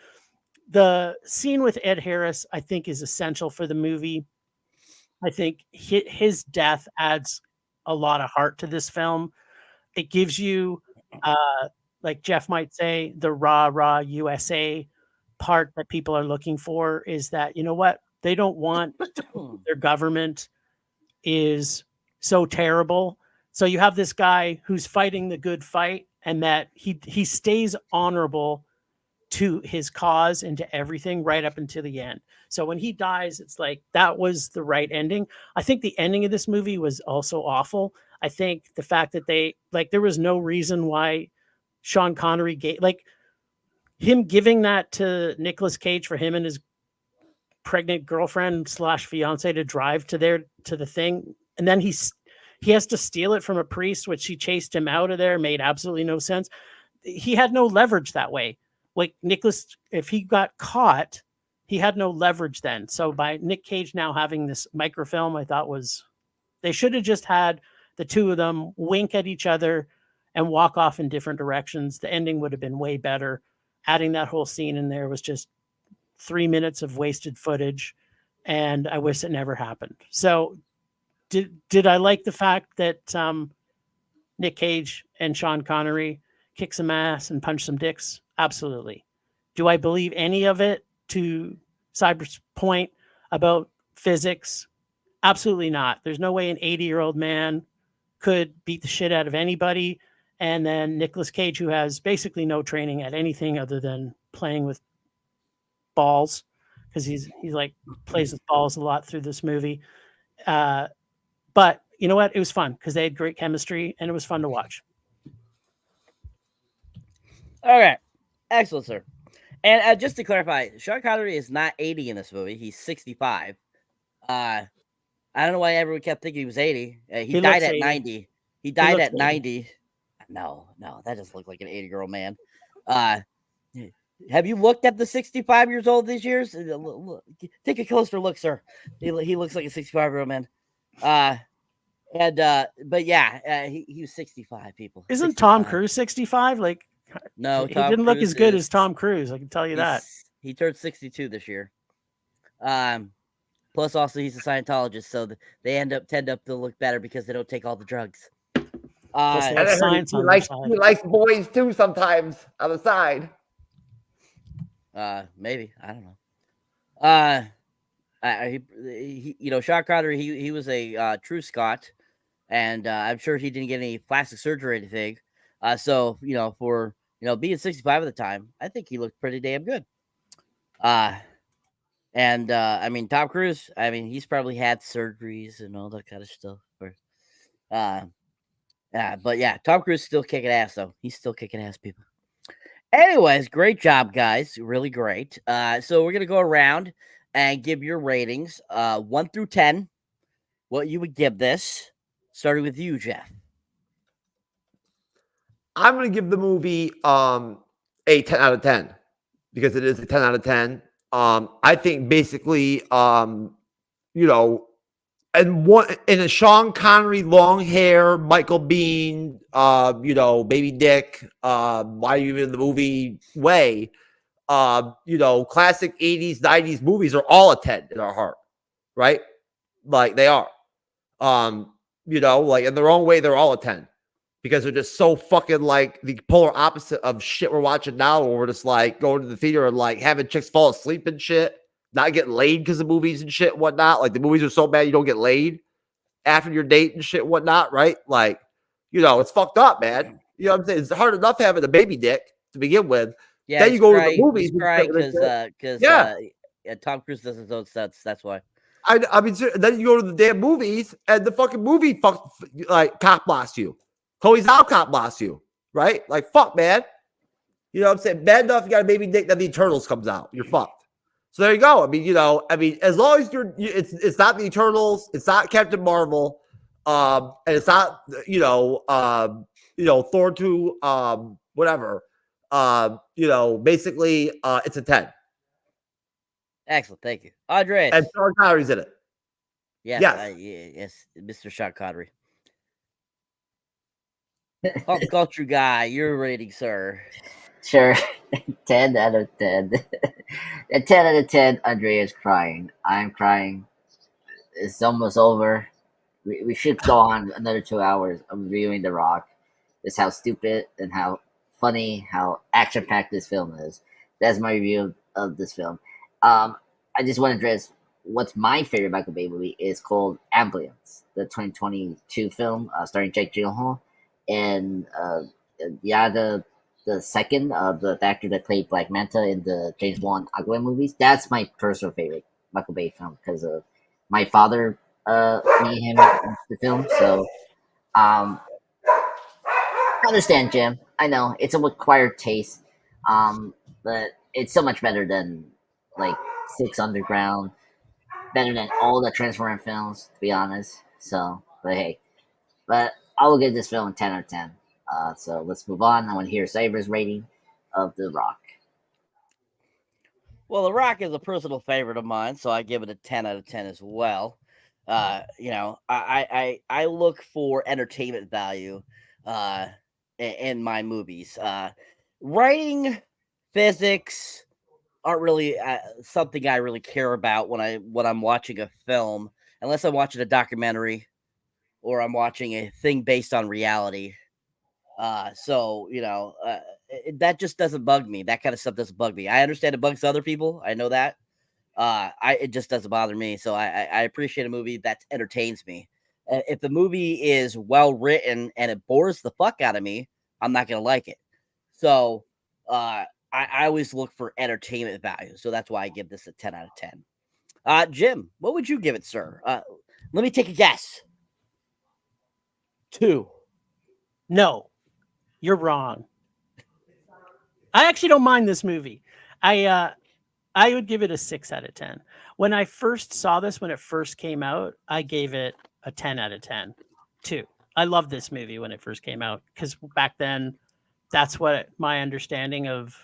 The scene with Ed Harris, I think, is essential for the movie. I think his death adds a lot of heart to this film. It gives you, like Jeff might say, the rah USA part that people are looking for, is that, you know what? They don't want their government is so terrible. So you have this guy who's fighting the good fight, and that he stays honorable to his cause and to everything right up until the end. So when he dies, it's like, that was the right ending. I think the ending of this movie was also awful. I think the fact that there was no reason why Sean Connery gave, him giving that to Nicolas Cage for him and his pregnant girlfriend / fiance to drive to the thing. And then he has to steal it from a priest, which he chased him out of there, made absolutely no sense. He had no leverage that way. Like Nicholas, if he got caught, he had no leverage then. So by Nick Cage now having this microfilm, I thought they should have just had the two of them wink at each other and walk off in different directions. The ending would have been way better. Adding that whole scene in there was just 3 minutes of wasted footage, and I wish it never happened. So did I like the fact that Nick Cage and Sean Connery kick some ass and punch some dicks? Absolutely. Do I believe any of it to Cyber's point about physics? Absolutely not. There's no way an 80-year-old man could beat the shit out of anybody. And then Nicolas Cage, who has basically no training at anything other than playing with balls, because he's like plays with balls a lot through this movie. But you know what? It was fun because they had great chemistry and it was fun to watch. Okay. Excellent, sir. And just to clarify, Sean Connery is not 80 in this movie. He's 65. I don't know why everyone kept thinking he was 80. He died at 80. 90. He died at 90. 80. No, that doesn't look like an 80-year-old man. Have you looked at the 65 years old these years? Take a closer look, sir. He looks like a 65-year-old man. But yeah, he was 65, people. Isn't 65. Tom Cruise 65? Like, no, he didn't look as good as Tom Cruise. I can tell you that. He turned 62 this year. Plus, also, he's a Scientologist, so they tend up to look better because they don't take all the drugs. He likes boys too sometimes on the side. Maybe, I don't know. Sean Connery, he was a true Scot, and I'm sure he didn't get any plastic surgery or anything. So for being 65 at the time, I think he looked pretty damn good. I mean, Tom Cruise, he's probably had surgeries and all that kind of stuff. But yeah, Tom Cruise is still kicking ass, though. He's still kicking ass, people. Anyways, great job, guys. Really great. So we're going to go around and give your ratings, 1 through 10, what you would give this, starting with you, Jeff. I'm going to give the movie a 10 out of 10 because it is a 10 out of 10. I think basically, and in a Sean Connery long hair, Michael Biehn, baby dick, why are you in the movie way? Classic 80s, 90s movies are all a 10 in our heart, right? Like they are. In their own way, they're all a 10. because they're just so fucking like the polar opposite of shit we're watching now, where we're just like going to the theater and like having chicks fall asleep and shit, not getting laid because of movies and shit and whatnot. Like the movies are so bad you don't get laid after your date and shit and whatnot, right? Like, it's fucked up, man. You know what I'm saying? It's hard enough having a baby dick to begin with. Yeah, Then you go to the movies. Because Tom Cruise doesn't know sets. That's why. I mean, then you go to the damn movies and the fucking movie cop blasts you. Chloe Zhao cop blasts you, right? Like, fuck, man. You know what I'm saying? Bad enough you got a baby dick, then the Eternals comes out. You're fucked. So there you go. I mean, as long as it's not the Eternals, it's not Captain Marvel, and it's not, Thor 2, whatever. Basically, it's a 10. Excellent, thank you, Andres. And Sean Connery's in it. Yes, yes, Mr. Sean Connery. Pop culture guy, your rating, sir. Sure. 10 out of 10. A 10 out of 10, Andrea's crying. I'm crying. It's almost over. We should go on another 2 hours of reviewing The Rock. Just how stupid and how funny, how action-packed this film is. That's my review of this film. I just want to address what's my favorite Michael Bay movie is called Ambulance, the 2022 film starring Jake Gyllenhaal. And the second, the actor that played Black Manta in the James Bond Aquaman movies. That's my personal favorite Michael Bay film because of my father, me and him watched the film. So, I understand, Jim. I know it's a acquired taste, but it's so much better than like Six Underground, better than all the Transformer films, to be honest. So, but I will give this film a 10 out of 10. So let's move on. I want to hear Cyber's rating of The Rock. Well, The Rock is a personal favorite of mine, so I give it a 10 out of 10 as well. I look for entertainment value in my movies. Writing, physics aren't really something I really care about when I'm watching a film, unless I'm watching a documentary or I'm watching a thing based on reality. That just doesn't bug me. That kind of stuff doesn't bug me. I understand it bugs other people. I know that. It just doesn't bother me. So I appreciate a movie that entertains me. If the movie is well written and it bores the fuck out of me, I'm not gonna like it. So I always look for entertainment value. So that's why I give this a 10 out of 10. Jim, what would you give it, sir? Let me take a guess. 2. No, you're wrong. I actually don't mind this movie. I would give it a 6 out of 10. When I first saw this, when it first came out, I gave it a 10 out of 10 too. I loved this movie when it first came out because back then that's what my understanding of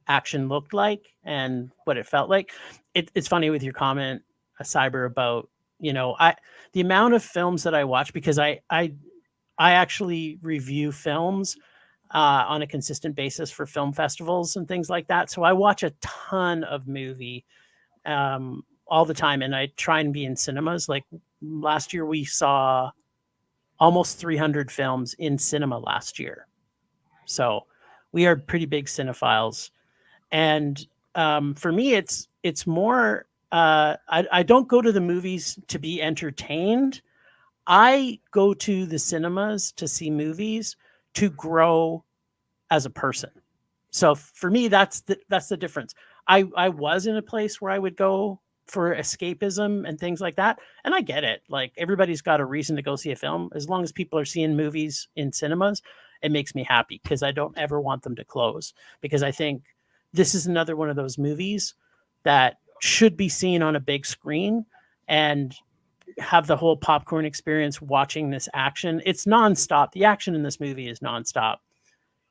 action looked like and what it felt like. It's funny with your comment, Cyber, about, the amount of films that I watch, because I actually review films on a consistent basis for film festivals and things like that. So I watch a ton of movie all the time, and I try and be in cinemas. Like last year, we saw almost 300 films in cinema last year. So we are pretty big cinephiles. And for me, it's more, I don't go to the movies to be entertained. I go to the cinemas to see movies to grow as a person. So for me, that's the difference. I was in a place where I would go for escapism and things like that. And I get it. Like everybody's got a reason to go see a film. As long as people are seeing movies in cinemas, it makes me happy because I don't ever want them to close, because I think this is another one of those movies that should be seen on a big screen and have the whole popcorn experience watching this action. It's nonstop. The action in this movie is nonstop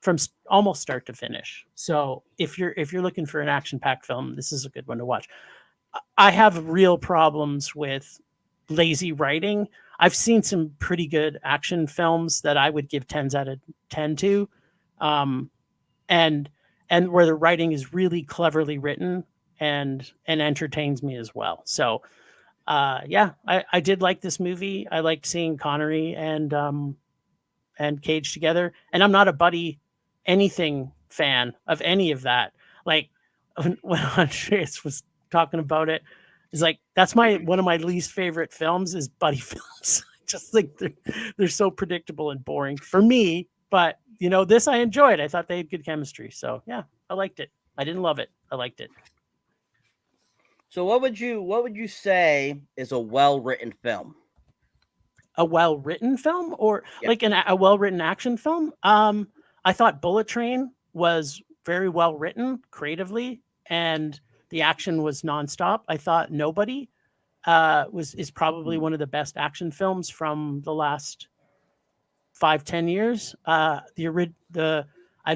from almost start to finish. So if you're looking for an action-packed film, this is a good one to watch. I have real problems with lazy writing. I've seen some pretty good action films that I would give 10s out of 10 to, and where the writing is really cleverly written and entertains me as well. So I did like this movie. I liked seeing Connery, and and Cage together. And I'm not a Buddy anything fan of any of that. Like when Andreas was talking about it, it's like that's one of my least favorite films is Buddy films. Just like they're so predictable and boring for me. But this I enjoyed. I thought they had good chemistry. So yeah, I liked it. I didn't love it. I liked it. So what would you say is a well-written film? A well-written film, or like a well-written action film? I thought Bullet Train was very well written creatively, and the action was nonstop. I thought Nobody is probably one of the best action films from the last 5-10 years. I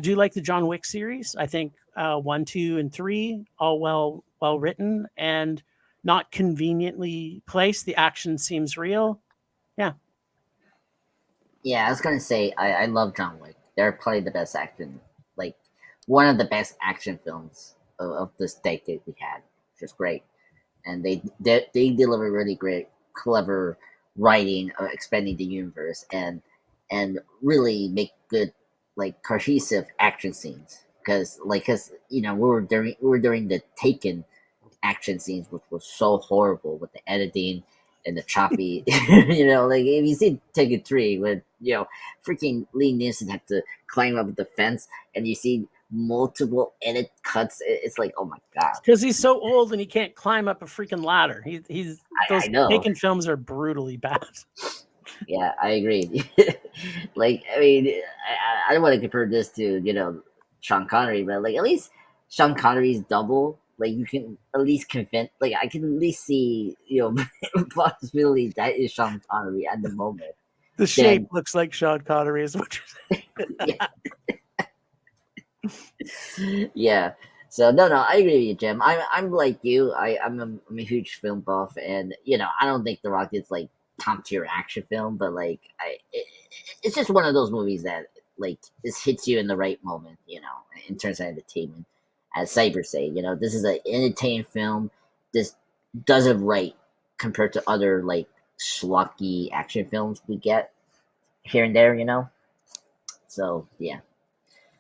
do like the John Wick series. I think 1, 2, and 3 all well written and not conveniently placed. The action seems real. Yeah, I was gonna say I love John Wick. They're probably the best action, like one of the best action films of this decade we had, which is great. And they deliver really great, clever writing, expanding the universe, and really make good, like cohesive action scenes. Because we were during the Taken action scenes, which was so horrible with the editing and the choppy. Like if you see Taken 3 with freaking Lee Nielsen have to climb up the fence, and you see multiple edit cuts, it's like, oh my god, because he's so old and he can't climb up a freaking ladder. Those I know. Taken films are brutally bad. Yeah, I agree. Like, I mean, I don't want to compare this to Sean Connery, but like at least Sean Connery's double, like you can at least convince, like I can at least see possibility that is Sean Connery at the moment. The shape looks like Sean Connery, is what you're saying. Yeah. So no, I agree with you, Jim. I'm like you. I'm a huge film buff, and I don't think The Rock is like top tier action film, but like it's just one of those movies that like just hits you in the right moment, in terms of entertainment. As Cyber say, this is an entertaining film. This does it right compared to other like schlocky action films we get here and there, So yeah.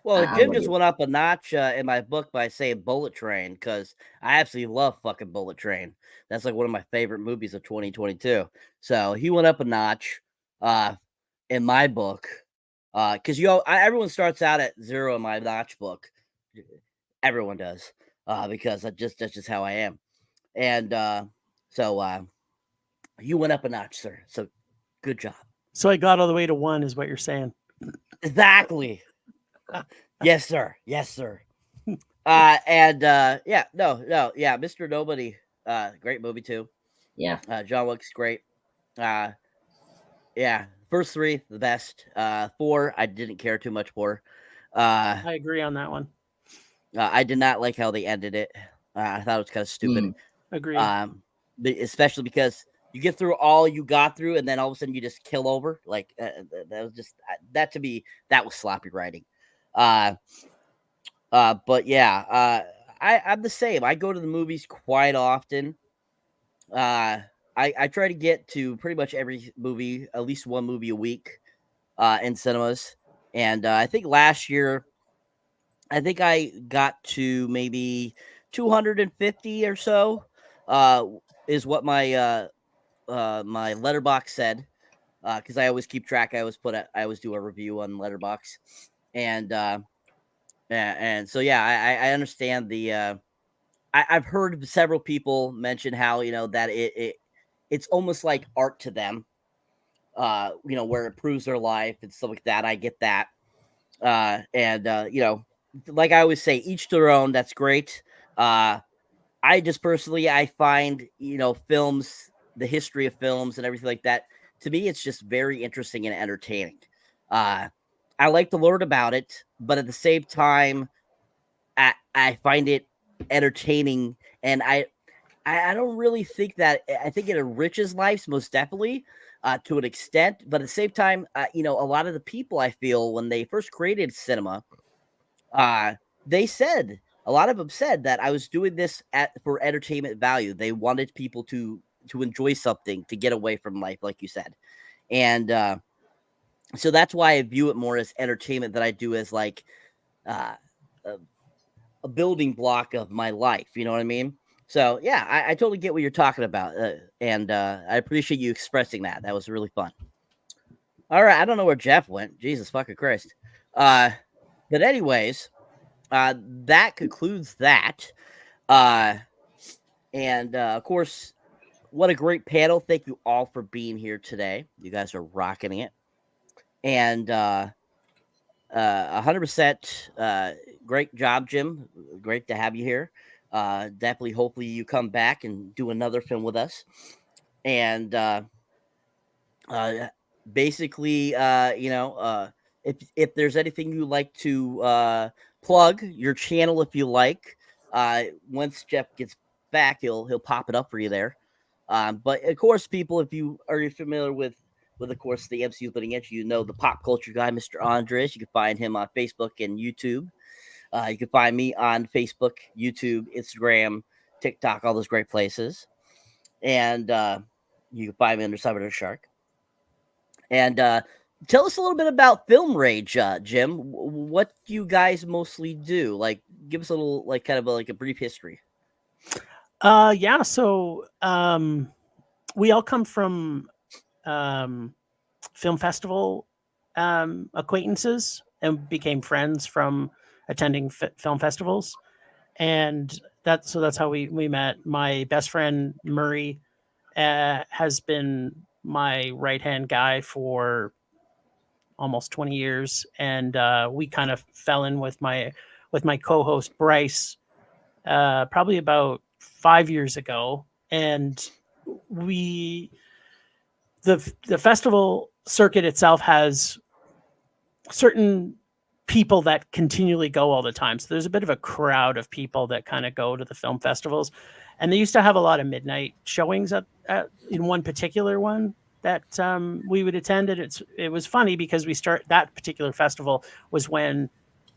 Well, Jim just went up a notch in my book by saying Bullet Train, because I absolutely love fucking Bullet Train. That's like one of my favorite movies of 2022. So he went up a notch in my book, because everyone starts out at 0 in my notch book. Everyone does, because that's just how I am. And so you went up a notch, sir. So good job. So I got all the way to 1, is what you're saying. Exactly. Yes, sir. Yeah, Mr. Nobody, great movie too. Yeah. John Wick's great. Yeah, first 3 the best. 4 I didn't care too much for. I agree on that one. I did not like how they ended it. I thought it was kind of stupid. Agreed. Especially because you get through all you got through, and then all of a sudden you just kill over. Like that was just that to me. That was sloppy writing. But yeah, I'm the same. I go to the movies quite often. I try to get to pretty much every movie, at least one movie a week, in cinemas. And I think last year, I got to maybe 250 or so. Is what my my Letterbox said, because I always keep track. I always do a review on Letterbox, and so yeah, I understand the. I've heard several people mention how that it's almost like art to them, where it proves their life and stuff like that. I get that, and like I always say, each their own. That's great. I just personally, I find, films, the history of films and everything like that, to me, it's just very interesting and entertaining. I like to learn about it, but at the same time, I find it entertaining, and I don't really think that, I think it enriches lives most definitely, to an extent, but at the same time, a lot of the people, I feel, when they first created cinema, a lot of them said that I was doing this for entertainment value. They wanted people to enjoy something, to get away from life, like you said. And So that's why I view it more as entertainment than I do as like a building block of my life. You know what I mean? So yeah, I totally get what you're talking about, and I appreciate you expressing that. That was really fun. All right, I don't know where Jeff went. Jesus fucking Christ. But anyways, that concludes that. And of course, what a great panel. Thank you all for being here today. You guys are rocking it. And 100% great job, Jim. Great to have you here. Definitely, hopefully you come back and do another film with us. And basically, if there's anything you like to plug your channel, if you like, once Jeff gets back, he'll pop it up for you there. But of course, people, if you are familiar with of course the MCU's Bleeding Edge, you know the pop culture guy, Mr. Andres. You can find him on Facebook and YouTube. You can find me on Facebook, YouTube, Instagram, TikTok, all those great places. And you can find me under Cyberneticshark. And tell us a little bit about Film Rage, Jim. What do you guys mostly do? Like, give us a little, like, kind of like a brief history. Yeah. So we all come from film festival acquaintances and became friends from attending film festivals. And that's how we met. My best friend, Murray, has been my right-hand guy for almost 20 years. And we kind of fell in with my co-host, Bryce, probably about 5 years ago. And the festival circuit itself has certain people that continually go all the time. So there's a bit of a crowd of people that kind of go to the film festivals, and they used to have a lot of midnight showings at in one particular one that we would attend. And it was funny because that particular festival was when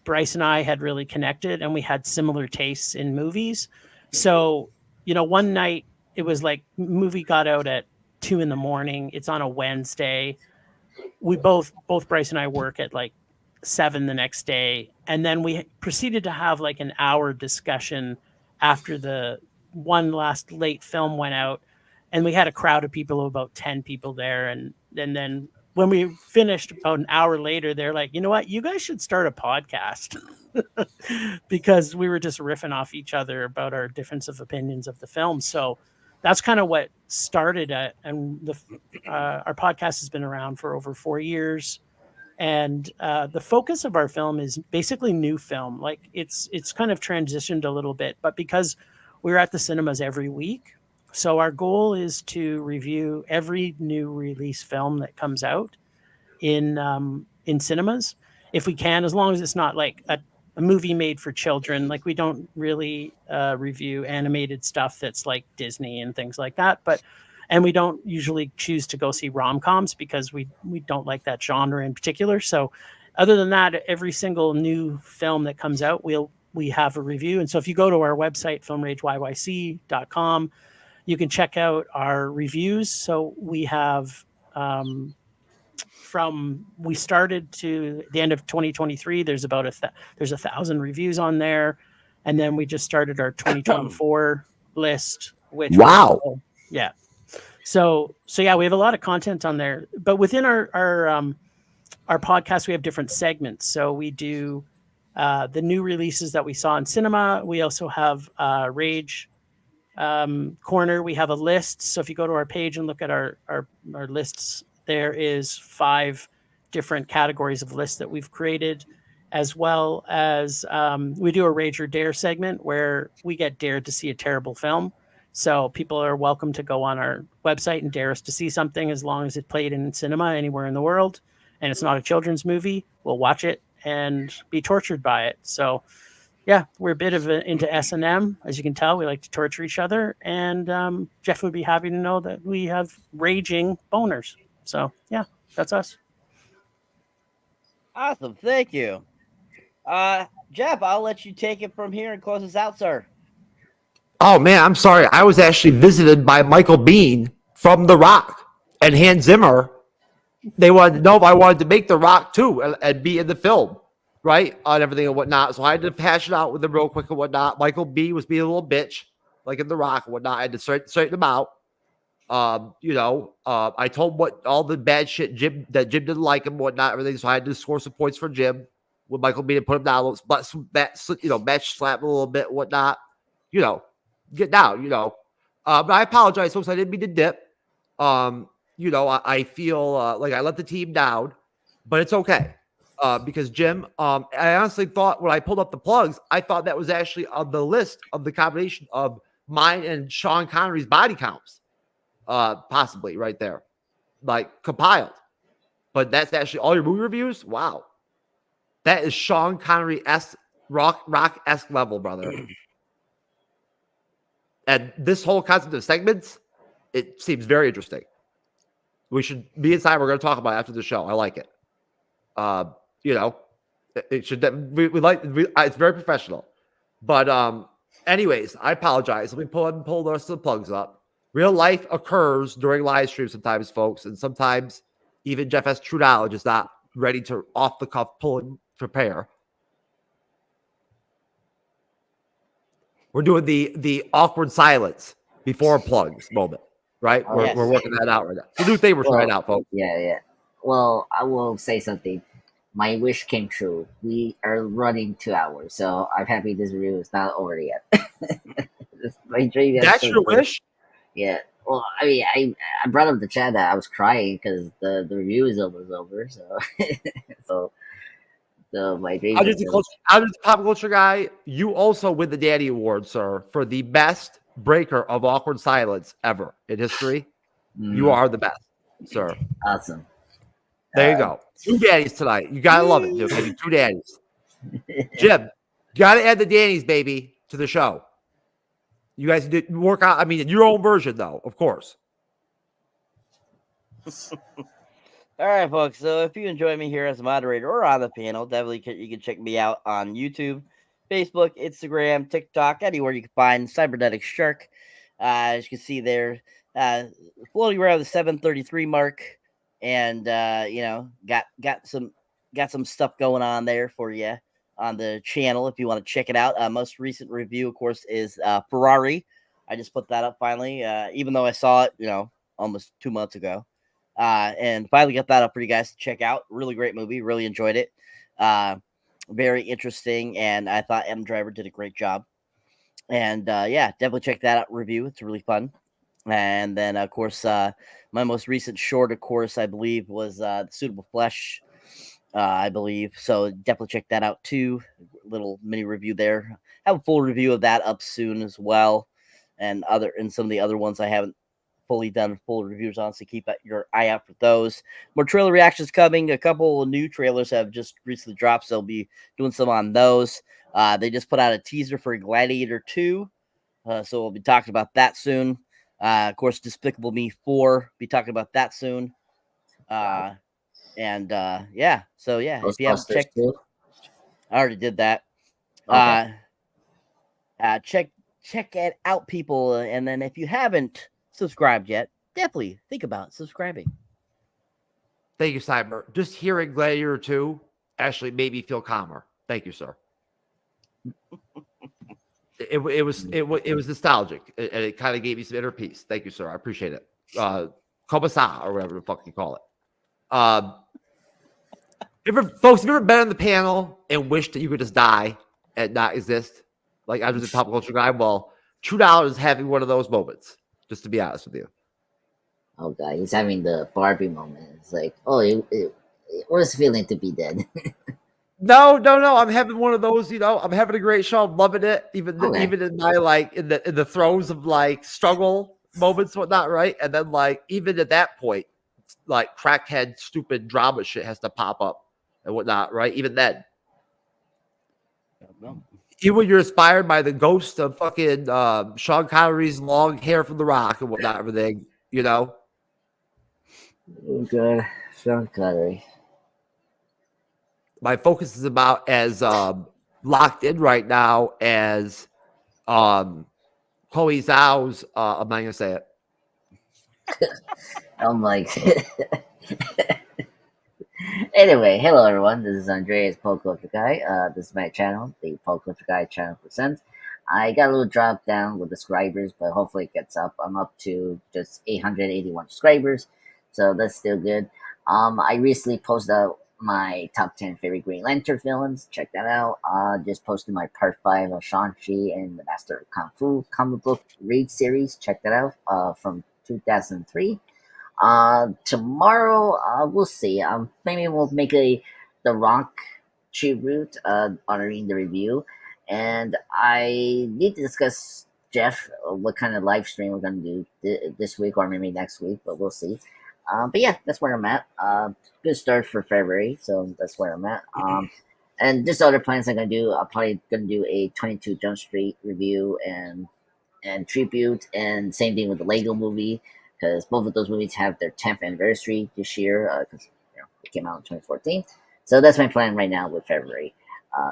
Bryce and I had really connected, and we had similar tastes in movies. So, one night it was like movie got out at 2 a.m. It's on a Wednesday. We both Bryce and I work at like 7 the next day. And then we proceeded to have like an hour discussion after the one last late film went out. And we had a crowd of people, about 10 people there. And then when we finished about an hour later, they're like, you know what, you guys should start a podcast. Because we were just riffing off each other about our difference of opinions of the film. So that's kind of what started it. And our podcast has been around for over 4 years. And the focus of our film is basically new film. Like it's kind of transitioned a little bit, but because we're at the cinemas every week, so our goal is to review every new release film that comes out in cinemas, if we can, as long as it's not like a movie made for children. Like we don't really review animated stuff that's like Disney and things like that. And we don't usually choose to go see rom-coms because we don't like that genre in particular. So other than that, every single new film that comes out, we have a review. And so if you go to our website, filmrageyyc.com, you can check out our reviews. So we have from we started to the end of 2023, there's about there's 1,000 reviews on there. And then we just started our 2024 list, which yeah. So yeah, we have a lot of content on there, but within our podcast, we have different segments. So we do the new releases that we saw in cinema. We also have Rage Corner. We have a list. So if you go to our page and look at our lists, there is 5 different categories of lists that we've created, as well as we do a Rage or Dare segment where we get dared to see a terrible film. So people are welcome to go on our website and dare us to see something, as long as it played in cinema anywhere in the world and it's not a children's movie. We'll watch it and be tortured by it. So yeah, we're a bit into S&M. As you can tell, we like to torture each other. And Jeff would be happy to know that we have raging boners. So yeah, that's us. Awesome. Thank you. Jeff, I'll let you take it from here and close us out, sir. Oh, man, I'm sorry. I was actually visited by Michael Biehn from The Rock and Hans Zimmer they wanted to know if I wanted to make The Rock too and be in the film, right? On everything and whatnot. So I had to hash it out with them real quick and whatnot. Michael B was being a little bitch, like in The Rock and whatnot. I had to straighten him out. I told what all the bad shit Jim didn't like him and whatnot, everything. So I had to score some points for Jim with Michael B to put him down, match slap a little bit, and whatnot. Get down, But I apologize, folks. I didn't mean to dip. I feel like I let the team down, but it's okay. Because Jim, I honestly thought when I pulled up the plugs, I thought that was actually on the list of the combination of mine and Sean Connery's body counts. Possibly right there, like compiled. But that's actually all your movie reviews. Wow, that is Sean Connery-esque rock-esque level, brother. And this whole concept of segments, it seems very interesting. We should be inside. We're going to talk about it after the show. I like it. It should. It's very professional. But anyways, I apologize. Let me pull the rest of the plugs up. Real life occurs during live streams sometimes, folks, and sometimes even Jeff has TrueKnowledge is not ready to off the cuff pull and prepare. We're doing the awkward silence before plugs moment, right? We're working that out right now. It's a new thing we're trying out, folks. Yeah. Well, I will say something. My wish came true. We are running 2 hours, so I'm happy this review is not over yet. My dream. That's your wish? Yeah. Well, I mean, I brought up the chat that I was crying because the review is almost over. So my dream. I'll just pop culture guy. You also win the Danny Award, sir, for the best breaker of awkward silence ever in history. You are the best, sir. Awesome. There you go. 2 Dannies tonight. You gotta love it, dude. Maybe 2 Dannies. Jim, you gotta add the Dannies, baby, to the show. You guys did work out. I mean, your own version, though, of course. All right, folks. So if you enjoy me here as a moderator or on the panel, definitely you can check me out on YouTube, Facebook, Instagram, TikTok, anywhere you can find Cyberneticshark. As you can see there, floating around the 733 mark, and got some stuff going on there for you on the channel if you want to check it out. Most recent review, of course, is Ferrari. I just put that up finally, even though I saw it, almost 2 months ago. And finally got that up for you guys to check out. Really great movie. Really enjoyed it. Very interesting. And I thought Adam Driver did a great job. And definitely check that out review. It's really fun. And then, of course, my most recent short, of course, I believe was Suitable Flesh. I believe. So definitely check that out too. Little mini review there. Have a full review of that up soon as well. And some of the other ones I haven't fully done full reviews on, so keep your eye out for those. More trailer reactions coming. A couple of new trailers have just recently dropped, so I'll be doing some on those. They just put out a teaser for Gladiator 2, so we'll be talking about that soon. Of course, Despicable Me 4, be talking about that soon. So if you haven't checked, I already did that. Okay. Check it out, people, and then if you haven't subscribed yet, definitely think about subscribing. Thank you, Cyber. Just hearing Gladiator 2 actually made me feel calmer. Thank you, sir. It was nostalgic, and it kind of gave me some inner peace. Thank you, sir. I appreciate it. Kobasa, or whatever the fuck you call it. Folks, have you ever been on the panel and wished that you could just die and not exist? Like I was a pop culture guy. Well, TrueKnowledge is having one of those moments, just to be honest with you. Oh god, he's having the Barbie moment. It's like, what is it feeling to be dead? No. I'm having one of those. I'm having a great show. I'm loving it. Even in my in the throes of struggle moments, whatnot, right? And then even at that point, crackhead, stupid drama shit has to pop up and whatnot, right? Even then, even when you're inspired by the ghost of fucking Sean Connery's long hair from The Rock and whatnot, everything, Oh god, Sean Connery. My focus is about as locked in right now as Chloe Zhao's. I'm not gonna say it. I'm like, Anyway, hello everyone. This is Andreas Pop Culture Guy. This is my channel, the Pop Culture Guy channel presents. I got a little drop down with the subscribers, but hopefully it gets up. I'm up to just 881 subscribers, so that's still good. I recently posted out my top 10 favorite Green Lantern villains. Check that out. Just posted my part 5 of Shang-Chi and the Master of Kung Fu comic book read series. Check that out. From 2003. Tomorrow, we'll see. Maybe we'll make the Rock tribute, honoring the review. And I need to discuss, Jeff, what kind of live stream we're going to do this week or maybe next week, but we'll see. But yeah, that's where I'm at. Good start for February, so that's where I'm at. And just other plans I'm going to do. I'm probably going to do a 22 Jump Street review and tribute, and same thing with the Lego movie, because both of those movies have their 10th anniversary this year, because it came out in 2014. So that's my plan right now with February.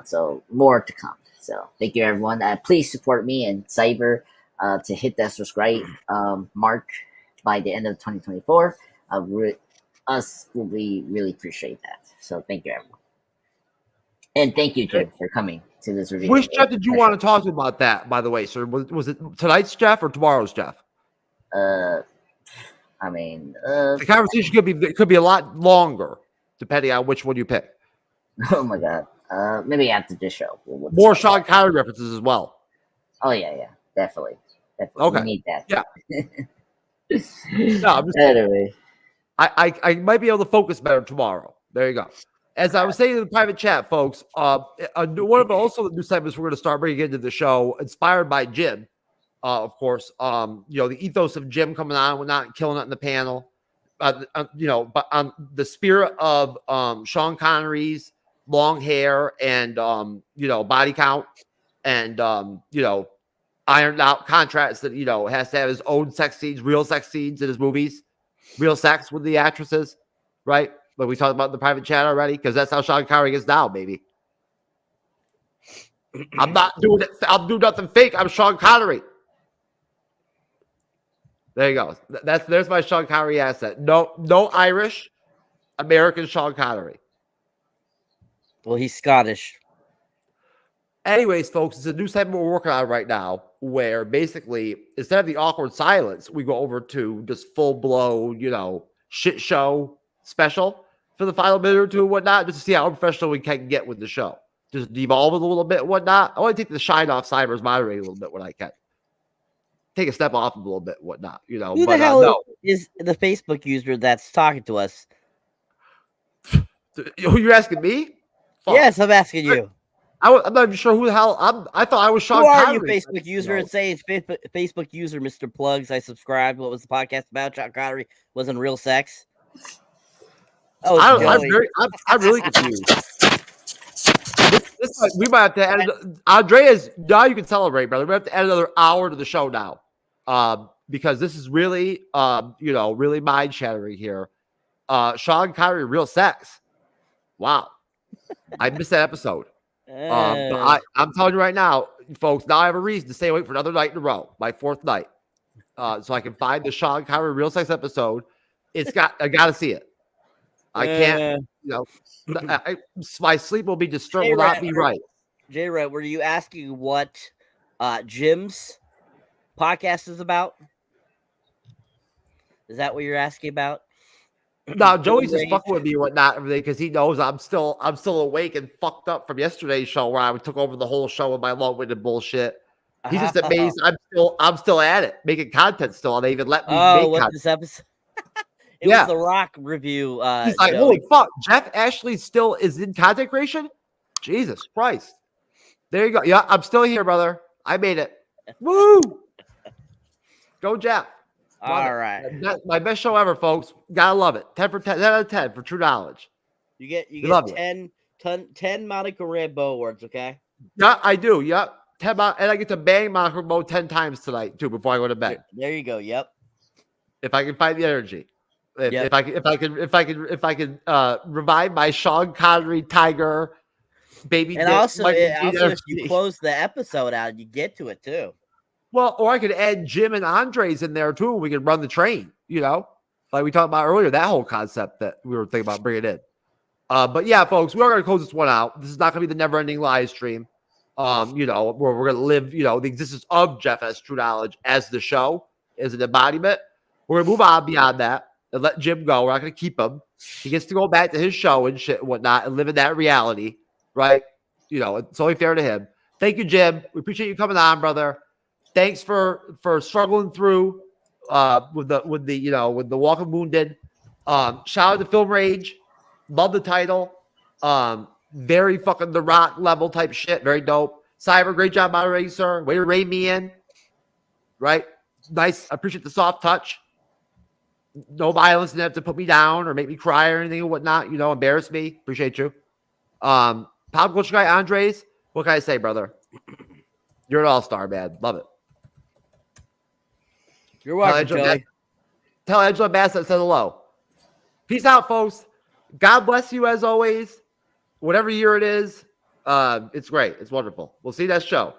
So more to come. So thank you, everyone. Please support me and Cyber to hit that subscribe mark by the end of 2024. Us will really appreciate that. So thank you, everyone. And thank you, Jim, for coming to this review. Which Jeff did you want to talk to about that, by the way, sir? Was it tonight's Jeff or tomorrow's Jeff? I mean, the conversation could be a lot longer, depending on which one you pick. Oh my god. Maybe after this show. More Sean Connery references as well. Oh yeah, definitely. Okay. We need that. Yeah. No, I'm just anyway. I might be able to focus better tomorrow. There you go. As I was saying in the private chat, folks, one of also the new segments we're going to start bringing into the show, inspired by Jim, of course. The ethos of Jim coming on, we're not killing it in the panel. But on the spirit of Sean Connery's long hair and body count and ironed out contracts that has to have his own sex scenes, real sex scenes in his movies, real sex with the actresses, right? Like we talked about in the private chat already, because that's how Sean Connery is now, baby. I'm not doing it. I'll do nothing fake. I'm Sean Connery. There you go. There's my Sean Connery asset. No Irish, American Sean Connery. Well, he's Scottish. Anyways, folks, it's a new segment we're working on right now, where basically instead of the awkward silence, we go over to just full blown, shit show special for the final minute or two and whatnot, just to see how unprofessional we can get with the show. Just devolve it a little bit and whatnot. I want to take the shine off Cyber's moderating a little bit when I can. Take a step off a little bit and whatnot, Who the hell is the Facebook user that's talking to us? You're asking me? Fuck. Yes, I'm asking you. I'm not even sure who the hell I thought I was Sean Connery. Who are you, Facebook user? And say it's Facebook user, Mr. Plugs. I subscribed. What was the podcast about? Sean Connery wasn't real sex. Oh, I'm really confused. We might have to add. Andreas, now you can celebrate, brother. We have to add another hour to the show now, because this is really, really mind shattering here. Sean Connery, real sex. Wow, I missed that episode. But I'm telling you right now, folks. Now I have a reason to stay awake for another night in a row, my 4th night, so I can find the Sean Connery real sex episode. I got to see it. I can't. My sleep will be disturbed. Will not be right. J-Red, were you asking what Jim's podcast is about? Is that what you're asking about? No, Joey's just fucking with me and whatnot, everything, because he knows I'm still awake and fucked up from yesterday's show where I took over the whole show with my long-winded bullshit. He's just amazed. I'm still at it, making content still, and they even let me make content. This episode? It was the Rock review. He's like, holy fuck, Jeff Ashley still is in content creation? Jesus Christ. There you go. Yeah, I'm still here, brother. I made it. Woo! Go, Jeff. All right. That's my best show ever, folks. Gotta love it. 10 out of 10 for TrueKnowledge. You get 10 Monica Rambeau awards, okay? Yeah, I do. Yep. 10 and I get to bang Monica Rambeau 10 times tonight, too, before I go to bed. There you go. Yep. If I can find the energy. If I can revive my Sean Connery Tiger baby. And also if you close the episode out, you get to it too. Well, or I could add Jim and Andres in there too. And we could run the train, like we talked about earlier. That whole concept that we were thinking about bringing in. But yeah, folks, we are going to close this one out. This is not going to be the never-ending live stream. You know, where we're going to live, you know, the existence of Jeff as True Knowledge as the show, as an embodiment. We're going to move on beyond that and let Jim go. We're not going to keep him. He gets to go back to his show and shit and whatnot and live in that reality, right? You know, it's only fair to him. Thank you, Jim. We appreciate you coming on, brother. Thanks for struggling through with the Walk of Wounded. Shout out to Film Rage. Love the title. Very fucking The Rock level type shit. Very dope. Cyber, great job moderating, sir. Way to rein me in. Right? Nice. I appreciate the soft touch. No violence. Didn't have to put me down or make me cry or anything or whatnot. You know, embarrass me. Appreciate you. Pop culture guy Andres. What can I say, brother? You're an all-star, man. Love it. You're welcome, Joey. Tell Angela Bassett said hello. Peace out, folks. God bless you as always. Whatever year it is, it's great. It's wonderful. We'll see you next show.